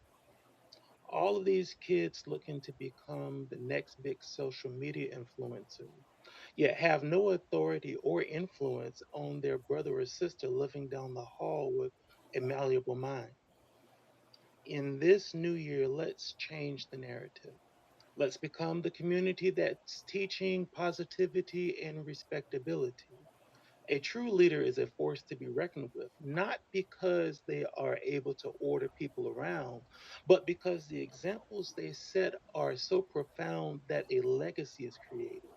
All of these kids looking to become the next big social media influencer, yet have no authority or influence on their brother or sister living down the hall with a malleable mind. In this new year, let's change the narrative. Let's become the community that's teaching positivity and respectability. A true leader is a force to be reckoned with, not because they are able to order people around, but because the examples they set are so profound that a legacy is created.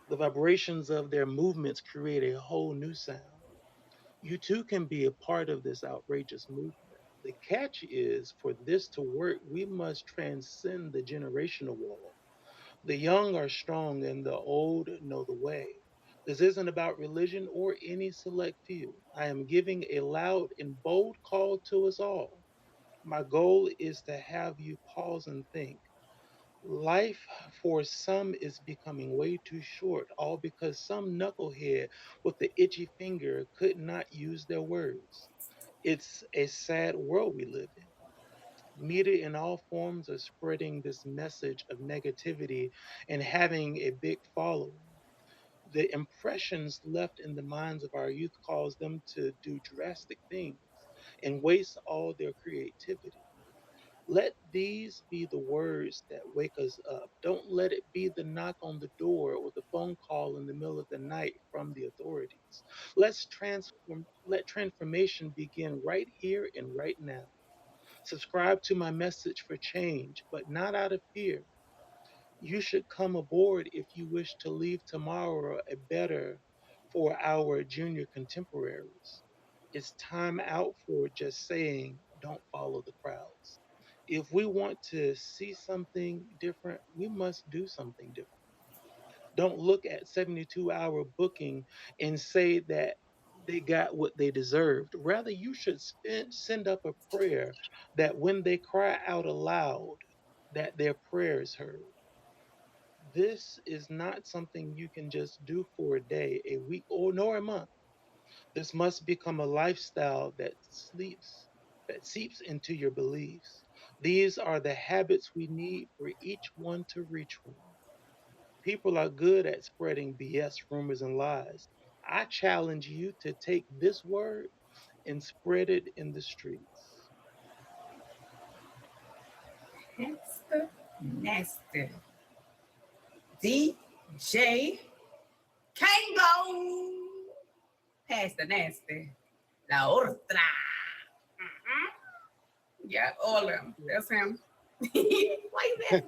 The vibrations of their movements create a whole new sound. You too can be a part of this outrageous movement. The catch is for this to work, we must transcend the generational wall. The young are strong and the old know the way. This isn't about religion or any select few. I am giving a loud and bold call to us all. My goal is to have you pause and think. Life for some is becoming way too short, all because some knucklehead with the itchy finger could not use their words. It's a sad world we live in. Media in all forms are spreading this message of negativity and having a big following. The impressions left in the minds of our youth cause them to do drastic things and waste all their creativity. Let these be the words that wake us up. Don't let it be the knock on the door or the phone call in the middle of the night from the authorities. Let transformation begin right here and right now. Subscribe to my message for change, but not out of fear. You should come aboard if you wish to leave tomorrow a better for our junior contemporaries. It's time out for just saying, don't follow the crowds. If we want to see something different, we must do something different. Don't look at 72-hour booking and say that they got what they deserved. Rather, you should send up a prayer that when they cry out aloud, that their prayer is heard. This is not something you can just do for a day, a week, or nor a month. This must become a lifestyle that seeps into your beliefs. These are the habits we need for each one to reach one. People are good at spreading BS, rumors, and lies. I challenge you to take this word and spread it in the streets. Pastor Nasty. DJ Kango. Pastor Nasty. La Ortra. Yeah, all of them. That's him. Why is that?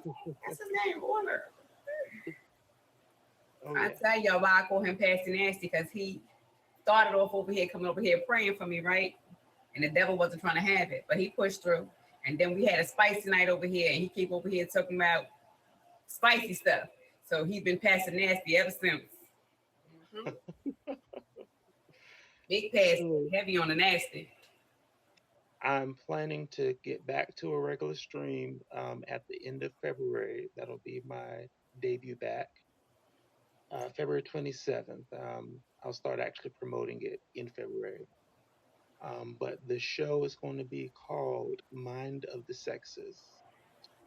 That's his name, Order. Oh, I yeah. tell y'all why I call him Pastor Nasty, because he started off over here, coming over here praying for me, right? And the devil wasn't trying to have it, but he pushed through. And then we had a spicy night over here, and he keep over here talking about spicy stuff. So he's been Pastor Nasty ever since. Big Pastor, heavy on the nasty. I'm planning to get back to a regular stream at the end of February. That'll be my debut back. February 27th. I'll start actually promoting it in February. But the show is going to be called Mind of the Sexes,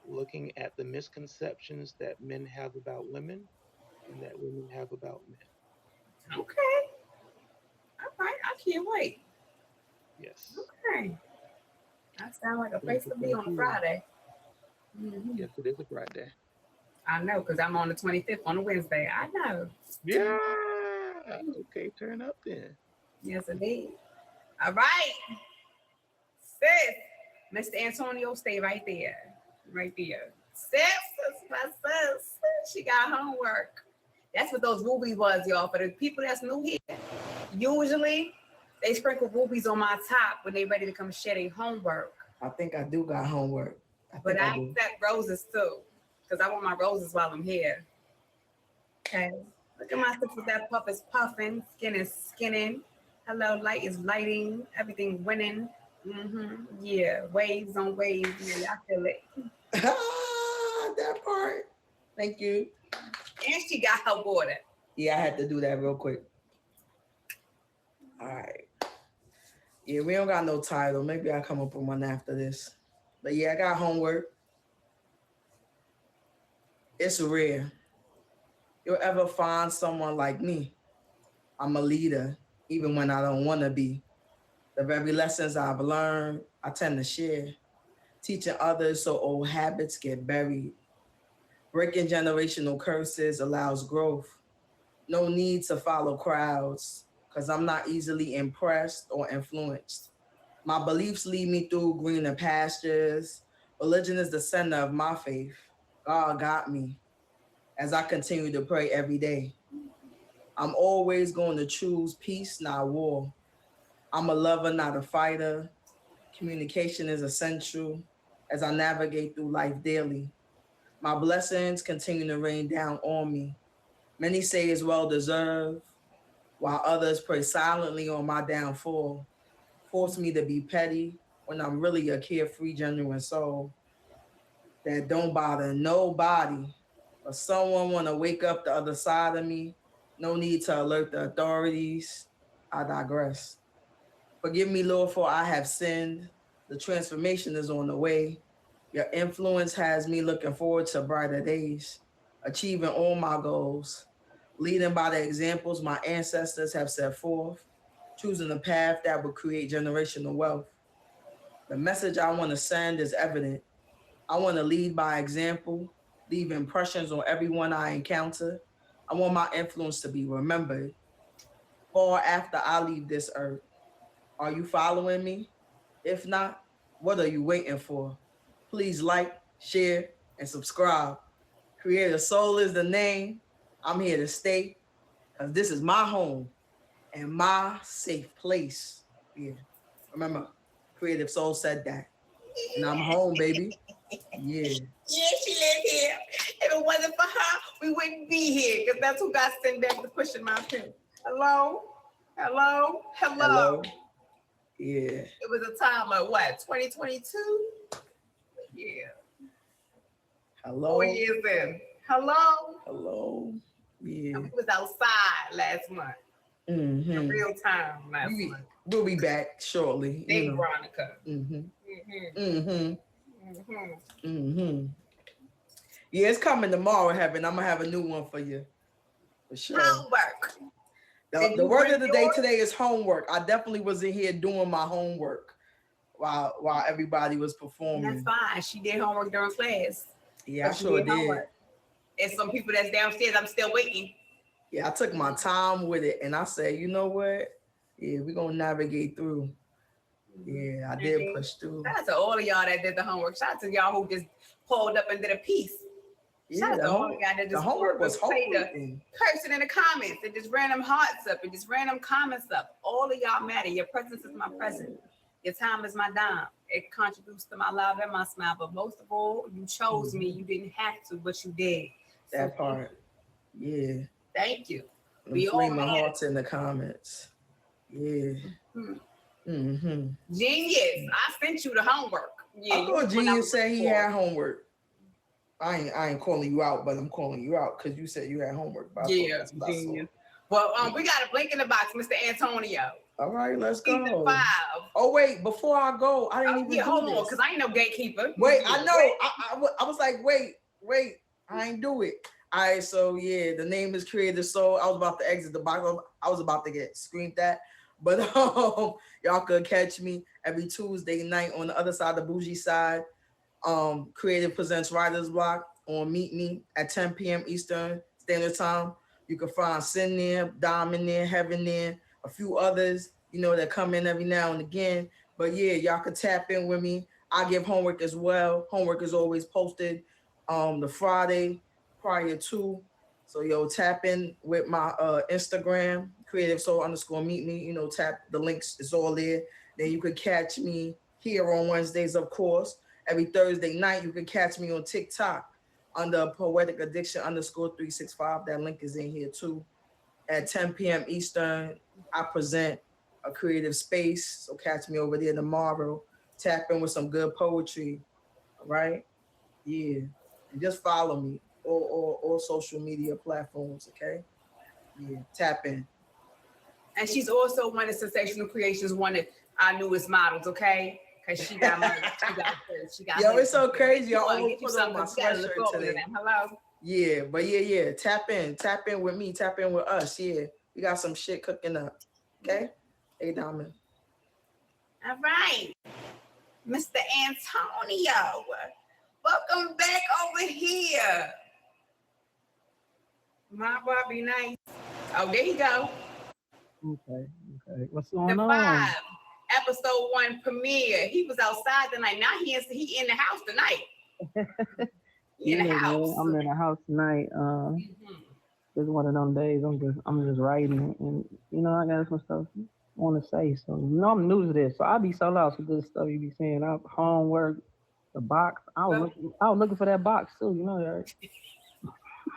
looking at the misconceptions that men have about women and that women have about men. Okay. All right. I can't wait. Yes. Okay. That sounds like a place to be on a Friday. Mm-hmm. Yes, it is a Friday. I know, because I'm on the 25th on a Wednesday. I know. Yeah. Okay, turn up then. Yes, indeed. All right. Sis, Mr. Antonio, stay right there. Right there. Sis, my sis. She got homework. That's what those rubies was, y'all. For the people that's new here, usually they sprinkle rubies on my top when they ready to come share their homework. I think I do got homework. But I accept roses too, because I want my roses while I'm here. Okay. Look at my sisters. That puff is puffing, skin is skinning. Hello, light is lighting. Everything winning. Yeah, waves on waves. Yeah, I feel it. That part. Thank you. And she got her water. Yeah, I had to do that real quick. All right. Yeah, we don't got no title. Maybe I'll come up with one after this. But yeah, I got homework. It's rare you'll ever find someone like me. I'm a leader, even when I don't want to be. The very lessons I've learned, I tend to share, teaching others so old habits get buried. Breaking generational curses allows growth. No need to follow crowds because I'm not easily impressed or influenced. My beliefs lead me through greener pastures. Religion is the center of my faith. God got me as I continue to pray every day. I'm always going to choose peace, not war. I'm a lover, not a fighter. Communication is essential as I navigate through life daily. My blessings continue to rain down on me. Many say it's well deserved, while others pray silently on my downfall. Force me to be petty when I'm really a carefree, genuine soul that don't bother nobody. But someone want to wake up the other side of me. No need to alert the authorities. I digress. Forgive me, Lord, for I have sinned. The transformation is on the way. Your influence has me looking forward to brighter days, achieving all my goals, leading by the examples my ancestors have set forth, choosing a path that will create generational wealth. The message I want to send is evident. I want to lead by example, leave impressions on everyone I encounter. I want my influence to be remembered far after I leave this earth. Are you following me? If not, what are you waiting for? Please like, share, and subscribe. Creative Soul is the name. I'm here to stay because this is my home and my safe place. Yeah. Remember, Creative Soul said that. And I'm home, baby. Yeah. Yeah, she lives here. If it wasn't for her, we wouldn't be here because that's who got sent back to pushing my pin. Hello? Hello? Hello? Hello. Yeah. It was a time of what, 2022? Yeah. Hello. 4 years in. Hello? Hello. Yeah. We was outside last month. Mm-hmm. In real time last month. We'll be back shortly. Hey, Veronica. Mm-hmm. Mm-hmm. Mm-hmm. Yeah, it's coming tomorrow, Heaven. I'm gonna have a new one for you. For sure. Homework. The word of the day today is homework. I definitely was in here doing my homework while everybody was performing. That's fine. She did homework during class. Yeah, I sure did. And some people that's downstairs, I'm still waiting. Yeah, I took my time with it and I said, you know what? Yeah, we're gonna navigate through. Yeah, I did push through. Shout out to all of y'all that did the homework. Shout out to y'all who just pulled up and did a piece. Yeah, Shout out to all of y'all that just the homework was cursing in the comments and just random hearts up and just random comments up. All of y'all matter. Your presence is my present. Your time is my dime. It contributes to my love and my smile. But most of all, you chose me. You didn't have to, but you did. That part. Yeah. Thank you. We all my hearts in the comments. Yeah. Mm-hmm. Genius. I sent you the homework. Yeah, I thought Genius said he had homework. I ain't calling you out, but I'm calling you out because you said you had homework. Yeah, Genius. Well, we got a blink in the box, Mr. Antonio. All right, let's go. Season 5. Oh wait, before I go, I didn't even hold on, because I ain't no gatekeeper. Wait, I know. I was like, wait, I ain't do it. All right, so yeah, the name is Creative Soul. I was about to exit the box. I was about to get screamed at. But y'all could catch me every Tuesday night on the other side, the bougie side. Creative Presents Writer's Block on Meet Me at 10 p.m. Eastern Standard Time. You can find Sin there, Diamond there, Heaven there, a few others, that come in every now and again. But yeah, y'all can tap in with me. I give homework as well. Homework is always posted the Friday prior to. So tap in with my Instagram, Creative Soul _Meet Me. Tap the links, it's all there. Then you could catch me here on Wednesdays, of course. Every Thursday night, you can catch me on TikTok under Poetic Addiction _365. That link is in here too. At 10 p.m. Eastern, I present a creative space. So catch me over there tomorrow. Tap in with some good poetry. All right? Yeah. And just follow me or social media platforms, okay? Yeah. Tap in. And she's also one of Sensational Creations, one of our newest models, okay? Because she got money. She got Yo, it's so crazy. I always put on my sweatshirt today. Hello? Yeah, but yeah. Tap in with me. Tap in with us. Yeah, we got some shit cooking up. Okay? Hey, Diamond. All right. Mr. Antonio, welcome back over here. My boy be nice. Oh, there you go. Okay. What's The going on? 5, episode 1 premiere. He was outside tonight. Now he in the house tonight. He in the house. Man, I'm in the house tonight. It's one of them days. I'm just writing, and I got some stuff I want to say. So I'm new to this, so I be so lost with this stuff you be saying. Homework, the box. I was looking for that box too. You know that.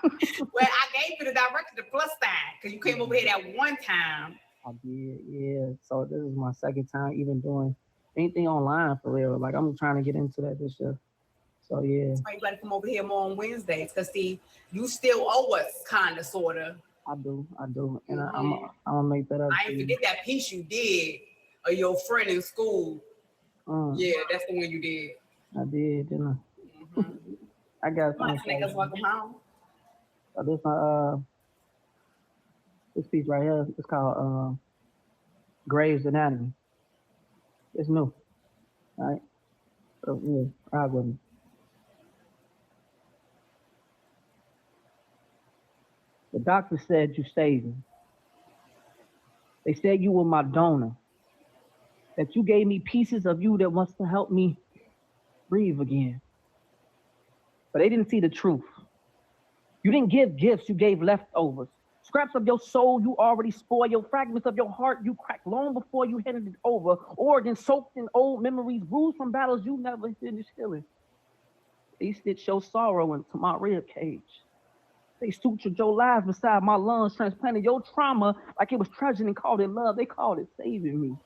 Well, I gave you the director the plus sign because you came over here that one time. I did, yeah. So this is my second time even doing anything online for real. Like I'm trying to get into that this year. So yeah. That's why you gotta come over here more on Wednesdays, because see, you still owe us kinda sorta. I do. And I'm gonna make that up. I ain't forget that piece you did of your friend in school. Yeah, that's the one you did. I did, didn't I? I got some. Niggas welcome home. So this piece right here is called Gray's Anatomy. It's new. All right. So yeah, ride with me. The doctor said you saved me. They said you were my donor. That you gave me pieces of you that wants to help me breathe again. But they didn't see the truth. You didn't give gifts, you gave leftovers. Scraps of your soul you already spoiled. Fragments of your heart you cracked long before you handed it over. Organs soaked in old memories, bruised from battles you never finished healing. They stitched your sorrow into my rib cage. They sutured your lives beside my lungs, transplanted your trauma like it was tragedy and called it love. They called it saving me.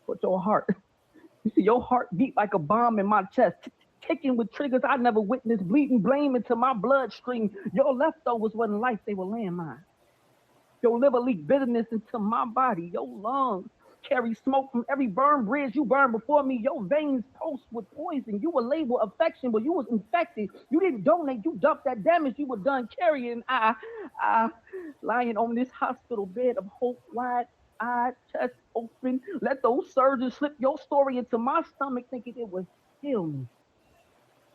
But your heart, you see, your heart beat like a bomb in my chest, kicking with triggers I never witnessed, bleeding blame into my bloodstream. Your leftovers wasn't life, they were landmines. Your liver leaked bitterness into my body. Your lungs carry smoke from every burned bridge you burned before me. Your veins pulse with poison. You were labeled affection, but you was infected. You didn't donate, you dumped that damage you were done carrying. I lying on this hospital bed of hope, wide-eyed, chest open, let those surgeons slip your story into my stomach thinking it would heal me.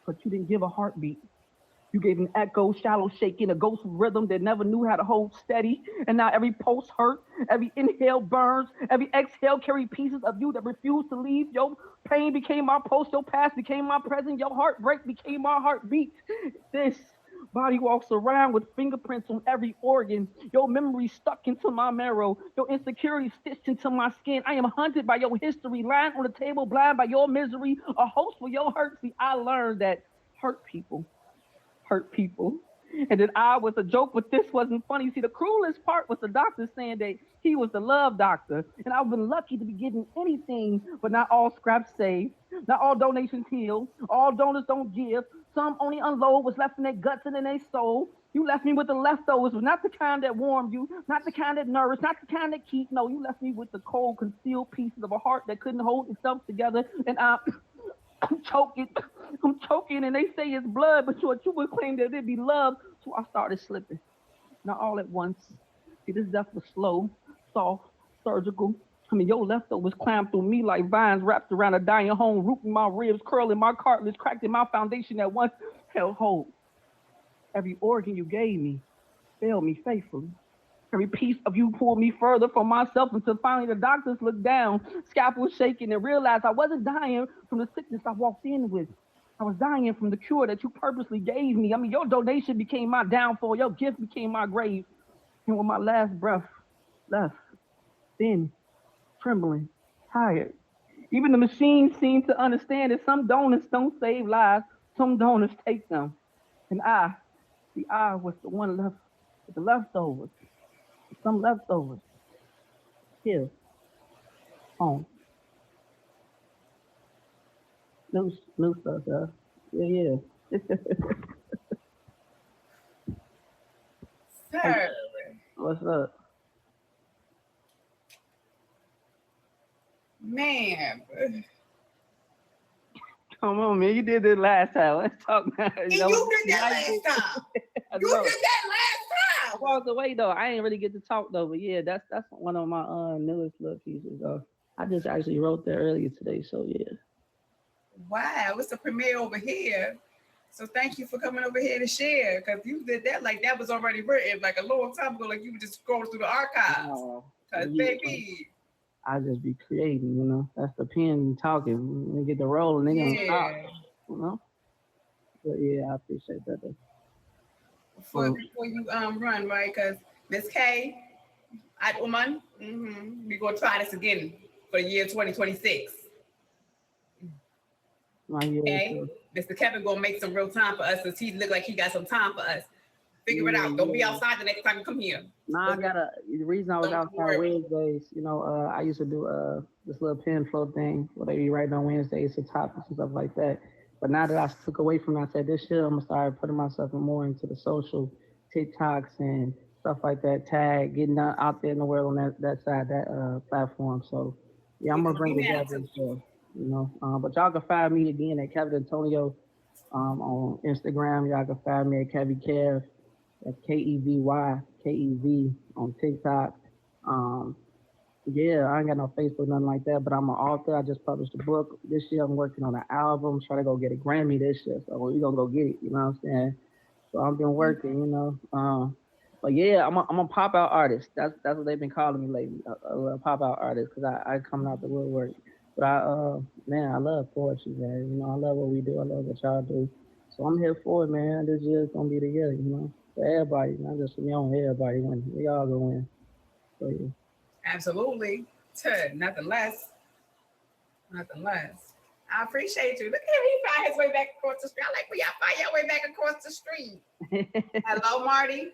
But you didn't give a heartbeat. You gave an echo, shallow shaking, a ghost rhythm that never knew how to hold steady. And now every pulse hurt, every inhale burns, every exhale carry pieces of you that refuse to leave. Your pain became my pulse, your past became my present, your heartbreak became my heartbeat. This body walks around with fingerprints on every organ. Your memory stuck into my marrow. Your insecurity stitched into my skin. I am hunted by your history, lying on the table, blind by your misery, a host for your hurt. See, I learned that hurt people. And that I was a joke, but this wasn't funny. See, the cruelest part was the doctor saying that he was the love doctor. And I've been lucky to be getting anything, but not all scraps saved. Not all donations heal. All donors don't give. Some only unload what's left in their guts and in their soul. You left me with the leftovers, but not the kind that warmed you, not the kind that nourished, not the kind that keep. No, you left me with the cold, concealed pieces of a heart that couldn't hold itself together. And I'm choking, and they say it's blood, but you would claim that it'd be love. So I started slipping. Not all at once. See, this death was slow, soft, surgical. I mean, your leftovers climbed through me like vines wrapped around a dying home, rooting my ribs, curling my cartilage, cracking my foundation that once held hope. Every organ you gave me failed me faithfully. Every piece of you pulled me further from myself until finally the doctors looked down, scalpel shaking, and realized I wasn't dying from the sickness I walked in with. I was dying from the cure that you purposely gave me. I mean, your donation became my downfall. Your gift became my grave. And when my last breath left, thin, trembling, tired, even the machine seemed to understand that some donors don't save lives, some donors take them. And I was the one left with the leftovers. Some leftovers. Here. Home. New stuff, huh? Yeah. Sir. What's up? Man. Come on, man. You did this last time. Let's talk now. You did that last time. You did that last time. I walked away though. I ain't really get to talk though, but yeah, that's one of my newest little pieces though. I just actually wrote that earlier today, so yeah. Wow, it's a premiere over here. So thank you for coming over here to share, because you did that like that was already written like a long time ago, like you were just scrolling through the archives. Because baby, I just be creating, you know. That's the pen talking. When they get the roll and they gonna stop, you know. But yeah, I appreciate that. Before you run, right? Because Miss K, Woman, we're gonna try this again for the year 2026. Okay, Mr. Kevin gonna make some real time for us, since he look like he got some time for us. Figure it out. Don't be outside the next time you come here. Nah, the reason I was outside Wednesdays, you know, I used to do this little pen flow thing where they be writing on Wednesdays, the topics and stuff like that. But now that I took away from that, I said this year I'm gonna start putting myself more into the social TikToks and stuff like that, getting out there in the world on that side, that platform. So yeah, I'm gonna bring it back this year. You know, but y'all can find me again at Kevin Antonio on Instagram. Y'all can find me at Kevy Kev, that's Kevy Kev on TikTok. Yeah, I ain't got no Facebook, nothing like that, but I'm an author. I just published a book this year. I'm working on an album, trying to go get a Grammy this year. So we're gonna go get it, you know what I'm saying? So I've been working, you know. But yeah, I'm a pop-out artist. That's what they've been calling me lately, a pop-out artist, because I come out the woodwork. But I love poetry, man. You know, I love what we do. I love what y'all do. So I'm here for it, man. This year's gonna be the year, you know, for everybody, not just for me. Everybody win. We all gonna win. So yeah. Absolutely. Nothing less. Nothing less. I appreciate you. Look at him. He found his way back across the street. I like when y'all find your way back across the street. Hello, Marty.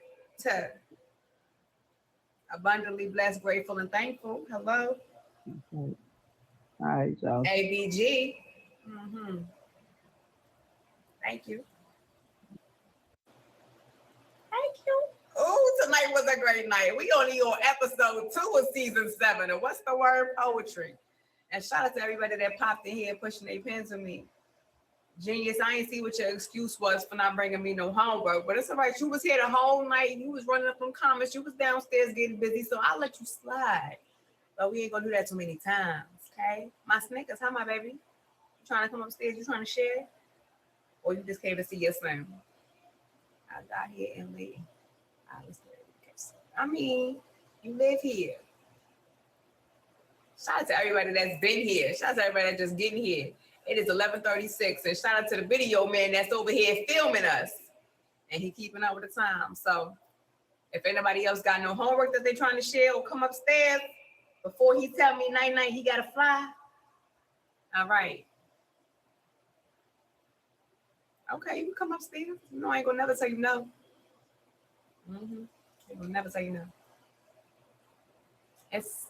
Abundantly blessed, grateful, and thankful. Hello. All right, y'all. ABG. Thank you. Thank you. Oh, tonight was a great night. We only on episode 2 of season 7. And what's the word? Poetry. And shout out to everybody that popped in here pushing their pens with me. Genius, I ain't see what your excuse was for not bringing me no homework, but it's all right. You was here the whole night. You was running up them comments. You was downstairs getting busy, so I'll let you slide. But we ain't gonna do that too many times, okay? My Snickers, hi, my baby. You trying to come upstairs? You trying to share? Or you just came to see your son? I got here and leave. I mean, you live here. Shout out to everybody that's been here. Shout out to everybody that's just getting here. It is 11:36, and shout out to the video man that's over here filming us, and he keeping up with the time. So if anybody else got no homework that they trying to share or come upstairs before he tell me night, he gotta fly. All right. Okay, you can come upstairs. You know I ain't gonna never tell you no. I ain't gonna never tell you no. It's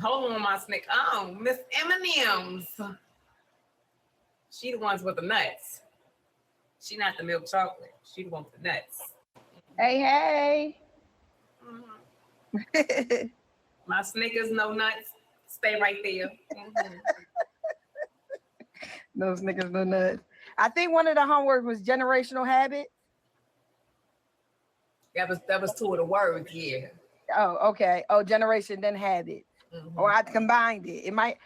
hold on, my snake. Oh, Miss M&M's. She the ones with the nuts. She not the milk chocolate. She the one with the nuts. Hey. My Snickers, no nuts. Stay right there. No Snickers, no nuts. I think one of the homework was generational habits. That was 2 of the words, yeah. Oh, okay. Oh, generation then habit. Or I combined it. It might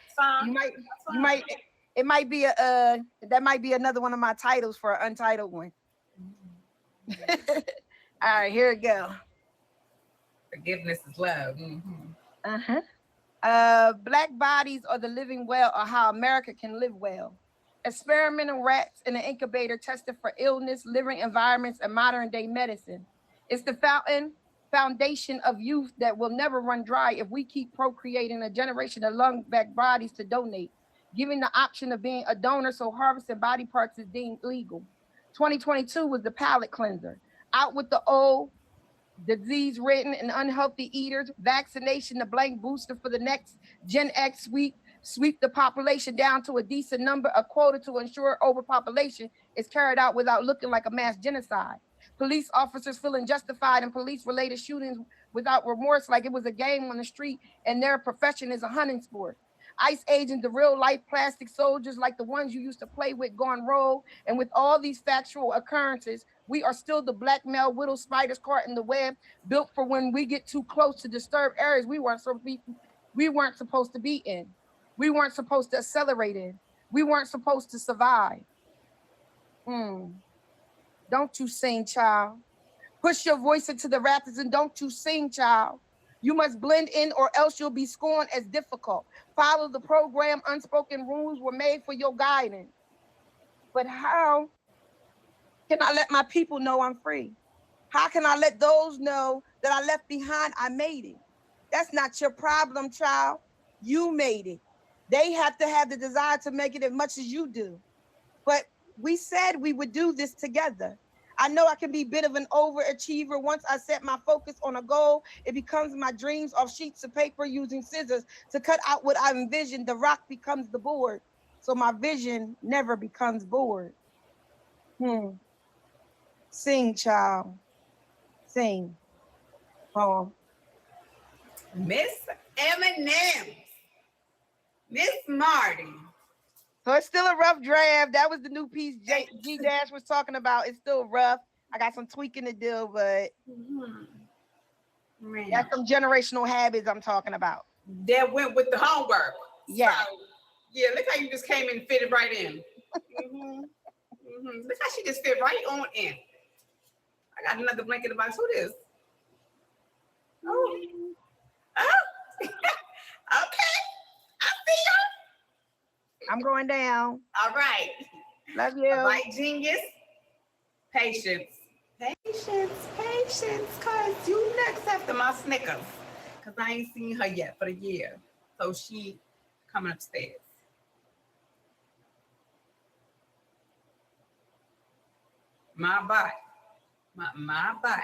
it might be that might be another one of my titles for an untitled one. All right, here we go. Forgiveness is love. Black bodies are the living well, or how America can live well. Experimental rats in an incubator tested for illness, living environments, and modern day medicine. It's the foundation of youth that will never run dry if we keep procreating a generation of lung-back bodies to donate, giving the option of being a donor so harvesting body parts is deemed legal. 2022 was the palate cleanser. Out with the old, disease-ridden and unhealthy eaters, vaccination, the blank booster for the next Gen X sweep the population down to a decent number, a quota to ensure overpopulation is carried out without looking like a mass genocide. Police officers feeling justified in police-related shootings without remorse, like it was a game on the street and their profession is a hunting sport. ICE agents, the real-life plastic soldiers like the ones you used to play with, gone rogue. And with all these factual occurrences, we are still the black male widow spiders caught in the web, built for when we get too close to disturbed areas we weren't supposed to be in. We weren't supposed to accelerate in. We weren't supposed to survive. Don't you sing, child. Push your voice into the rapids and don't you sing, child. You must blend in or else you'll be scorned as difficult. Follow the program. Unspoken rules were made for your guidance. But how can I let my people know I'm free? How can I let those know that I left behind, I made it? That's not your problem, child. You made it. They have to have the desire to make it as much as you do. But we said we would do this together. I know I can be a bit of an overachiever. Once I set my focus on a goal, it becomes my dreams off sheets of paper using scissors to cut out what I envisioned. The rock becomes the board. So my vision never becomes bored. Sing, child. Sing. Poem. Miss Eminem. Miss Marty. So it's still a rough draft. That was the new piece G Dash was talking about. It's still rough. I got some tweaking to do, but that's some generational habits I'm talking about. That went with the homework. Yeah. So, yeah, look how you just came and fitted right in. Look how she just fit right on in. I got another blanket in the box. Who this? Oh. Okay. I see you. I'm going down. All right. Love you. All right, genius. Patience. Cause you next after my Snickers. Cause I ain't seen her yet for the year. So she coming upstairs. My butt. My butt.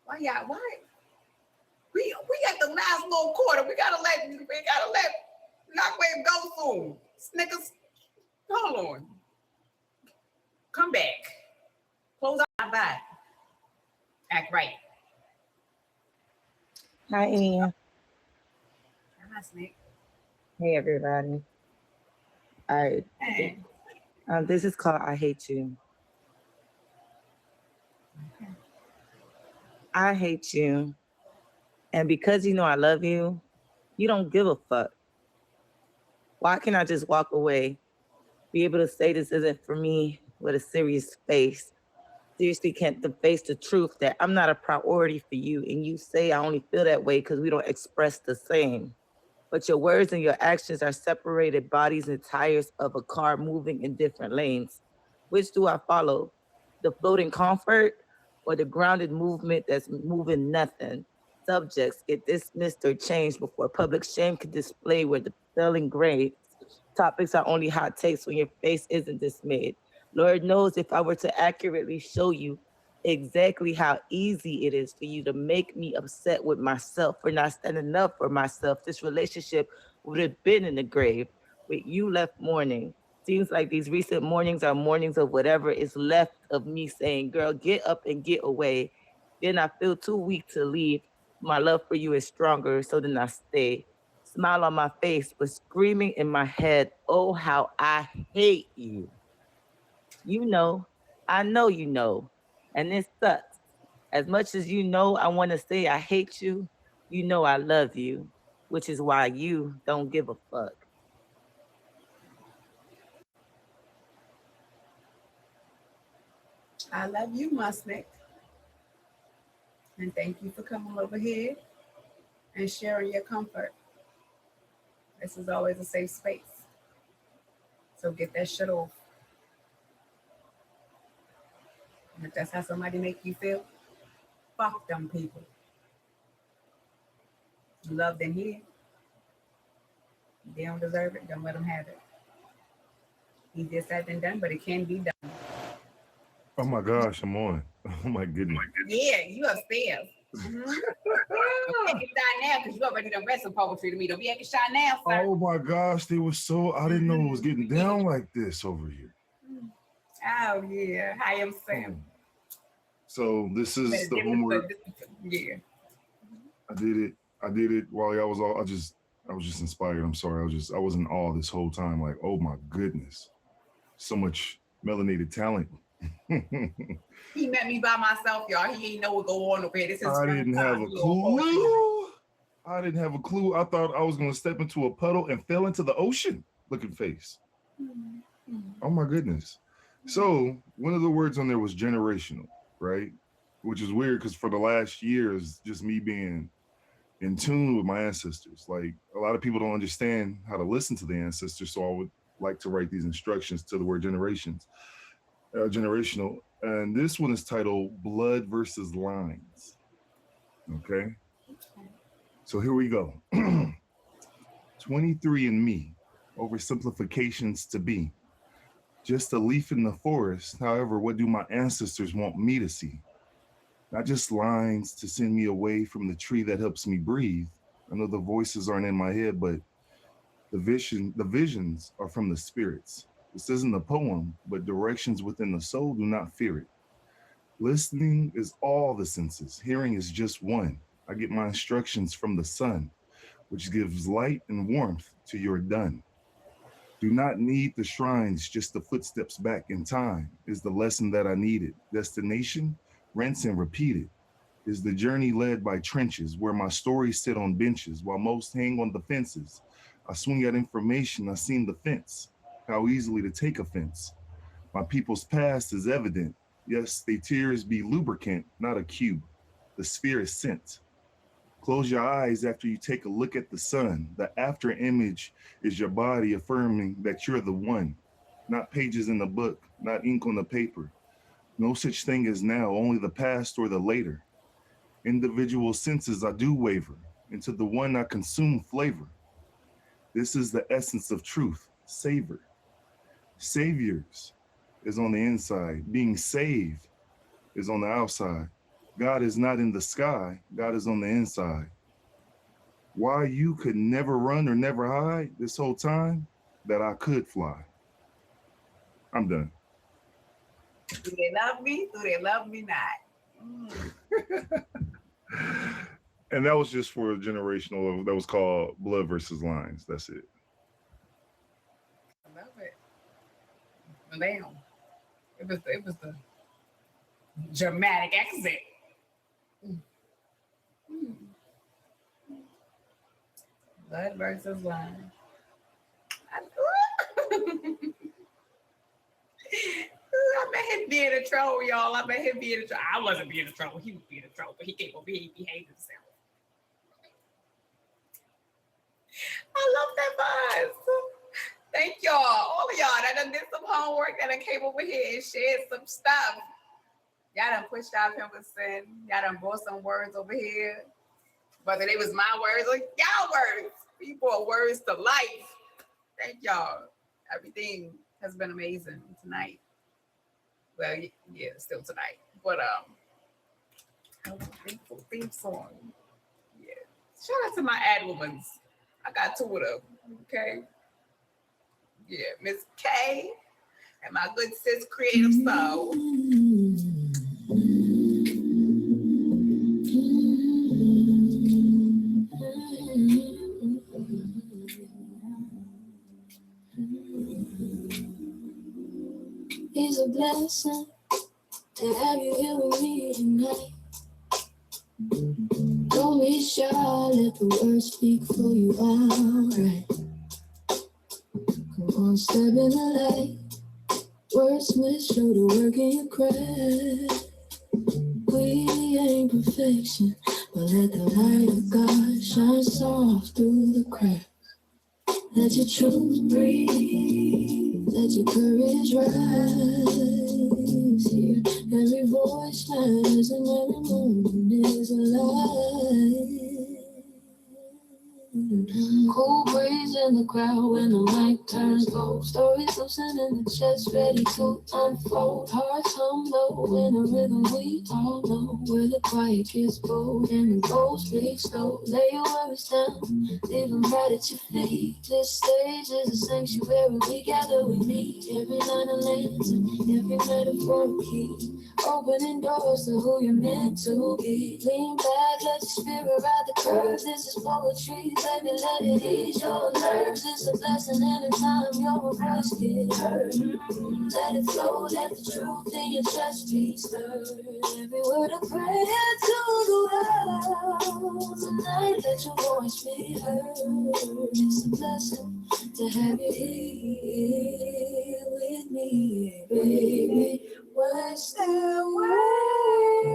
Why? We got the last little quarter. We gotta let Knockwave go soon. Snickers, hold on. Come back. Close out my butt. Act right. Hi, Ian. Hi, Snick. Hey, everybody. All right. Hey. This is called I Hate You. Okay. I hate you. And because you know I love you, you don't give a fuck. Why can't I just walk away? Be able to say this isn't for me with a serious face. Seriously can't face the truth that I'm not a priority for you. And you say I only feel that way because we don't express the same. But your words and your actions are separated bodies and tires of a car moving in different lanes. Which do I follow? The floating comfort or the grounded movement that's moving nothing? Subjects get dismissed or changed before public shame can display where the spelling grades. Topics are only hot takes when your face isn't dismayed. Lord knows if I were to accurately show you exactly how easy it is for you to make me upset with myself for not standing up for myself, this relationship would have been in the grave with you left mourning. Seems like these recent mornings are mornings of whatever is left of me saying, girl, get up and get away. Then I feel too weak to leave. My love for you is stronger, so then I stay. Smile on my face, but screaming in my head, oh, how I hate you. You know, I know you know, and it sucks. As much as you know I want to say I hate you, you know I love you, which is why you don't give a fuck. I love you, my Snick. And thank you for coming over here and sharing your comfort. This is always a safe space. So get that shit off. And if that's how somebody make you feel, fuck them people. You love them here. They don't deserve it, don't let them have it. Easier said than done, but it can be done. Oh my gosh, I'm on. Oh my goodness. Yeah, you upstairs. Mm-hmm. Don't be acting shy now because you already done read some poetry to me. Don't be acting shy now, sir. Oh my gosh, they were so, I didn't know it was getting down like this over here. Oh yeah, I am Sam. So this is the homework. Yeah. I did it while I was just inspired. I'm sorry. I was in awe this whole time. Like, oh my goodness. So much melanated talent. He met me by myself, y'all. He ain't know what go on over here. This is I didn't have a clue. I didn't have a clue. I thought I was gonna step into a puddle and fell into the ocean looking face. Oh my goodness. So one of the words on there was generational, right? Which is weird because for the last year is just me being in tune with my ancestors. Like a lot of people don't understand how to listen to the ancestors, so I would like to write these instructions to the word generational. And this one is titled Blood versus Lines. Okay. So here we go. 23andMe, oversimplifications to be. Just a leaf in the forest. However, what do my ancestors want me to see? Not just lines to send me away from the tree that helps me breathe. I know the voices aren't in my head, but the visions are from the spirits. This isn't a poem, but directions within the soul do not fear it. Listening is all the senses. Hearing is just one. I get my instructions from the sun, which gives light and warmth to your done. Do not need the shrines, just the footsteps back in time is the lesson that I needed. Destination, rinse and repeat it. Is the journey led by trenches where my stories sit on benches while most hang on the fences. I swing at information, I seem the fence, how easily to take offense. My people's past is evident. Yes, they tears be lubricant, not a cue. The sphere is sent. Close your eyes after you take a look at the sun. The after image is your body affirming that you're the one. Not pages in the book, not ink on the paper. No such thing as now, only the past or the later. Individual senses I do waver. Into the one I consume flavor. This is the essence of truth, savor. Saviors is on the inside. Being saved is on the outside. God is not in the sky. God is on the inside. Why you could never run or never hide this whole time? That I could fly. I'm done. Do they love me? Do they love me not? And that was just for a generational. That was called Blood versus Lines. That's it. I love it. Damn. It was the dramatic accent. Blood versus line. I met him being a troll, y'all. I met him being a troll. I wasn't being a troll. He was being a troll, but he came over here, he behaved himself. I love that buzz. Thank y'all. All of y'all that done did some homework, that done came over here and shared some stuff. Y'all done pushed out Pemberton. Y'all done brought some words over here. Whether they was my words or y'all words. We brought words to life. Thank y'all. Everything has been amazing tonight. Well, yeah, still tonight. But thankful theme song. Yeah. Shout out to my ad womans. I got two of them. Okay. Yeah, Miss K and my good sis Creative Soul. It's a blessing to have you here with me tonight. Don't be shy, let the words speak for you, alright. Come on, step in the light. Wordsmith, show the work in your craft. We ain't perfection, but let the light of God shine soft through the cracks. Let your truth breathe, let your courage rise. Here, every voice matters and every moment is alive. Cool breeze in the crowd when the mic turns gold. Stories loosen in the chest, ready to unfold. Hearts hum low in a rhythm we all know. Where the quiet gets bold and the gold speaks slow. Lay your worries down, leave them right at your feet. This stage is a sanctuary, we gather with me. Every line of lands and every metaphor key. Opening doors to who you're meant to be. Lean back, let your spirit ride the curve. This is poetry, baby, let it ease your nerves. It's a blessing anytime your voice get heard. Let it flow, let the truth in your chest be stirred. Every word a prayer to the world. Tonight, let your voice be heard. It's a blessing to have you here with me, baby. What's the word?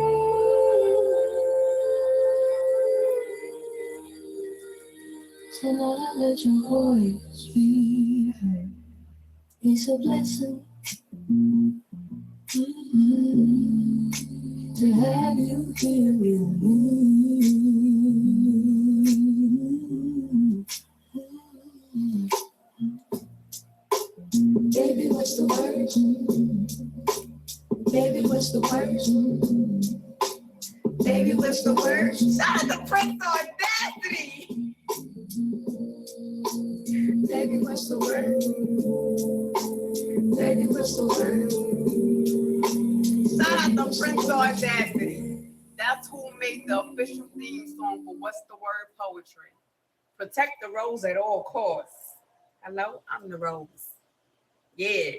Tonight I let your voice be heard. It's a blessing to have you here with me. Baby, what's the word? Baby, what's the word? Baby, what's the word? Shout out to Prince Audacity. Baby, what's the word? Baby, what's the word? Shout out to Prince Audacity. That's who made the official theme song for What's the Word Poetry. Protect the rose at all costs. Hello, I'm the rose. Yeah.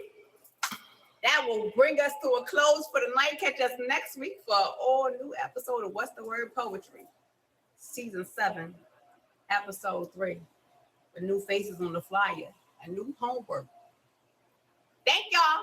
That will bring us to a close for the night. Catch us next week for an all new episode of What's the Word Poetry. Season 7, Episode 3. With new faces on the flyer and new homework. Thank y'all.